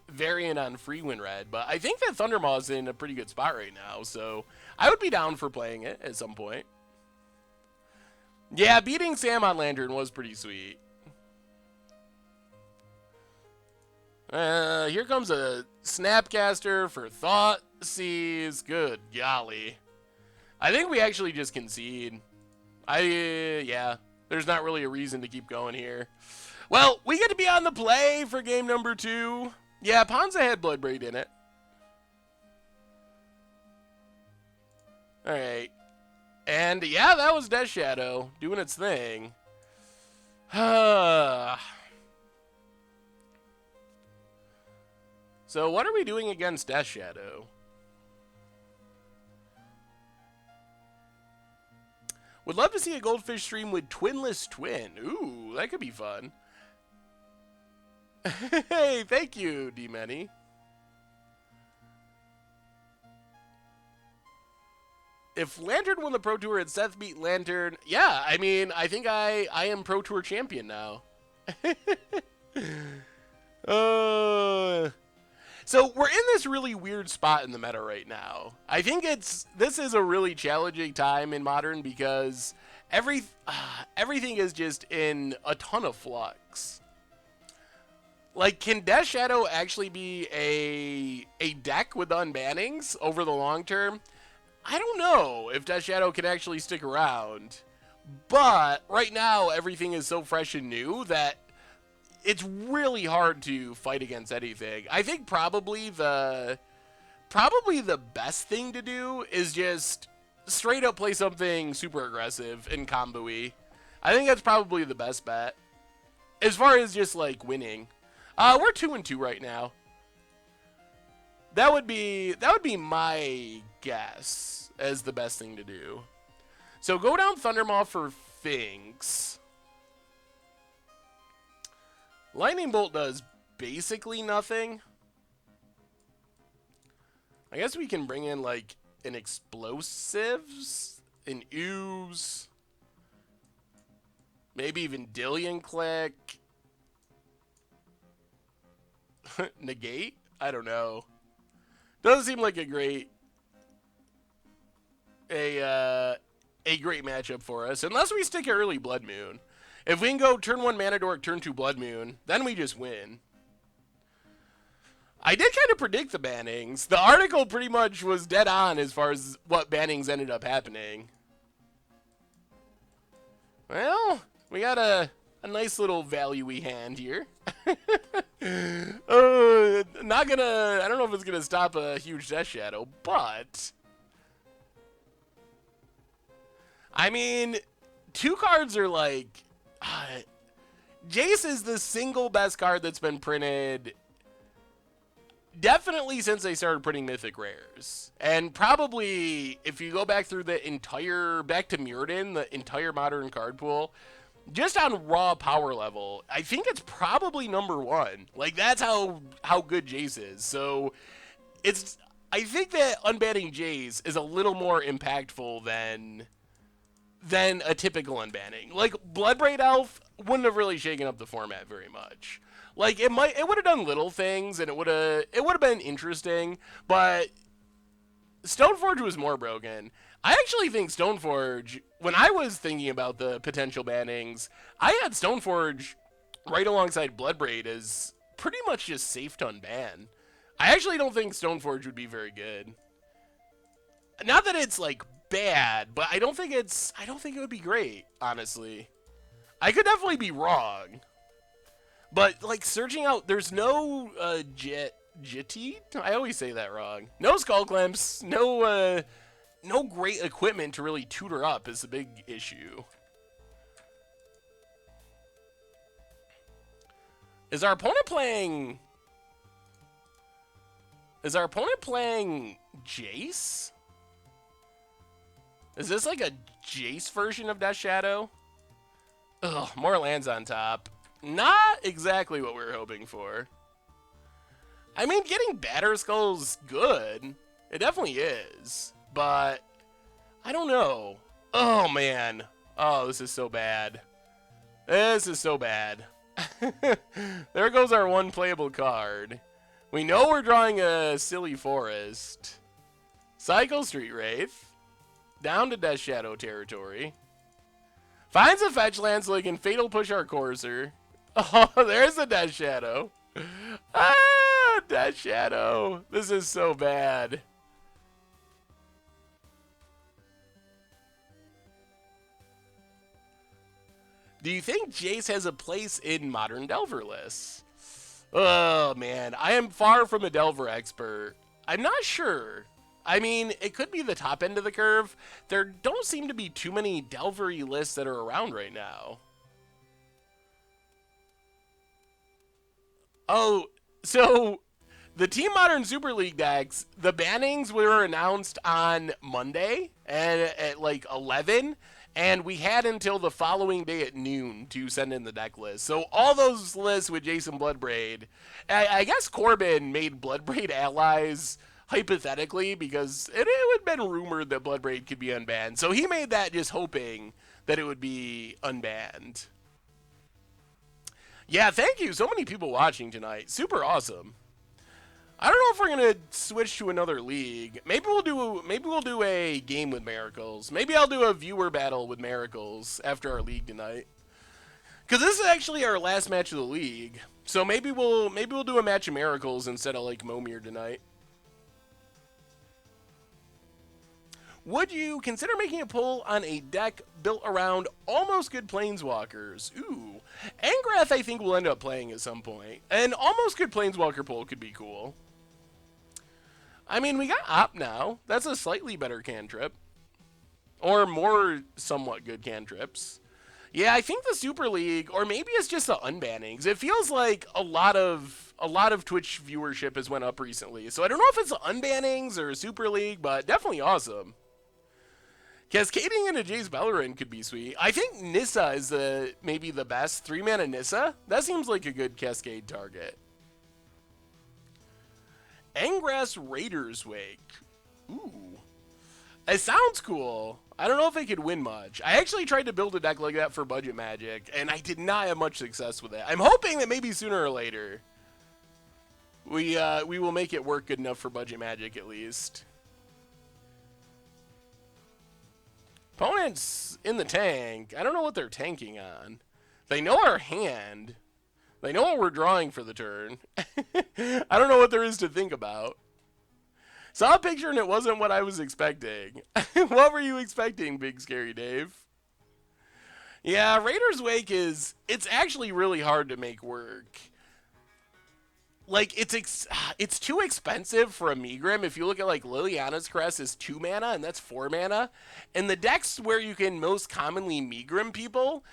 variant on Freewind Red, but I think that Thundermaw's in a pretty good spot right now, so I would be down for playing it at some point. Yeah, beating Sam on Lantern was pretty sweet. Here comes a Snapcaster for Thoughtseize. Good golly. I think we actually just concede. Yeah, there's not really a reason to keep going here. Well, we get to be on the play for game number 2. Yeah, Ponza had Bloodbraid in it. Alright. And yeah, that was Death Shadow doing its thing. So what are we doing against Death Shadow? Would love to see a Goldfish stream with Twinless Twin. Ooh, that could be fun. Hey, thank you, D-Many. If Lantern won the Pro Tour and Seth beat Lantern, yeah, I mean, I think I am Pro Tour champion now. So we're in this really weird spot in the meta right now. I think this is a really challenging time in Modern because everything is just in a ton of flux. Like, can Death Shadow actually be a deck with unbannings over the long term? I don't know if Death Shadow can actually stick around. But right now, everything is so fresh and new that it's really hard to fight against anything. I think probably the best thing to do is just straight up play something super aggressive and combo-y. I think that's probably the best bet. As far as just, like, winning. We're 2-2 right now. That would be my guess as the best thing to do. So go down Thundermaw for Finks. Lightning Bolt does basically nothing. I guess we can bring in, like, an Explosives, an Ooze, maybe even Dillion Click. Negate? I don't know. Doesn't seem like a great matchup for us, unless we stick early Blood Moon. If we can go turn 1 Mana Dork, turn 2 Blood Moon, then we just win. I did kind of predict the bannings. The article pretty much was dead on as far as what bannings ended up happening. Well, we got a nice little value-y hand here. Not gonna... I don't know if it's gonna stop a huge Death Shadow, but... I mean, 2 cards are like... Jace is the single best card that's been printed... definitely since they started printing Mythic Rares. And probably, if you go back through the entire... back to Mirrodin, the entire Modern card pool... just on raw power level, I think it's probably #1. Like, that's how good Jace is. So, it's... I think that unbanning Jace is a little more impactful than a typical unbanning. Like, Bloodbraid Elf wouldn't have really shaken up the format very much. Like, it would have done little things, and it would have been interesting, but Stoneforge was more broken. I actually think Stoneforge, when I was thinking about the potential bannings, I had Stoneforge right alongside Bloodbraid as pretty much just safe to unban. I actually don't think Stoneforge would be very good. Not that it's, like, bad, but I don't think it would be great, honestly. I could definitely be wrong. But, like, searching out, there's no, Jitty? I always say that wrong. No Skull Clamps, no great equipment to really tutor up is the big issue. Is our opponent playing Jace? Is this like a Jace version of Death Shadow? Ugh, more lands on top. Not exactly what we were hoping for. I mean, getting Batterskull's good. It definitely is. But, I don't know. Oh, man. Oh, this is so bad. This is so bad. There goes our one playable card. We know we're drawing a Silly Forest. Cycle Street Wraith. Down to Death Shadow territory. Finds a fetch land so he can Fatal Push our Courser. Oh, there's a Death Shadow. Ah, Death Shadow. This is so bad. Do you think Jace has a place in Modern Delver lists? Oh, man. I am far from a Delver expert. I'm not sure. I mean, it could be the top end of the curve. There don't seem to be too many Delver-y lists that are around right now. Oh, so the Team Modern Super League decks, the bannings were announced on Monday at like 11, and we had until the following day at noon to send in the deck list. So all those lists with Jason Bloodbraid, I guess Corbin made Bloodbraid allies hypothetically because it had been rumored that Bloodbraid could be unbanned. So he made that just hoping that it would be unbanned. Yeah, thank you. So many people watching tonight. Super awesome. I don't know if we're gonna switch to another league. Maybe we'll do a game with Miracles. Maybe I'll do a viewer battle with Miracles after our league tonight. Cause this is actually our last match of the league. So maybe we'll do a match of Miracles instead of like Momir tonight. Would you consider making a pull on a deck built around almost good Planeswalkers? Ooh. Angrath I think will end up playing at some point. An almost good Planeswalker pull could be cool. I mean, we got Op now. That's a slightly better cantrip. Or more somewhat good cantrips. Yeah, I think the Super League, or maybe it's just the unbannings. It feels like a lot of Twitch viewership has went up recently. So I don't know if it's the unbannings or Super League, but definitely awesome. Cascading into Jace Bellerin could be sweet. I think Nissa is maybe the best. 3-mana Nissa? That seems like a good Cascade target. Engrass Raiders Wake. Ooh. It sounds cool. I don't know if it could win much. I actually tried to build a deck like that for Budget Magic, and I did not have much success with it. I'm hoping that maybe sooner or later we will make it work good enough for Budget Magic at least. Opponents in the tank. I don't know what they're tanking on. They know our hand. They know what we're drawing for the turn. I don't know what there is to think about. Saw a picture and it wasn't what I was expecting. What were you expecting, Big Scary Dave? Yeah, Raiders Wake it's actually really hard to make work. Like, it's too expensive for a Megrim. If you look at, like, Liliana's Crest is 2 mana, and that's 4 mana. And the decks where you can most commonly Megrim people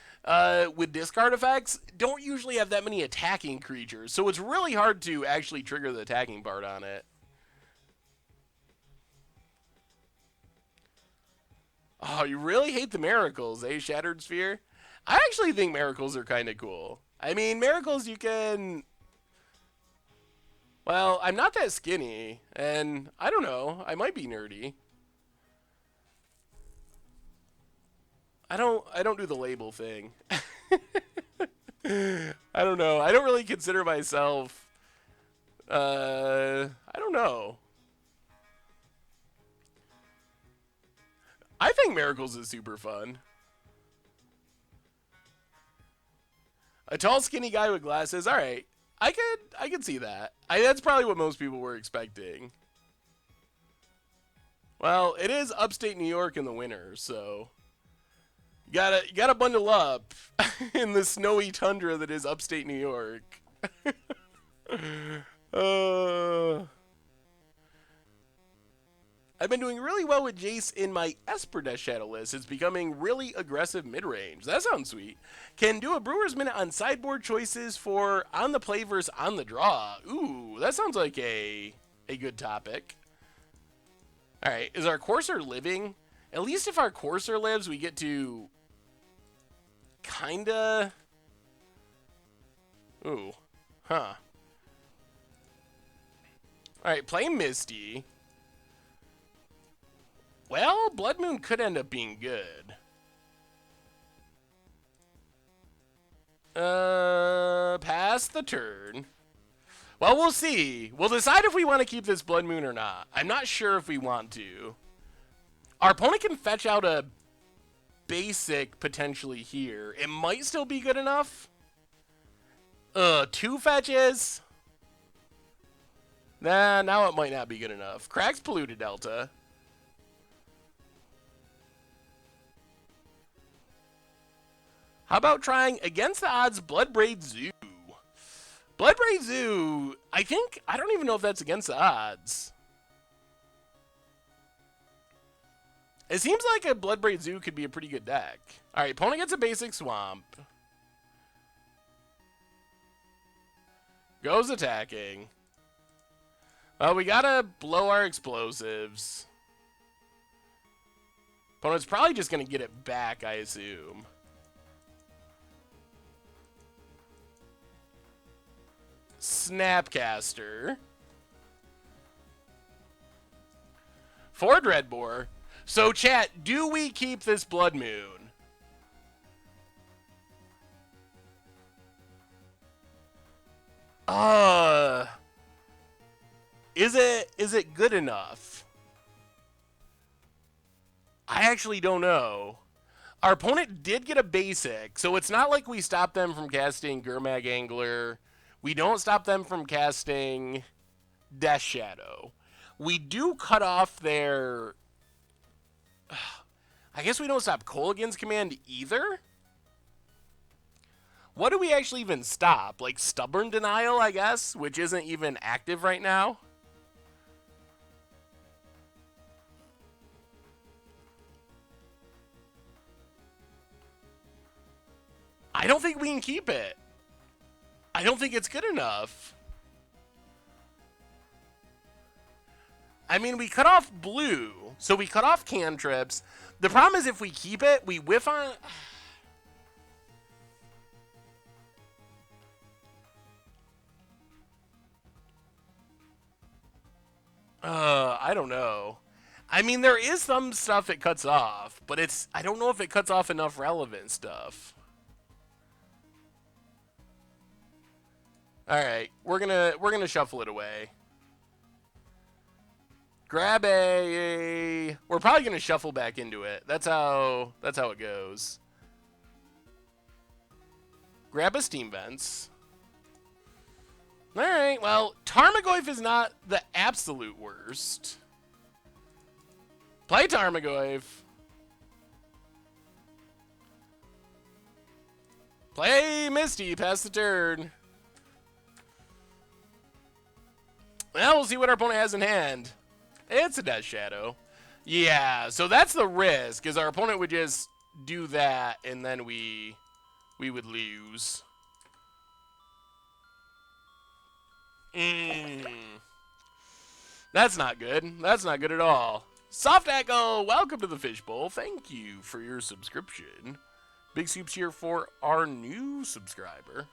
with discard effects don't usually have that many attacking creatures. So it's really hard to actually trigger the attacking part on it. Oh, you really hate the Miracles, eh, Shattered Sphere? I actually think Miracles are kind of cool. I mean, Miracles you can... Well, I'm not that skinny, and I don't know, I might be nerdy. I don't do the label thing. I don't know. I don't really consider myself I don't know. I think Miracles is super fun. A tall, skinny guy with glasses. All right. I could see that. That's probably what most people were expecting. Well, it is upstate New York in the winter, so you gotta bundle up in the snowy tundra that is upstate New York. I've been doing really well with Jace in my Esper Shadow list. It's becoming really aggressive mid-range. That sounds sweet. Can do a Brewer's Minute on sideboard choices for on the play versus on the draw. Ooh, that sounds like a good topic. Alright, is our Courser living? At least if our Courser lives, we get to kinda... Ooh, huh. Alright, play Misty. Well, Blood Moon could end up being good. Pass the turn. Well, we'll see. We'll decide if we want to keep this Blood Moon or not. I'm not sure if we want to. Our opponent can fetch out a basic potentially here. It might still be good enough. 2 fetches. Nah, now it might not be good enough. Cracks Polluted Delta. How about trying against the odds Bloodbraid Zoo? Bloodbraid Zoo, I don't even know if that's against the odds. It seems like a Bloodbraid Zoo could be a pretty good deck. Alright, opponent gets a basic Swamp. Goes attacking. We gotta blow our explosives. Opponent's probably just gonna get it back, I assume. Snapcaster. 4 Dreadbore. So, chat, do we keep this Blood Moon? Is it good enough? I actually don't know. Our opponent did get a basic, so it's not like we stopped them from casting Gurmag Angler. We don't stop them from casting Death Shadow. We do cut off their... I guess we don't stop Kolaghan's command either? What do we actually even stop? Like Stubborn Denial, I guess, which isn't even active right now? I don't think we can keep it. I don't think it's good enough. I mean, we cut off blue, so we cut off cantrips. The problem is if we keep it, we whiff on... I don't know. I mean, there is some stuff it cuts off, but it's... I don't know if it cuts off enough relevant stuff. All right, we're gonna shuffle it away. Grab a... We're probably gonna shuffle back into it. That's how it goes. Grab a Steam Vents. All right, well, Tarmogoyf is not the absolute worst. Play Tarmogoyf. Play Misty, pass the turn. Well, we'll see what our opponent has in hand. It's a Death Shadow. Yeah, so that's the risk, is our opponent would just do that, and then we would lose. That's not good. That's not good at all. Soft Echo, welcome to the Fishbowl. Thank you for your subscription. Big soups here for our new subscriber.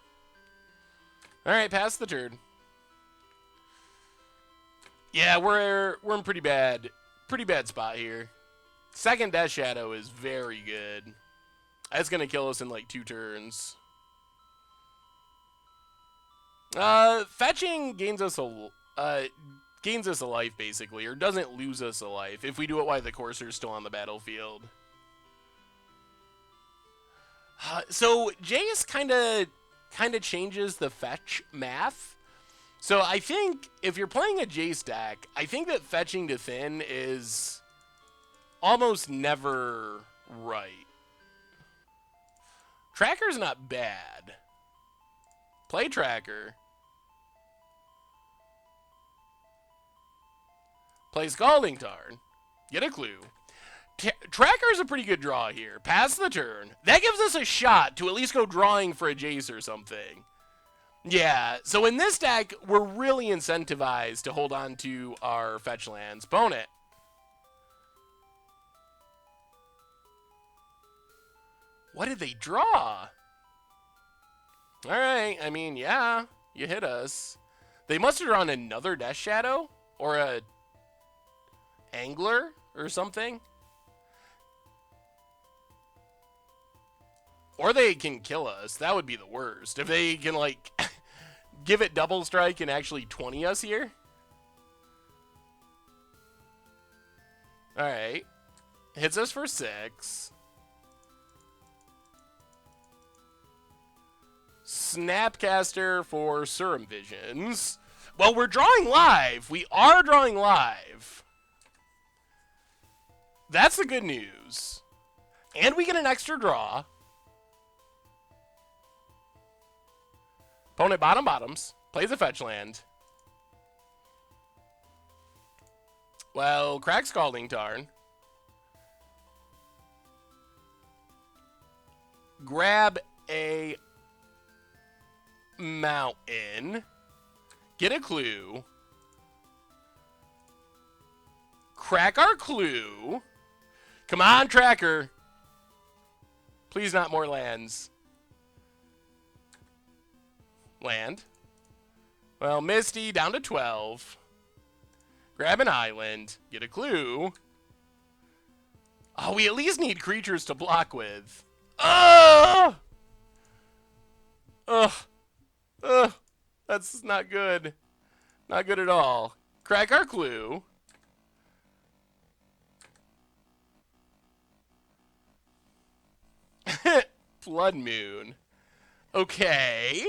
All right, pass the turn. Yeah, we're in pretty bad spot here. Second Death Shadow is very good. That's gonna kill us in like 2 turns. Fetching gains us a life basically, or doesn't lose us a life if we do it while the Courser's still on the battlefield. So Jace kind of changes the fetch math. So I think if you're playing a Jace deck, I think that fetching to thin is almost never right. Tracker's not bad. Play Tracker. Play Scalding Tarn. Get a clue. Tracker's a pretty good draw here. Pass the turn. That gives us a shot to at least go drawing for a Jace or something. Yeah, so in this deck, we're really incentivized to hold on to our fetch lands. Bone it. What did they draw? Alright, I mean, yeah, you hit us. They must have drawn another Death Shadow? Or a Angler? Or something? Or they can kill us. That would be the worst. If they can, like, give it double strike and actually 20 us here. Alright. Hits us for 6. Snapcaster for Serum Visions. Well, we're drawing live. We are drawing live. That's the good news. And we get an extra draw. Opponent bottoms. Plays a fetch land. Well, crack Scalding Tarn. Grab a mountain. Get a clue. Crack our clue. Come on, Tracker. Please not more lands. Land. Well, Misty down to 12. Grab an island. Get a clue. Oh, we at least need creatures to block with. Ugh! Ugh. Ugh. That's not good. Not good at all. Crack our clue. Blood Moon. Okay.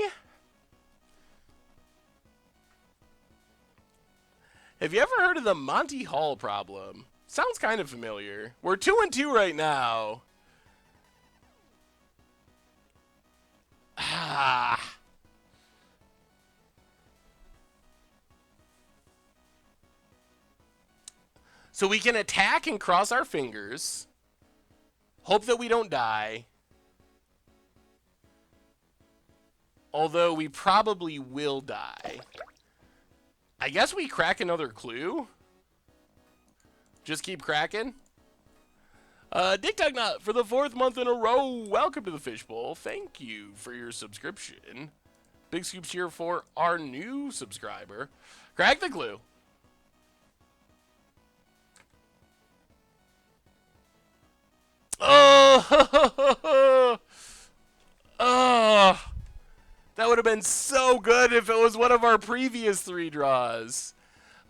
Have you ever heard of the Monty Hall problem? Sounds kind of familiar. We're 2-2 right now. Ah. So we can attack and cross our fingers. Hope that we don't die. Although we probably will die. I guess we crack another clue. Just keep cracking. Dick Tug Nut for the 4th month in a row. Welcome to the Fishbowl. Thank you for your subscription. Big scoops here for our new subscriber. Crack the clue. Oh! Oh! That would have been so good if it was one of our previous 3 draws.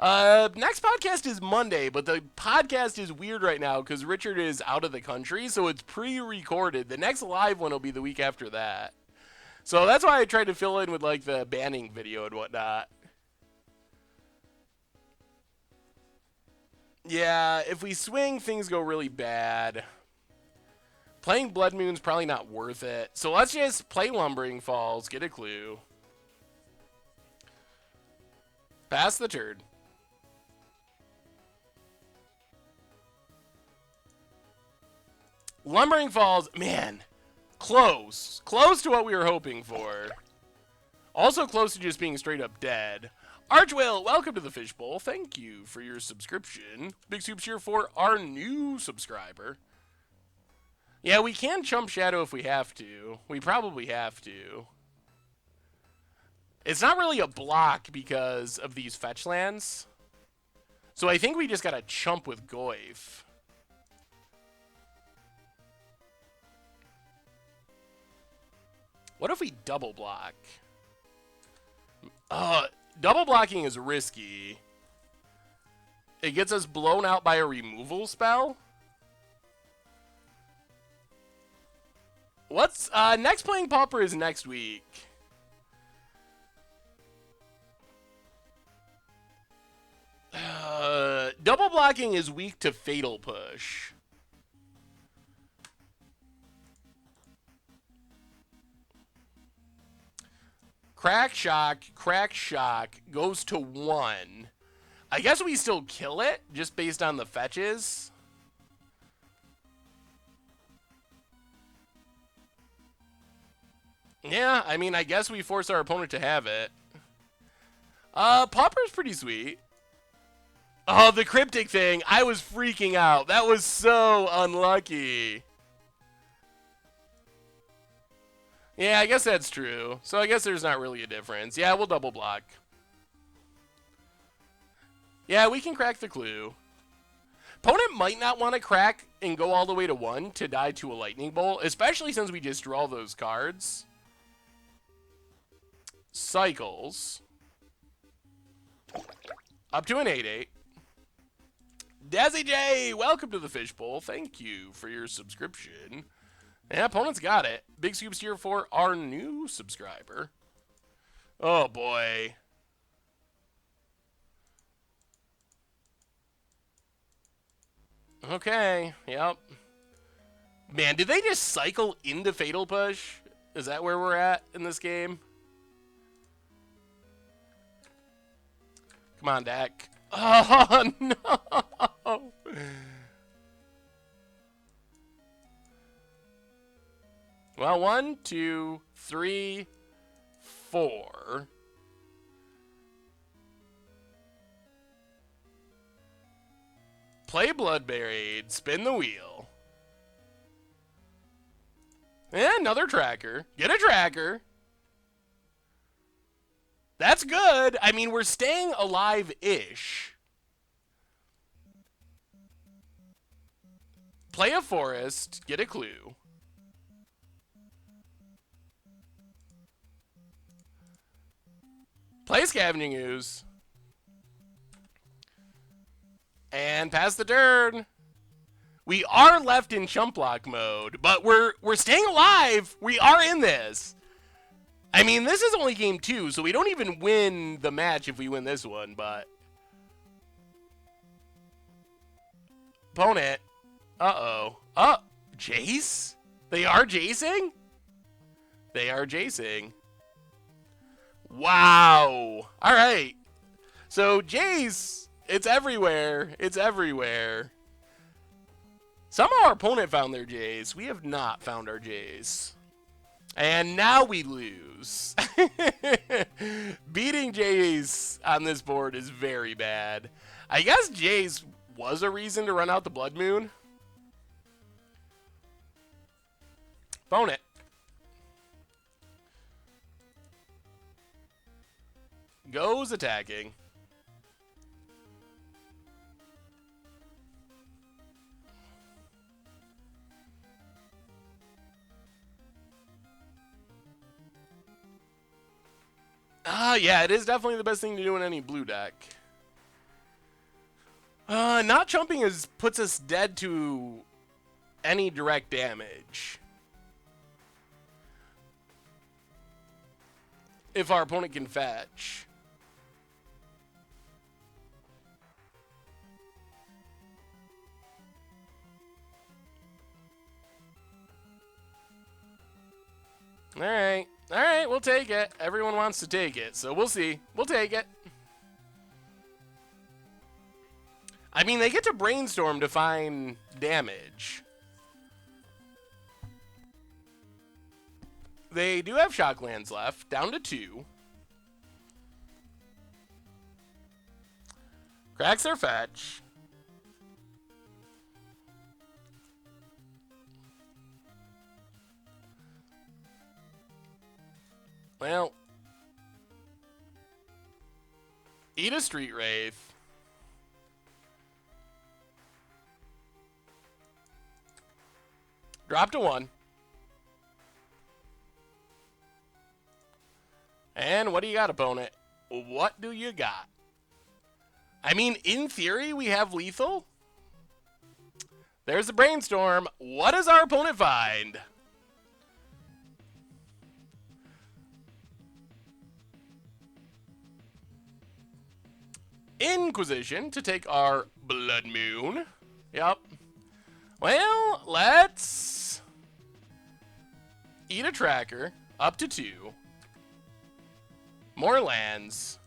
Next podcast is Monday, but the podcast is weird right now because Richard is out of the country, so it's pre-recorded. The next live one will be the week after that. So that's why I tried to fill in with, like, the banning video and whatnot. Yeah, if we swing, things go really bad. Playing Blood Moon's probably not worth it. So let's just play Lumbering Falls, get a clue. Pass the turd. Lumbering Falls, man, close. Close to what we were hoping for. Also close to just being straight up dead. Archwell, welcome to the Fishbowl. Thank you for your subscription. Big soups here for our new subscriber. Yeah, we can chump Shadow if we have to. We probably have to. It's not really a block because of these fetch lands. So I think we just gotta chump with Goyf. What if we double block? Double blocking is risky. It gets us blown out by a removal spell. What's next playing Pauper is next week. Double blocking is weak to Fatal Push. Crack Shock goes to 1. I guess we still kill it, just based on the fetches. Yeah, I mean, I guess we force our opponent to have it. Pauper's pretty sweet. Oh, the cryptic thing. I was freaking out. That was so unlucky. Yeah, I guess that's true. So I guess there's not really a difference. Yeah, we'll double block. Yeah, we can crack the clue. Opponent might not want to crack and go all the way to 1 to die to a lightning bolt, especially since we just draw those cards. Cycles. Up to an 8/8. Dazzy J, welcome to the Fishbowl. Thank you for your subscription. Yeah, opponent's got it. Big scoops here for our new subscriber. Oh, boy. Okay, yep. Man, did they just cycle into Fatal Push? Is that where we're at in this game? Come on, deck. Oh, no! Well, 1, 2, 3, 4. Play Bloodbraid, spin the wheel. And another tracker. Get a tracker. That's good. I mean, we're staying alive-ish. Play a forest, get a clue. Play Scavenging Ooze. And pass the turn. We are left in chump block mode, but we're staying alive. We are in this. I mean, this is only game 2, so we don't even win the match if we win this one, but... Opponent. Uh-oh. Oh, Jace? They are Jacing? They are Jacing. Wow. All right. So, Jace, it's everywhere. It's everywhere. Somehow our opponent found their Jace. We have not found our Jace. And now we lose. Beating Jace on this board is very bad. I guess Jace was a reason to run out the Blood Moon. Bone it. Goes attacking. Yeah, it is definitely the best thing to do in any blue deck. Not jumping puts us dead to any direct damage. If our opponent can fetch. Alright. Alright, we'll take it. Everyone wants to take it, so we'll see. We'll take it. I mean, they get to brainstorm to find damage. They do have Shocklands left, down to 2. Cracks their fetch. Well, eat a Street Wraith. Drop to 1. And what do you got, opponent? What do you got? I mean, in theory, we have lethal. There's the brainstorm. What does our opponent find? Inquisition to take our Blood Moon. Yep. Well, let's eat a tracker up to 2. More lands.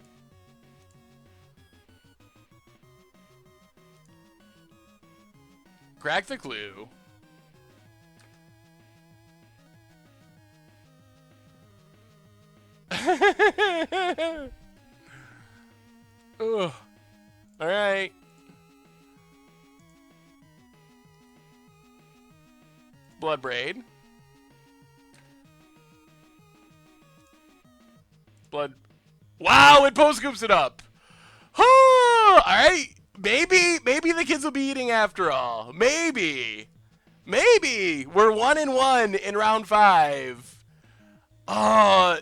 Crack the clue. Ugh. All right. Bloodbraid. Wow, it post scoops it up. All right. Maybe the kids will be eating after all. Maybe we're 1-1 in round 5.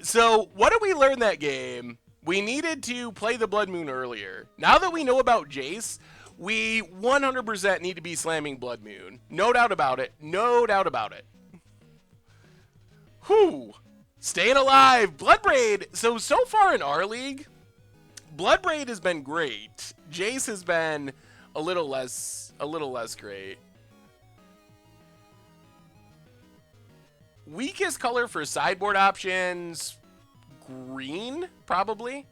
So what did we learn that game? We needed to play the Blood Moon earlier. Now that we know about Jace, we 100% need to be slamming Blood Moon. No doubt about it. No doubt about it. Whew. Staying alive. Bloodbraid. So far in our league, Bloodbraid has been great. Jace has been a little less great. Weakest color for sideboard options, green, probably.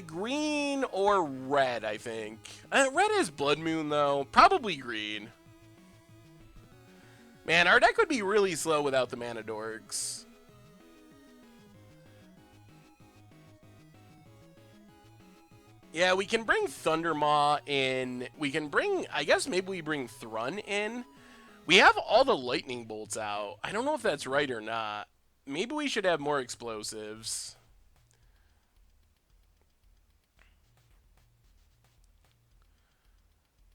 Green or red, I think. Red is Blood Moon, though. Probably green. Man, our deck would be really slow without the Mana Dorks. Yeah, we can bring Thundermaw in. We can bring, I guess maybe we bring Thrun in. We have all the lightning bolts out. I don't know if that's right or not. Maybe we should have more explosives.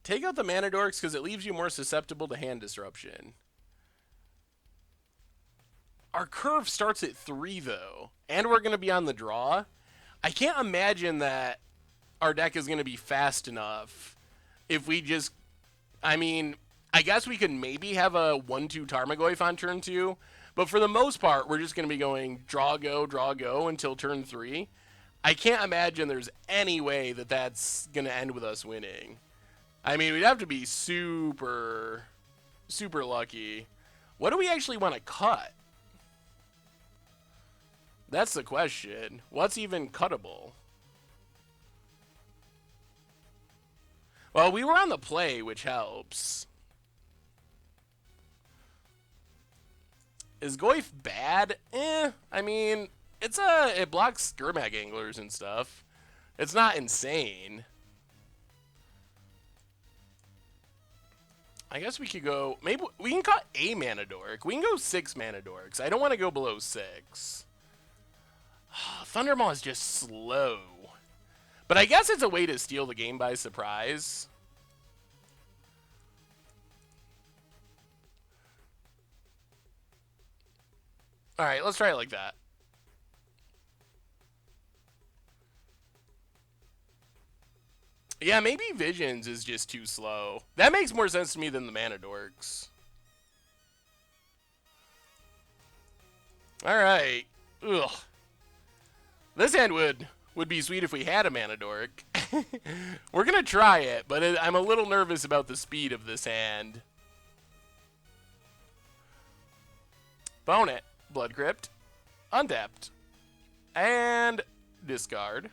Take out the Mana Dorks because it leaves you more susceptible to hand disruption. Our curve starts at 3, though. And we're going to be on the draw. I can't imagine that our deck is going to be fast enough if we just... I mean, I guess we could maybe have a 1-2 Tarmogoyf on turn 2. But for the most part, we're just going to be going draw, go until turn 3. I can't imagine there's any way that that's going to end with us winning. I mean, we'd have to be super, super lucky. What do we actually want to cut? That's the question. What's even cuttable? Well, we were on the play, which helps. Is Goyf bad? I mean, it blocks Skirmag anglers and stuff. It's not insane. I guess we could go, maybe we can cut a mana dork. We can go 6 mana dorks. I don't want to go below 6. Thundermaw is just slow. But I guess it's a way to steal the game by surprise. Alright, let's try it like that. Yeah, maybe Visions is just too slow. That makes more sense to me than the mana dorks. Alright. Ugh. This hand would be sweet if we had a mana dork. We're gonna try it, but I'm a little nervous about the speed of this hand. Bone it. Blood Crypt. Untapped. And discard.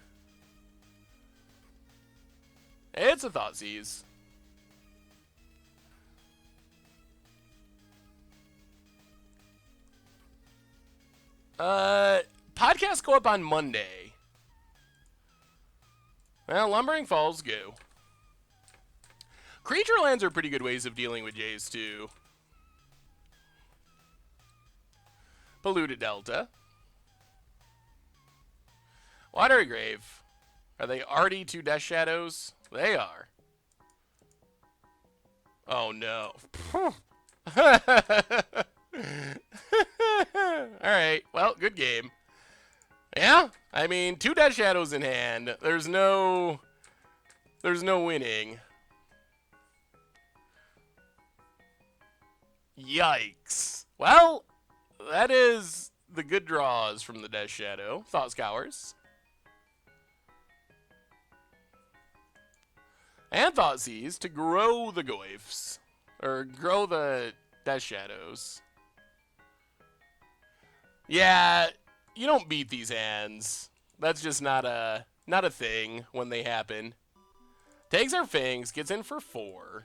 It's a Thoughtseize. Podcasts go up on Monday. Well, Lumbering Falls go. Creature lands are pretty good ways of dealing with Jace, too. Polluted Delta. Watery Grave. Are they already 2 Death Shadows? They are. Oh, no. Alright, well, good game. Yeah, I mean, 2 Death Shadows in hand. There's no winning. Yikes. Well, that is the good draws from the Death Shadow. Thought Scours. And Thoughtseize to grow the Goyfs. Or grow the Death Shadows. Yeah, you don't beat these hands. That's just not a thing when they happen. Takes our Fangs, gets in for 4.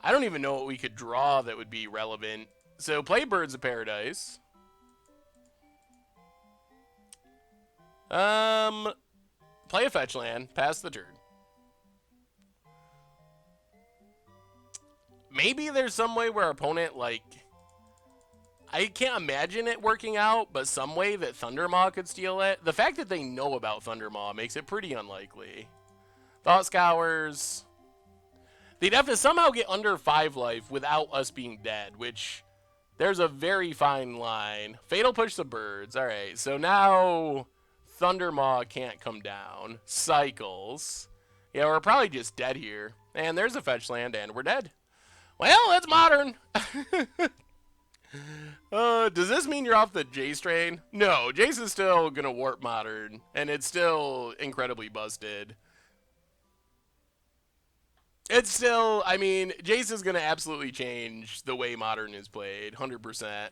I don't even know what we could draw that would be relevant. So play Birds of Paradise. Play a fetch land, pass the turn. Maybe there's some way where our opponent, like, I can't imagine it working out, but some way that Thundermaw could steal it. The fact that they know about Thundermaw makes it pretty unlikely. Thought Scours. They'd have to somehow get under 5 life without us being dead, which there's a very fine line. Fatal Push the Birds. Alright, so now Thundermaw can't come down. Cycles. Yeah, we're probably just dead here. And there's a fetch land, and we're dead. Well, it's modern. Does this mean you're off the Jace train? No, Jace is still going to warp modern, and it's still incredibly busted. It's still, I mean, Jace is going to absolutely change the way modern is played, 100%.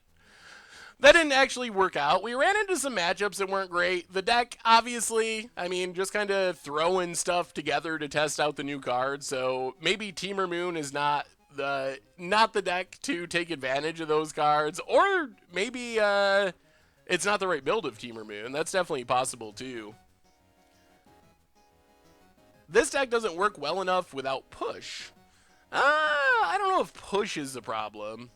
That didn't actually work out. We ran into some matchups that weren't great. The deck, obviously, I mean, just kind of throwing stuff together to test out the new cards, so maybe Timur Moon is not the deck to take advantage of those cards, or maybe it's not the right build of Timur Moon. That's definitely possible too. This deck doesn't work well enough without push. I don't know if push is the problem.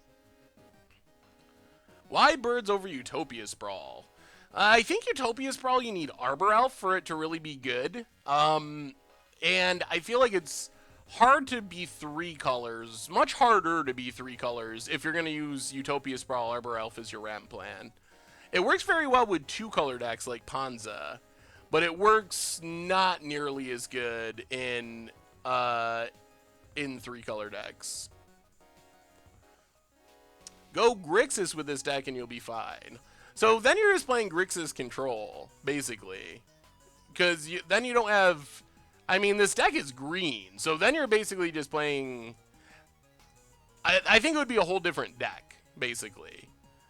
Why Birds over Utopia Sprawl? I think Utopia Sprawl, you need Arbor Elf for it to really be good. And I feel like it's hard to be 3 colors, much harder to be 3 colors if you're going to use Utopia Sprawl Arbor Elf as your ramp plan. It works very well with 2-color decks like Ponza, but it works not nearly as good in 3-color decks. Go Grixis with this deck and you'll be fine. So then you're just playing Grixis Control, basically. Because then you don't have... I mean, this deck is green, so then you're basically just playing... I think it would be a whole different deck, basically.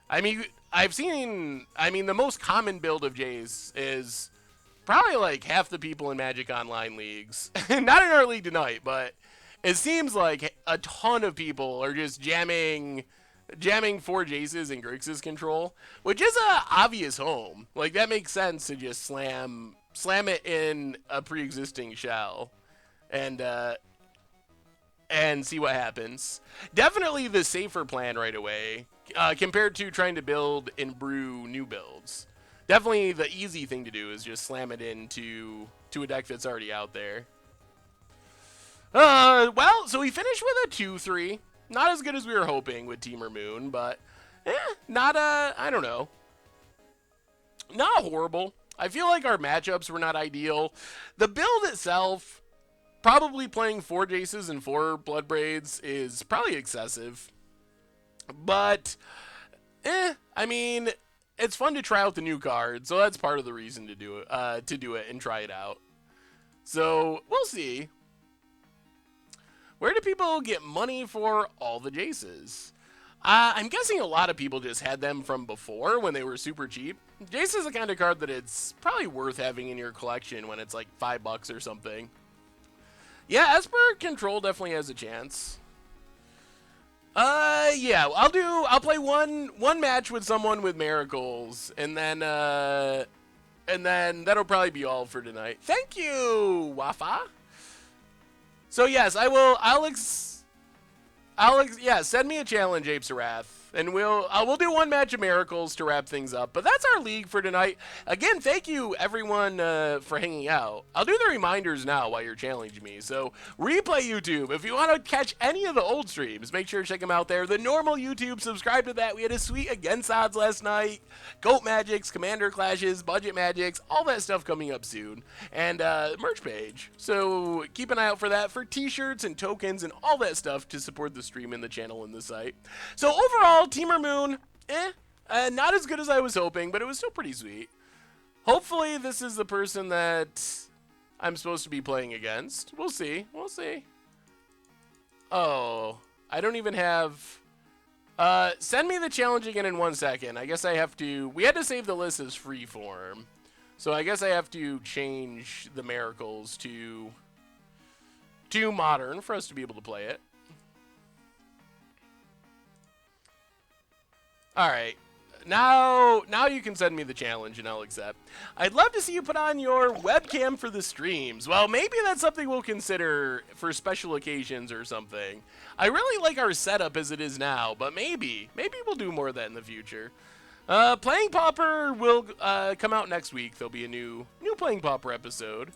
I mean, the most common build of Jace is probably like half the people in Magic Online leagues. Not in our league tonight, but it seems like a ton of people are just jamming jamming 4 Jaces and Grixis control, which is a obvious home. Like, that makes sense to just slam it in a pre-existing shell and see what happens. Definitely the safer plan right away, compared to trying to build and brew new builds. Definitely the easy thing to do is just slam it into a deck that's already out there. Well, so we finished with a 2-3. Not as good as we were hoping with Timur Moon, but not I don't know. Not horrible. I feel like our matchups were not ideal. The build itself, probably playing 4 Jaces and 4 Bloodbraids is probably excessive. But, I mean, it's fun to try out the new card, so that's part of the reason to do it and try it out. So, we'll see. Where do people get money for all the Jaces? I'm guessing a lot of people just had them from before when they were super cheap. Jace is the kind of card that it's probably worth having in your collection when it's like $5 or something. Yeah, Esper Control definitely has a chance. Yeah, I'll play one match with someone with Miracles, and then that'll probably be all for tonight. Thank you, Wafa. So yes, I will. Alex, yeah, send me a challenge, Apes of Wrath, and we'll do one match of Miracles to wrap things up. But that's our league for tonight. Again, thank you everyone for hanging out. I'll do the reminders now while you're challenging me. So replay YouTube. If you want to catch any of the old streams, make sure to check them out there. The normal YouTube, subscribe to that. We had a sweet Against Odds last night. Goat Magics, Commander Clashes, Budget Magics, all that stuff coming up soon. And merch page. So keep an eye out for that, for t-shirts and tokens and all that stuff to support the stream and the channel and the site. So overall, Timur Moon, not as good as I was hoping, but it was still pretty sweet. Hopefully this is the person that I'm supposed to be playing against. We'll see. We'll see. Oh, I don't even have... send me the challenge again in 1 second. I guess I have to... We had to save the list as freeform. So I guess I have to change the Miracles to Modern for us to be able to play it. Alright, now you can send me the challenge and I'll accept. I'd love to see you put on your webcam for the streams. Well, maybe that's something we'll consider for special occasions or something. I really like our setup as it is now, but maybe we'll do more of that in the future. Playing Pauper will come out next week. There'll be a new Playing Pauper episode.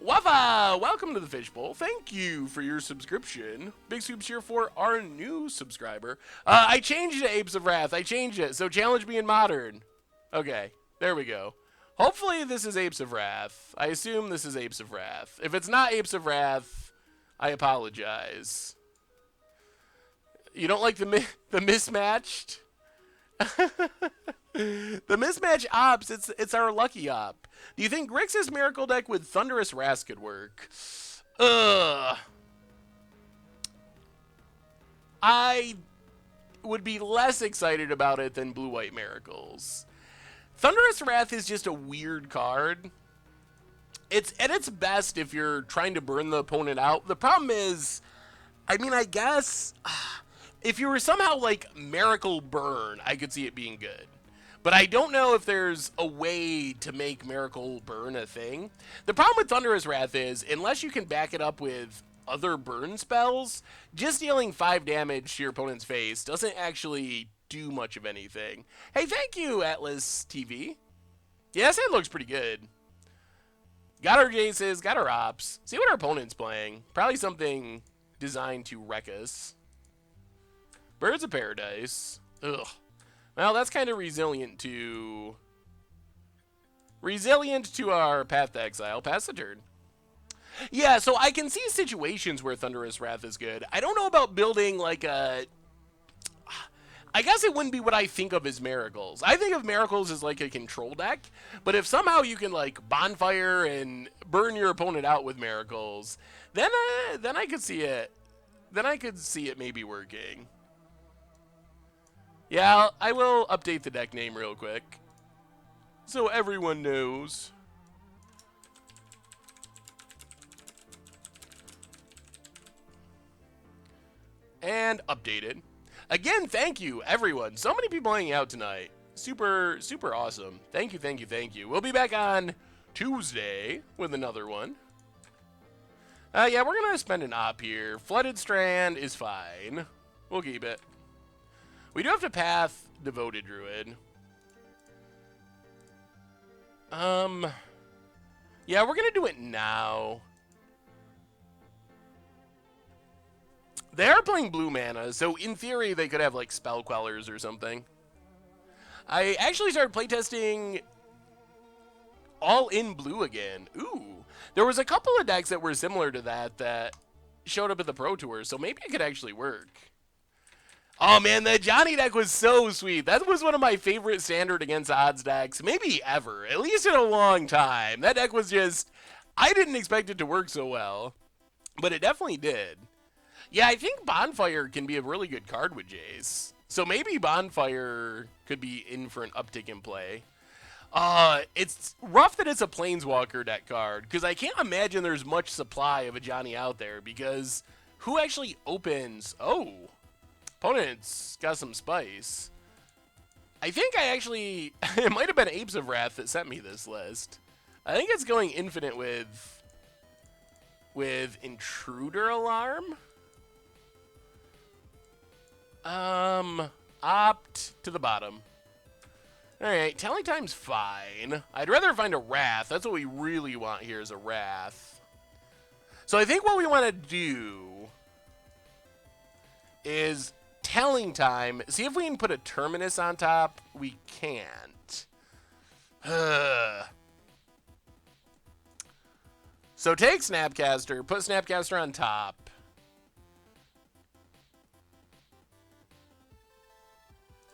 Wafa, welcome to the Fishbowl. Thank you for your subscription. Big soups here for our new subscriber. I changed it to Apes of Wrath. I changed it, so challenge me in Modern. Okay, there we go. Hopefully this is Apes of Wrath. I assume this is Apes of Wrath. If it's not Apes of Wrath, I apologize. You don't like the mismatched? The mismatch ops, it's our lucky op. Do you think Grixis Miracle deck with Thunderous Wrath could work? I would be less excited about it than Blue-White Miracles. Thunderous Wrath is just a weird card. It's at its best if you're trying to burn the opponent out. The problem is, I mean, I guess... if you were somehow like Miracle Burn, I could see it being good. But I don't know if there's a way to make Miracle Burn a thing. The problem with Thunderous Wrath is, unless you can back it up with other burn spells, just dealing 5 damage to your opponent's face doesn't actually do much of anything. Hey, thank you, Atlas TV. Yeah, this hand looks pretty good. Got our Jaces, got our Ops. See what our opponent's playing. Probably something designed to wreck us. Birds of Paradise. Ugh. Well, that's kind of resilient to our Path to Exile. Pass the turn. Yeah, so I can see situations where Thunderous Wrath is good. I don't know about building like a... I guess it wouldn't be what I think of as Miracles. I think of Miracles as like a control deck, but if somehow you can like Bonfire and burn your opponent out with Miracles, then I could see it. Then I could see it maybe working. Yeah, I will update the deck name real quick, so everyone knows. And updated. Again, thank you, everyone. So many people hanging out tonight. Super, super awesome. Thank you, thank you, thank you. We'll be back on Tuesday with another one. Yeah, we're going to spend an op here. Flooded Strand is fine. We'll keep it. We do have to path Devoted Druid. Yeah, we're going to do it now. They are playing blue mana, so in theory they could have like Spell Quellers or something. I actually started playtesting all in blue again. Ooh. There was a couple of decks that were similar to that showed up at the Pro Tour, so maybe it could actually work. Oh man, the Johnny deck was so sweet. That was one of my favorite standard against odds decks, maybe ever, at least in a long time. That deck was just, I didn't expect it to work so well, but it definitely did. Yeah, I think Bonfire can be a really good card with Jace. So maybe Bonfire could be in for an uptick in play. It's rough that it's a Planeswalker deck card, because I can't imagine there's much supply of a Johnny out there, because who actually opens... Oh, opponent's got some spice. I think I actually... it might have been Apes of Wrath that sent me this list. I think it's going infinite with Intruder Alarm. Opt to the bottom. Alright, Telling Time's fine. I'd rather find a Wrath. That's what we really want here is a Wrath. So I think what we want to do is Telling Time. See if we can put a Terminus on top. We can't. So take Snapcaster, put Snapcaster on top.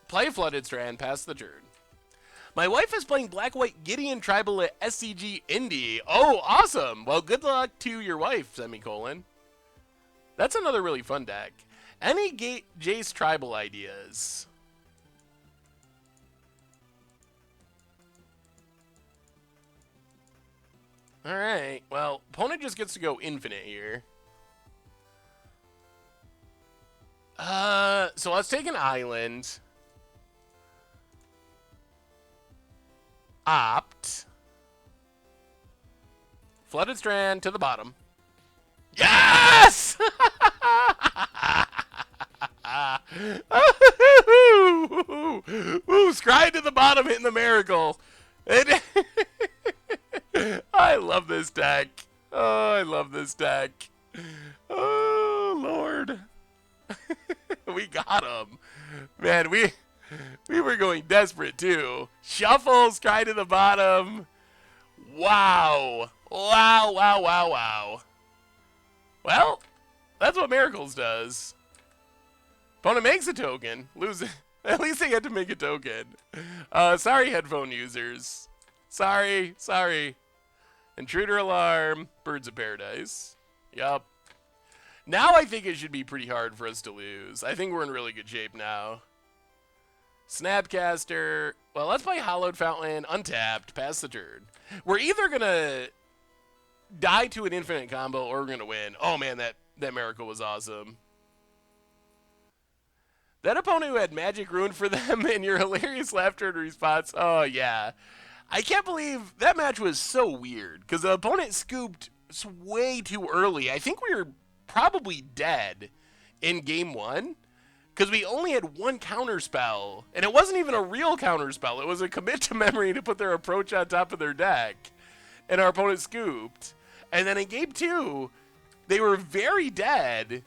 Play Flooded Strand, pass the turn. My wife is playing Black-White Gideon Tribal at SCG Indy. Oh, awesome. Well, good luck to your wife, semicolon. That's another really fun deck. Any Jace Tribal ideas? Alright, well, opponent just gets to go infinite here. So let's take an island. Opt. Flooded Strand to the bottom. Yes! Ooh, Scry to the bottom hitting the miracle. I love this deck. Oh, I love this deck. Oh, Lord. We got him. Man, we were going desperate, too. Shuffle, Scry to the bottom. Wow. Wow, wow, wow, wow. Well, that's what Miracles does. Opponent makes a token. Lose it. At least they get to make a token. Sorry, headphone users. Sorry. Intruder Alarm. Birds of Paradise. Yup. Now I think it should be pretty hard for us to lose. I think we're in really good shape now. Snapcaster. Well, let's play Hallowed Fountain. Untapped. Pass the turn. We're either going to die to an infinite combo or we're going to win. Oh, man, that miracle was awesome. That opponent who had magic ruined for them and your hilarious laughter in response. Oh, yeah. I can't believe that match was so weird because the opponent scooped way too early. I think we were probably dead in game one because we only had one counter spell, and it wasn't even a real counter spell. It was a commit to memory to put their approach on top of their deck, and our opponent scooped. And then in game two, they were very dead,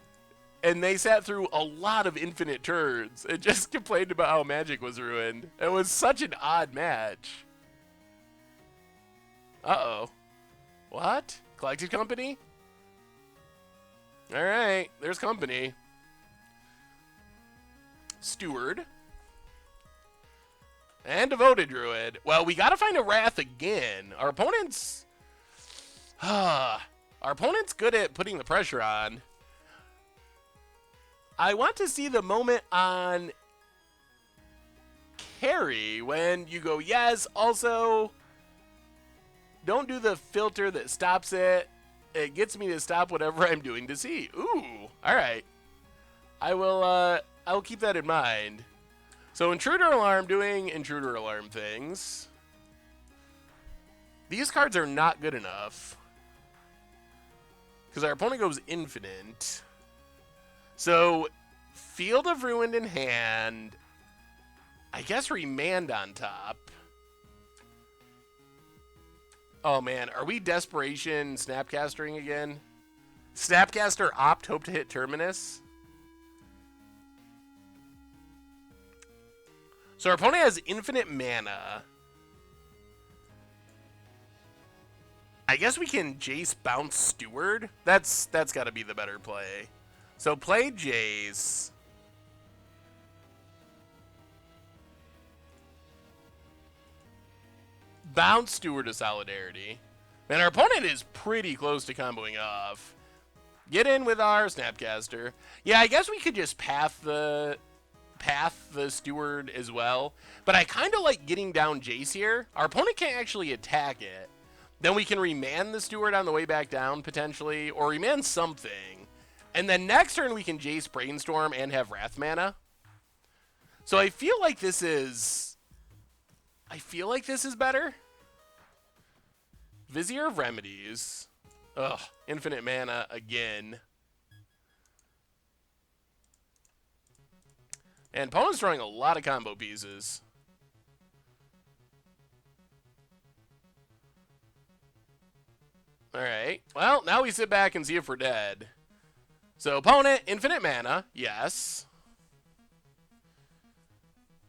and they sat through a lot of infinite turns and just complained about how magic was ruined. It was such an odd match. Uh-oh. What? Collected Company? Alright, there's company. Steward. And Devoted Druid. Well, we gotta find a Wrath again. Our opponent's good at putting the pressure on. I want to see the moment on carry when you go, yes, also don't do the filter that stops it. It gets me to stop whatever I'm doing to see. Ooh, all right. I will I'll keep that in mind. So Intruder Alarm doing Intruder Alarm things. These cards are not good enough. Because our opponent goes infinite. So, Field of Ruin in hand. I guess Remand on top. Oh man, are we Desperation Snapcastering again? Snapcaster Opt, hope to hit Terminus. So our opponent has infinite mana. I guess we can Jace bounce Steward. That's got to be the better play. So play Jace. Bounce Steward to Solidarity. And our opponent is pretty close to comboing off. Get in with our Snapcaster. Yeah, I guess we could just path the Steward as well. But I kind of like getting down Jace here. Our opponent can't actually attack it. Then we can remand the Steward on the way back down, potentially. Or remand something. And then next turn we can Jace Brainstorm and have Wrath mana. So I feel like this is better. Vizier of Remedies. Ugh, infinite mana again. And opponent's throwing a lot of combo pieces. Alright, well, now we sit back and see if we're dead. So, opponent, infinite mana, yes.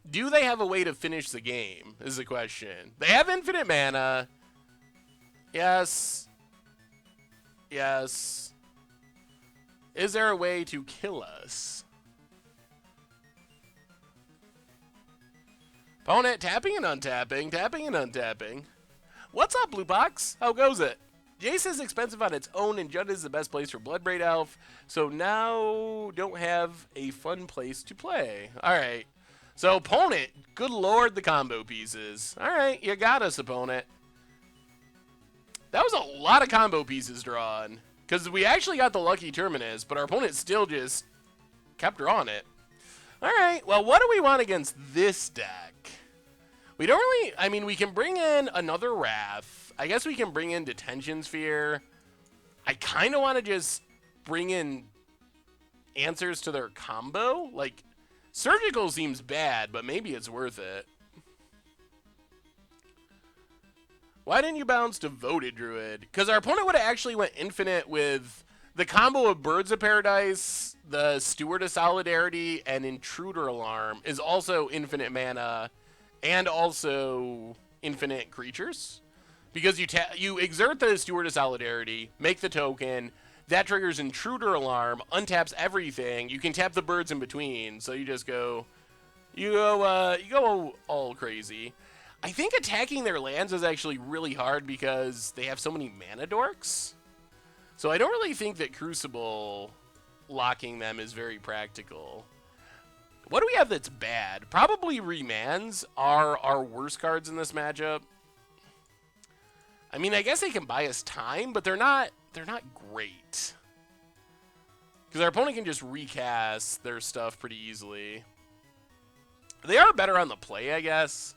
Do they have a way to finish the game, is the question. They have infinite mana. Yes. Yes. Is there a way to kill us? Opponent, tapping and untapping, tapping and untapping. What's up, Blue Box? How goes it? Jace is expensive on its own, and Judd is the best place for Bloodbraid Elf, so now don't have a fun place to play. Alright. So, opponent, good lord, the combo pieces. Alright, you got us, opponent. That was a lot of combo pieces drawn, because we actually got the lucky Terminus, but our opponent still just kept drawing it. Alright, well, what do we want against this deck? We don't really, I mean, we can bring in another Wrath. I guess we can bring in Detention Sphere. I kind of want to just bring in answers to their combo. Like, Surgical seems bad, but maybe it's worth it. Why didn't you bounce Devoted Druid? Because our opponent would have actually went infinite with the combo of Birds of Paradise, the Steward of Solidarity, and Intruder Alarm is also infinite mana and also infinite creatures. Because you exert the Steward of Solidarity, make the token, that triggers Intruder Alarm, untaps everything. You can tap the birds in between, so you just go, you go all crazy. I think attacking their lands is actually really hard because they have so many mana dorks. So I don't really think that Crucible locking them is very practical. What do we have that's bad? Probably Remands are our worst cards in this matchup. I mean, I guess they can buy us time, but they're not great. Because our opponent can just recast their stuff pretty easily. They are better on the play, I guess.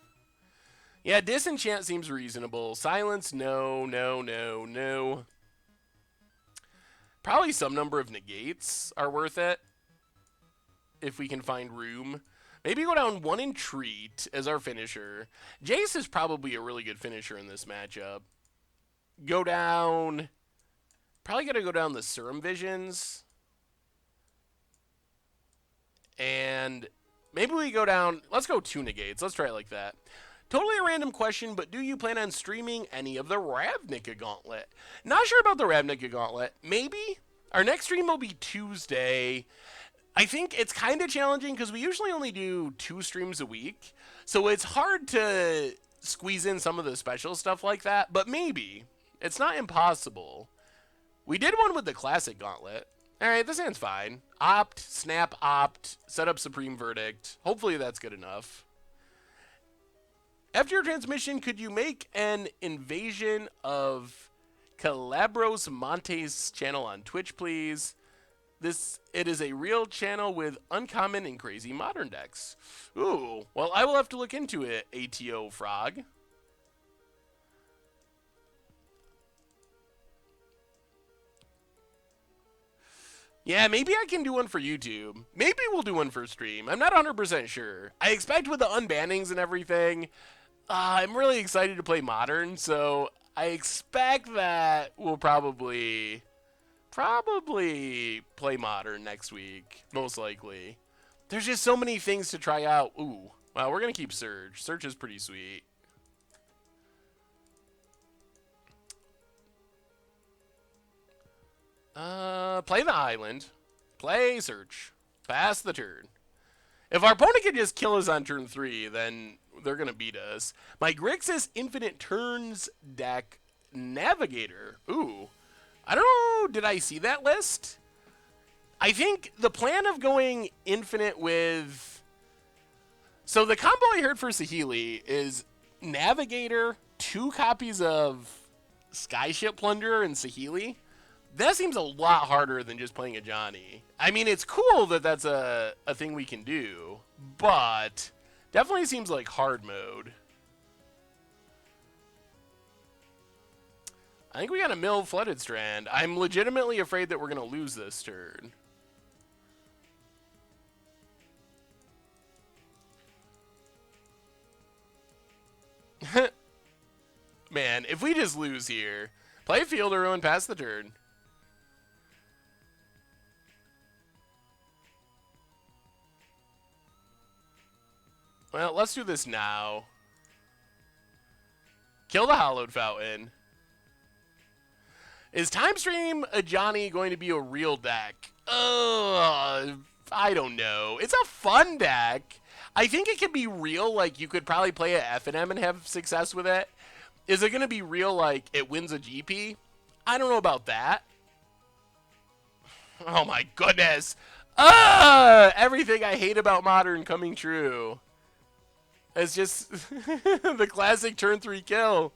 Yeah, Disenchant seems reasonable. Silence, no, no, no, no. Probably some number of negates are worth it. If we can find room. Maybe go down one Entreat as our finisher. Jace is probably a really good finisher in this matchup. Go down. Probably going to go down the Serum Visions. And maybe we go down. Let's go 2 negates. Let's try it like that. Totally a random question, but do you plan on streaming any of the Ravnica Gauntlet? Not sure about the Ravnica Gauntlet. Maybe. Our next stream will be Tuesday. I think it's kind of challenging because we usually only do 2 streams a week. So it's hard to squeeze in some of the special stuff like that, but maybe. It's not impossible. We did one with the Classic Gauntlet. Alright, this hand's fine. Opt, snap, opt, set up Supreme Verdict. Hopefully that's good enough. After your transmission, could you make an invasion of Calabros Montes channel on Twitch, please? It is a real channel with uncommon and crazy modern decks. Ooh, well, I will have to look into it, ATO Frog. Yeah, maybe I can do one for YouTube. Maybe we'll do one for stream. I'm not 100% sure. I expect with the unbannings and everything, I'm really excited to play Modern, so I expect that we'll probably play Modern next week, most likely. There's just so many things to try out. Ooh, well, we're going to keep Surge. Surge is pretty sweet. Play the Island. Play Search. Pass the turn. If our opponent can just kill us on turn 3, then they're going to beat us. My Grixis Infinite Turns deck Navigator. Ooh. I don't know, did I see that list? I think the plan of going infinite with... So the combo I heard for Saheeli is Navigator, 2 copies of Skyship Plunderer and Saheeli. That seems a lot harder than just playing a Johnny. I mean, it's cool that that's a thing we can do, but definitely seems like hard mode. I think we got a mill Flooded Strand. I'm legitimately afraid that we're going to lose this turn. Man, if we just lose here, play Fielder and pass the turn. Well, let's do this now. Kill the Hallowed Fountain. Is Time Stream a Johnny going to be a real deck? I don't know. It's a fun deck. I think it can be real. Like, you could probably play at F&M and have success with it. Is it going to be real, like, it wins a GP? I don't know about that. Oh, my goodness. Everything I hate about Modern coming true. It's just the classic turn 3 kill.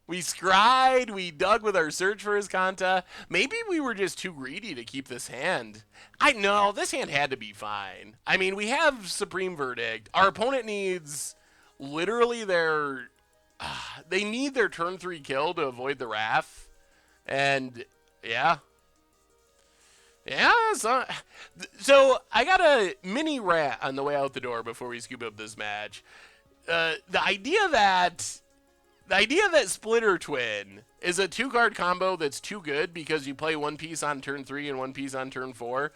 We scried, we dug with our search for his Kanta. Maybe we were just too greedy to keep this hand. I know, this hand had to be fine. I mean, we have Supreme Verdict. Our opponent needs literally their... they need their turn 3 kill to avoid the Wrath. And, yeah. Yeah, so I got a mini rant on the way out the door before we scoop up this match. The idea that Splitter Twin is a 2-card combo that's too good because you play one piece on turn 3 and one piece on turn 4.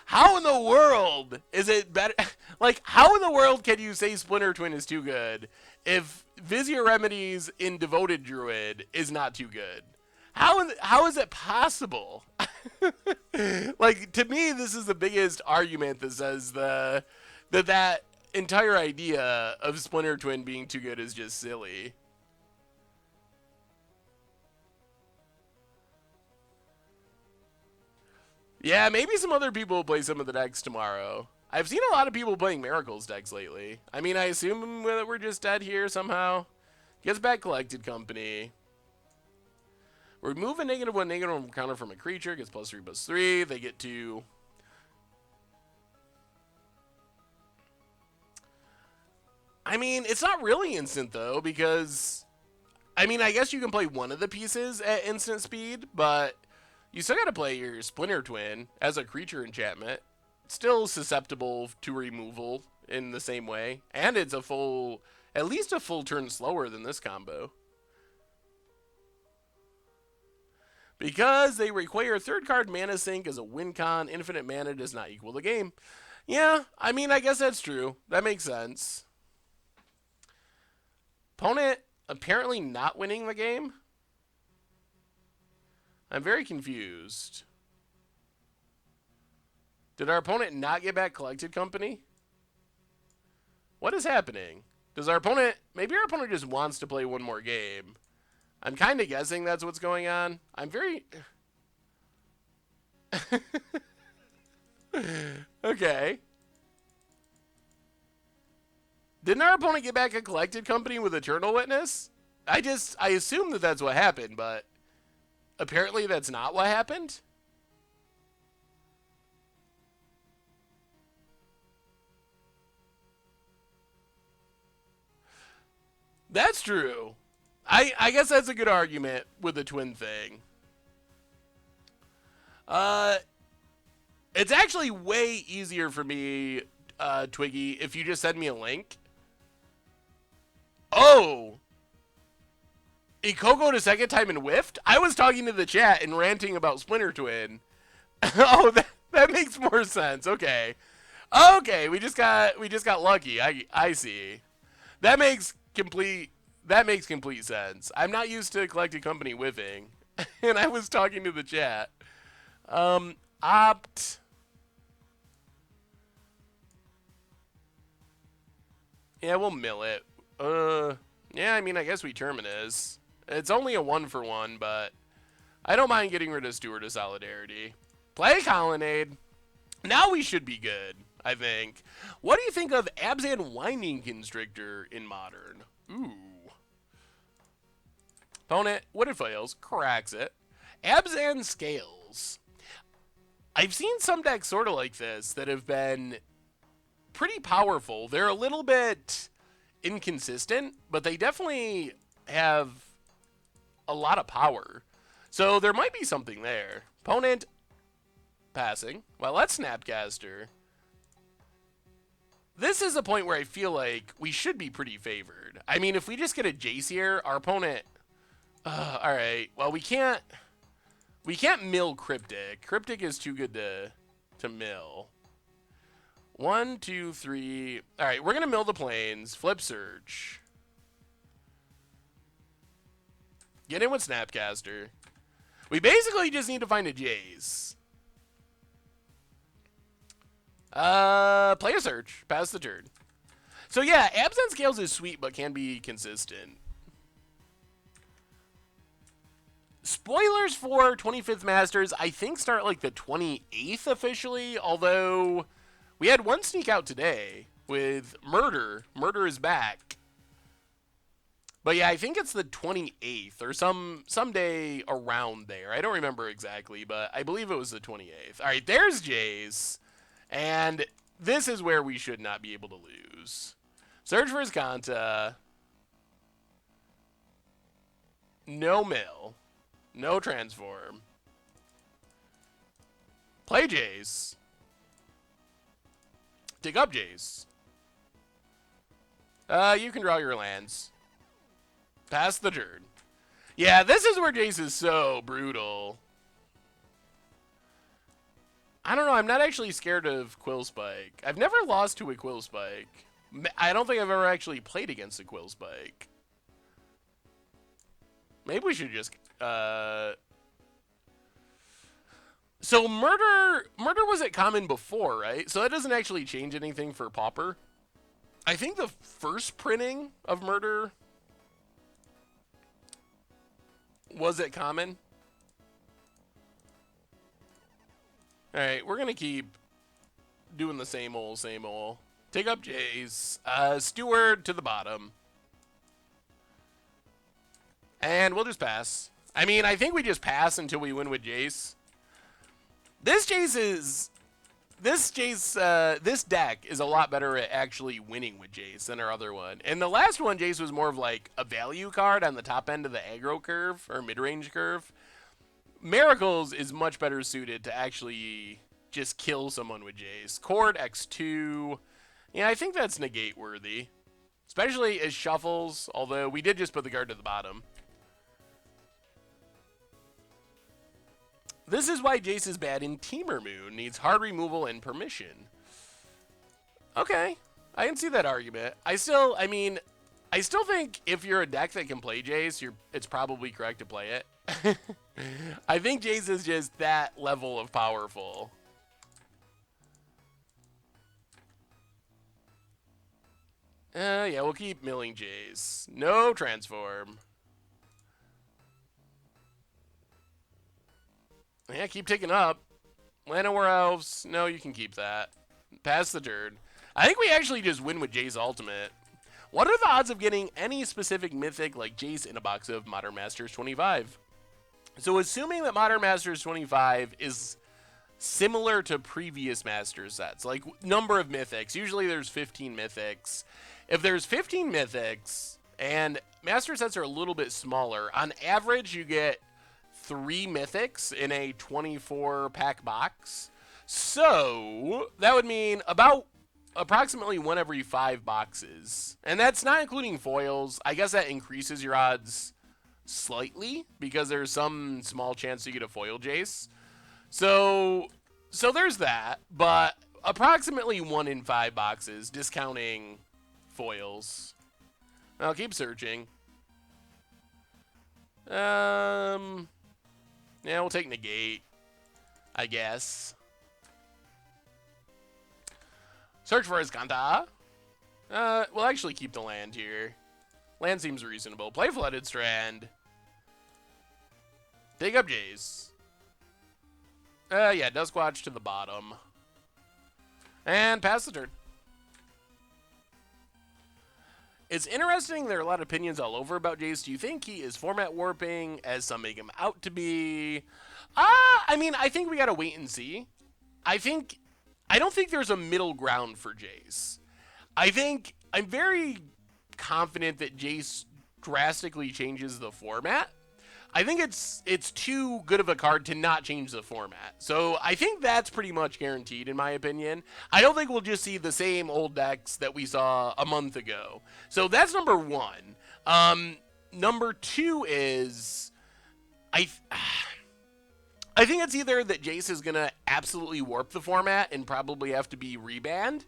How in the world is it better? Like, how in the world can you say Splinter Twin is too good if Vizier Remedies in Devoted Druid is not too good? How is it possible? Like, to me, this is the biggest argument that says that entire idea of Splinter Twin being too good is just silly. Yeah, maybe some other people will play some of the decks tomorrow. I've seen a lot of people playing Miracles decks lately. I mean, I assume that we're just dead here somehow. Gets back Collected Company. Remove a -1/-1 counter from a creature. Gets +3/+3. They get to... I mean, it's not really instant, though, because... I mean, I guess you can play one of the pieces at instant speed, but... You still gotta play your Splinter Twin as a creature enchantment. Still susceptible to removal in the same way. And it's at least a full turn slower than this combo. Because they require 3rd card mana sink as a win con, infinite mana does not equal the game. Yeah, I mean, I guess that's true. That makes sense. Opponent apparently not winning the game? I'm very confused. Did our opponent not get back Collected Company? What is happening? Does our opponent... Maybe our opponent just wants to play one more game. I'm kind of guessing that's what's going on. I'm very... Okay. Didn't our opponent get back a Collected Company with Eternal Witness? I assume that that's what happened, but... Apparently that's not what happened. That's true. I guess that's a good argument with the twin thing. It's actually way easier for me, Twiggy, if you just send me a link. Oh! Ikoko the second time and whiffed? I was talking to the chat and ranting about Splinter Twin. Oh, that makes more sense. Okay. Okay, we just got lucky. I see. That makes complete sense. I'm not used to Collected Company whiffing. And I was talking to the chat. Opt. Yeah, we'll mill it. Yeah, I mean, I guess we Terminus. It's only a 1-for-1, but I don't mind getting rid of Steward of Solidarity. Play Colonnade. Now we should be good, I think. What do you think of Abzan Winding Constrictor in Modern? Ooh. Opponent, what it fails, cracks it. Abzan Scales. I've seen some decks sort of like this that have been pretty powerful. They're a little bit inconsistent, but they definitely have a lot of power. So there might be something there. Opponent, passing. Well, that's Snapcaster. This is a point where I feel like we should be pretty favored. I mean, if we just get a Jace here, our opponent... Alright, well, we can't mill Cryptic. Cryptic is too good to mill. 1, 2, 3... Alright, we're going to mill the plains. Flip Search. Get in with Snapcaster. We basically just need to find a Jace. Play a Search. Pass the turn. So yeah, Absent Scales is sweet, but can be consistent. Spoilers for 25th Masters, I think start like the 28th officially, although we had one sneak out today with Murder. Murder is back. But yeah, I think it's the 28th or some day around there. I don't remember exactly, but I believe it was the 28th. All right, there's Jace. And this is where we should not be able to lose. Search for his Kanta. No mill. No transform. Play Jace. Dig up Jace. You can draw your lands. Pass the turn. Yeah, this is where Jace is so brutal. I don't know, I'm not actually scared of Quill Spike. I've never lost to a Quill Spike. I don't think I've ever actually played against a Quill Spike. Maybe we should just... So Murder was at common before, right? So that doesn't actually change anything for Pauper. I think the first printing of Murder was at common. Alright, we're going to keep doing the same old, same old. Take up Jace. Steward to the bottom. And we'll just pass. I mean, I think we just pass until we win with Jace. This deck is a lot better at actually winning with Jace than our other one. And the last one, Jace was more of like a value card on the top end of the aggro curve or mid-range curve. Miracles is much better suited to actually just kill someone with Jace. Chord X2. Yeah, I think that's negate worthy. Especially as shuffles, although we did just put the card to the bottom. This is why Jace is bad in Timur Moon. Needs hard removal and permission. Okay. I can see that argument. I still think if you're a deck that can play Jace, it's probably correct to play it. I think Jace is just that level of powerful. Yeah, we'll keep milling Jace. No transform. Yeah, keep taking up. Llanowar Elves. No, you can keep that. Pass the turn. I think we actually just win with Jace Ultimate. What are the odds of getting any specific mythic like Jace in a box of Modern Masters 25? So assuming that Modern Masters 25 is similar to previous Masters sets, like number of mythics, usually there's 15 mythics. If there's 15 mythics And master sets are a little bit smaller. On average, you get 3 mythics in a 24-pack box. So that would mean about approximately 1 every 5 boxes. And that's not including foils. I guess that increases your odds slightly because there's some small chance you get a foil Jace. So there's that, but approximately 1 in 5 boxes, discounting foils. I'll keep searching. Yeah, we'll take negate, I guess. Search for Iskanta. We'll actually keep the land here. Land seems reasonable. Play Flooded Strand. Take up Jace. Yeah, Duskwatch to the bottom. And pass the turn. It's interesting, there are a lot of opinions all over about Jace. Do you think he is format warping, as some make him out to be? I mean, I think we gotta wait and see. I don't think there's a middle ground for Jace. I'm very confident that Jace drastically changes the format. I think it's too good of a card to not change the format. So I think that's pretty much guaranteed, in my opinion. I don't think we'll just see the same old decks that we saw a month ago. So that's number 1. Number 2 is I think it's either that Jace is going to absolutely warp the format and probably have to be rebanned,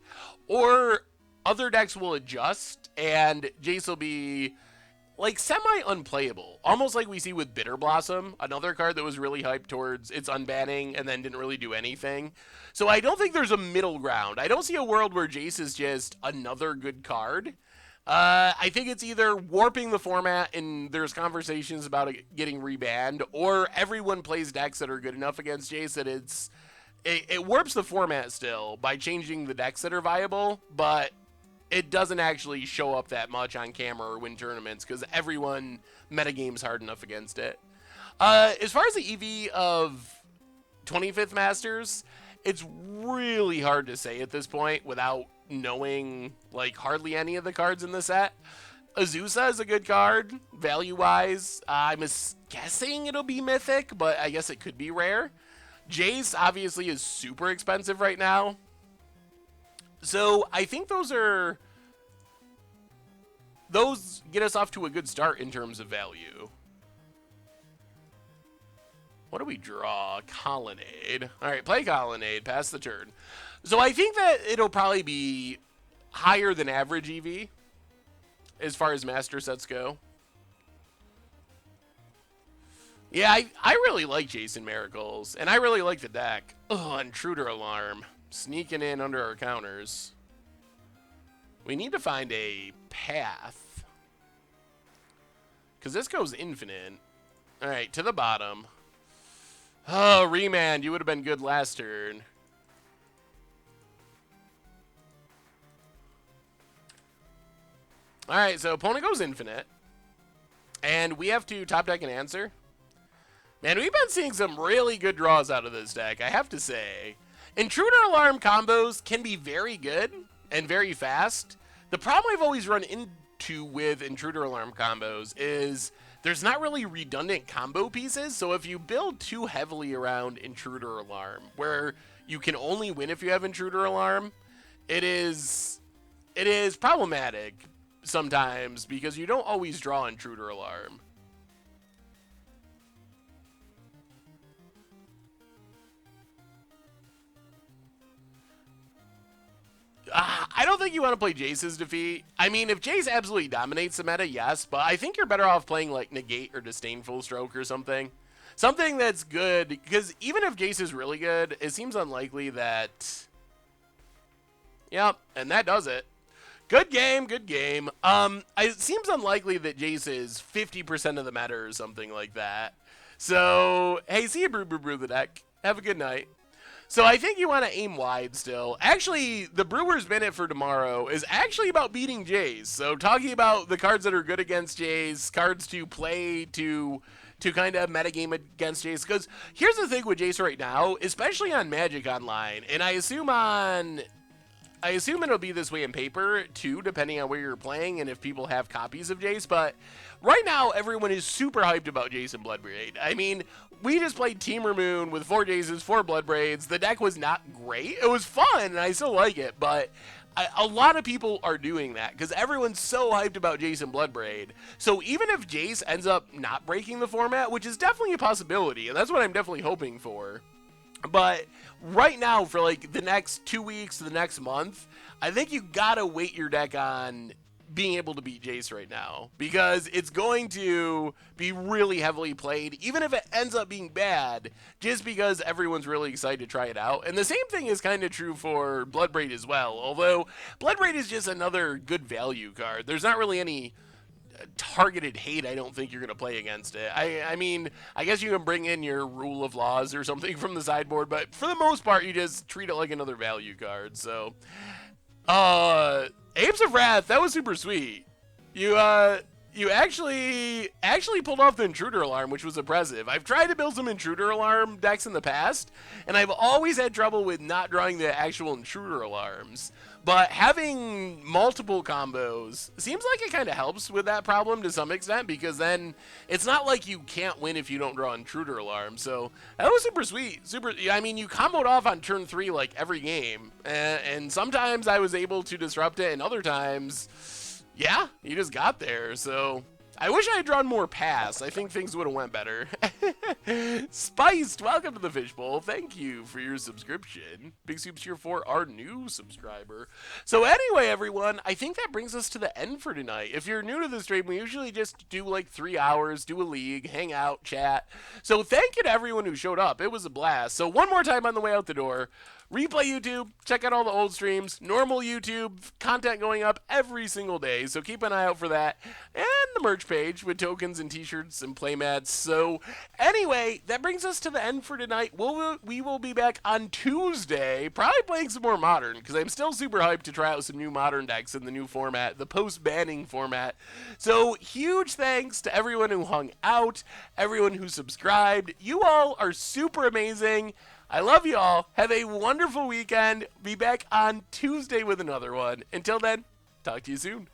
or other decks will adjust and Jace will be like semi-unplayable, almost like we see with Bitter Blossom, another card that was really hyped towards its unbanning and then didn't really do anything. So I don't think there's a middle ground. I don't see a world where Jace is just another good card. I think it's either warping the format and there's conversations about it getting rebanned, or everyone plays decks that are good enough against Jace that it warps the format still by changing the decks that are viable, but it doesn't actually show up that much on camera or win tournaments because everyone metagames hard enough against it. As far as the EV of 25th Masters, it's really hard to say at this point without knowing like hardly any of the cards in the set. Azusa is a good card, value-wise. I'm guessing it'll be mythic, but I guess it could be rare. Jace obviously is super expensive right now. So I think those get us off to a good start in terms of value. What do we draw? Colonnade. All right, play Colonnade. Pass the turn. So I think that it'll probably be higher than average EV as far as master sets go. Yeah, I really like Jason Miracles, and I really like the deck. Oh, Intruder Alarm. Sneaking in under our counters. We need to find a path, because this goes infinite. All right, to the bottom. Oh, Remand, you would have been good last turn. All right, so opponent goes infinite, and we have to top deck an answer. Man, we've been seeing some really good draws out of this deck, I have to say. Intruder Alarm combos can be very good and very fast. The problem I've always run into with Intruder Alarm combos is there's not really redundant combo pieces. So if you build too heavily around Intruder Alarm, where you can only win if you have Intruder Alarm, it is problematic sometimes because you don't always draw Intruder Alarm. I don't think you want to play Jace's defeat. I mean, if Jace absolutely dominates the meta, yes, but I think you're better off playing like Negate or Disdainful Stroke or something. Something that's good, because even if Jace is really good, it seems unlikely that... Yep, and that does it. Good game, good game. It seems unlikely that Jace is 50% of the meta or something like that. So, hey, see you, brew the deck. Have a good night. So I think you want to aim wide still. Actually, the Brewer's Minute for tomorrow is actually about beating Jace. So talking about the cards that are good against Jace, cards to play to kind of metagame against Jace. Because here's the thing with Jace right now, especially on Magic Online, and I assume on I assume it'll be this way in paper too, depending on where you're playing and if people have copies of Jace. But right now, everyone is super hyped about Jace and Bloodbraid. I mean, we just played Timur Moon with 4 Jaces, 4 Bloodbraids. The deck was not great. It was fun, and I still like it, but a lot of people are doing that because everyone's so hyped about Jace and Bloodbraid. So even if Jace ends up not breaking the format, which is definitely a possibility, and that's what I'm definitely hoping for, but right now, for like the next 2 weeks to the next month, I think you gotta weight your deck on being able to beat Jace right now, because it's going to be really heavily played, even if it ends up being bad, just because everyone's really excited to try it out. And the same thing is kind of true for Bloodbraid as well, although Bloodbraid is just another good value card. There's not really any targeted hate I don't think you're going to play against it. I mean, I guess you can bring in your rule of laws or something from the sideboard, but for the most part, you just treat it like another value card. So, Apes of Wrath, that was super sweet. You actually pulled off the Intruder Alarm, which was impressive. I've tried to build some Intruder Alarm decks in the past, and I've always had trouble with not drawing the actual Intruder Alarms. But having multiple combos seems like it kind of helps with that problem to some extent, because then it's not like you can't win if you don't draw Intruder Alarm. So that was super sweet. I mean, you comboed off on turn 3 like every game, and sometimes I was able to disrupt it, and other times, yeah, you just got there. So I wish I had drawn more pass. I think things would have went better. Spiced, welcome to the Fishbowl. Thank you for your subscription. Big soups here for our new subscriber. So anyway, everyone, I think that brings us to the end for tonight. If you're new to the stream, we usually just do like 3 hours, do a league, hang out, chat. So thank you to everyone who showed up. It was a blast. So one more time on the way out the door, replay YouTube, check out all the old streams, normal YouTube, content going up every single day, so keep an eye out for that, and the merch page with tokens and t-shirts and playmats. So anyway, that brings us to the end for tonight. We will be back on Tuesday, probably playing some more Modern, because I'm still super hyped to try out some new Modern decks in the new format, the post-banning format. So huge thanks to everyone who hung out, everyone who subscribed. You all are super amazing. I love you all. Have a wonderful weekend. Be back on Tuesday with another one. Until then, talk to you soon.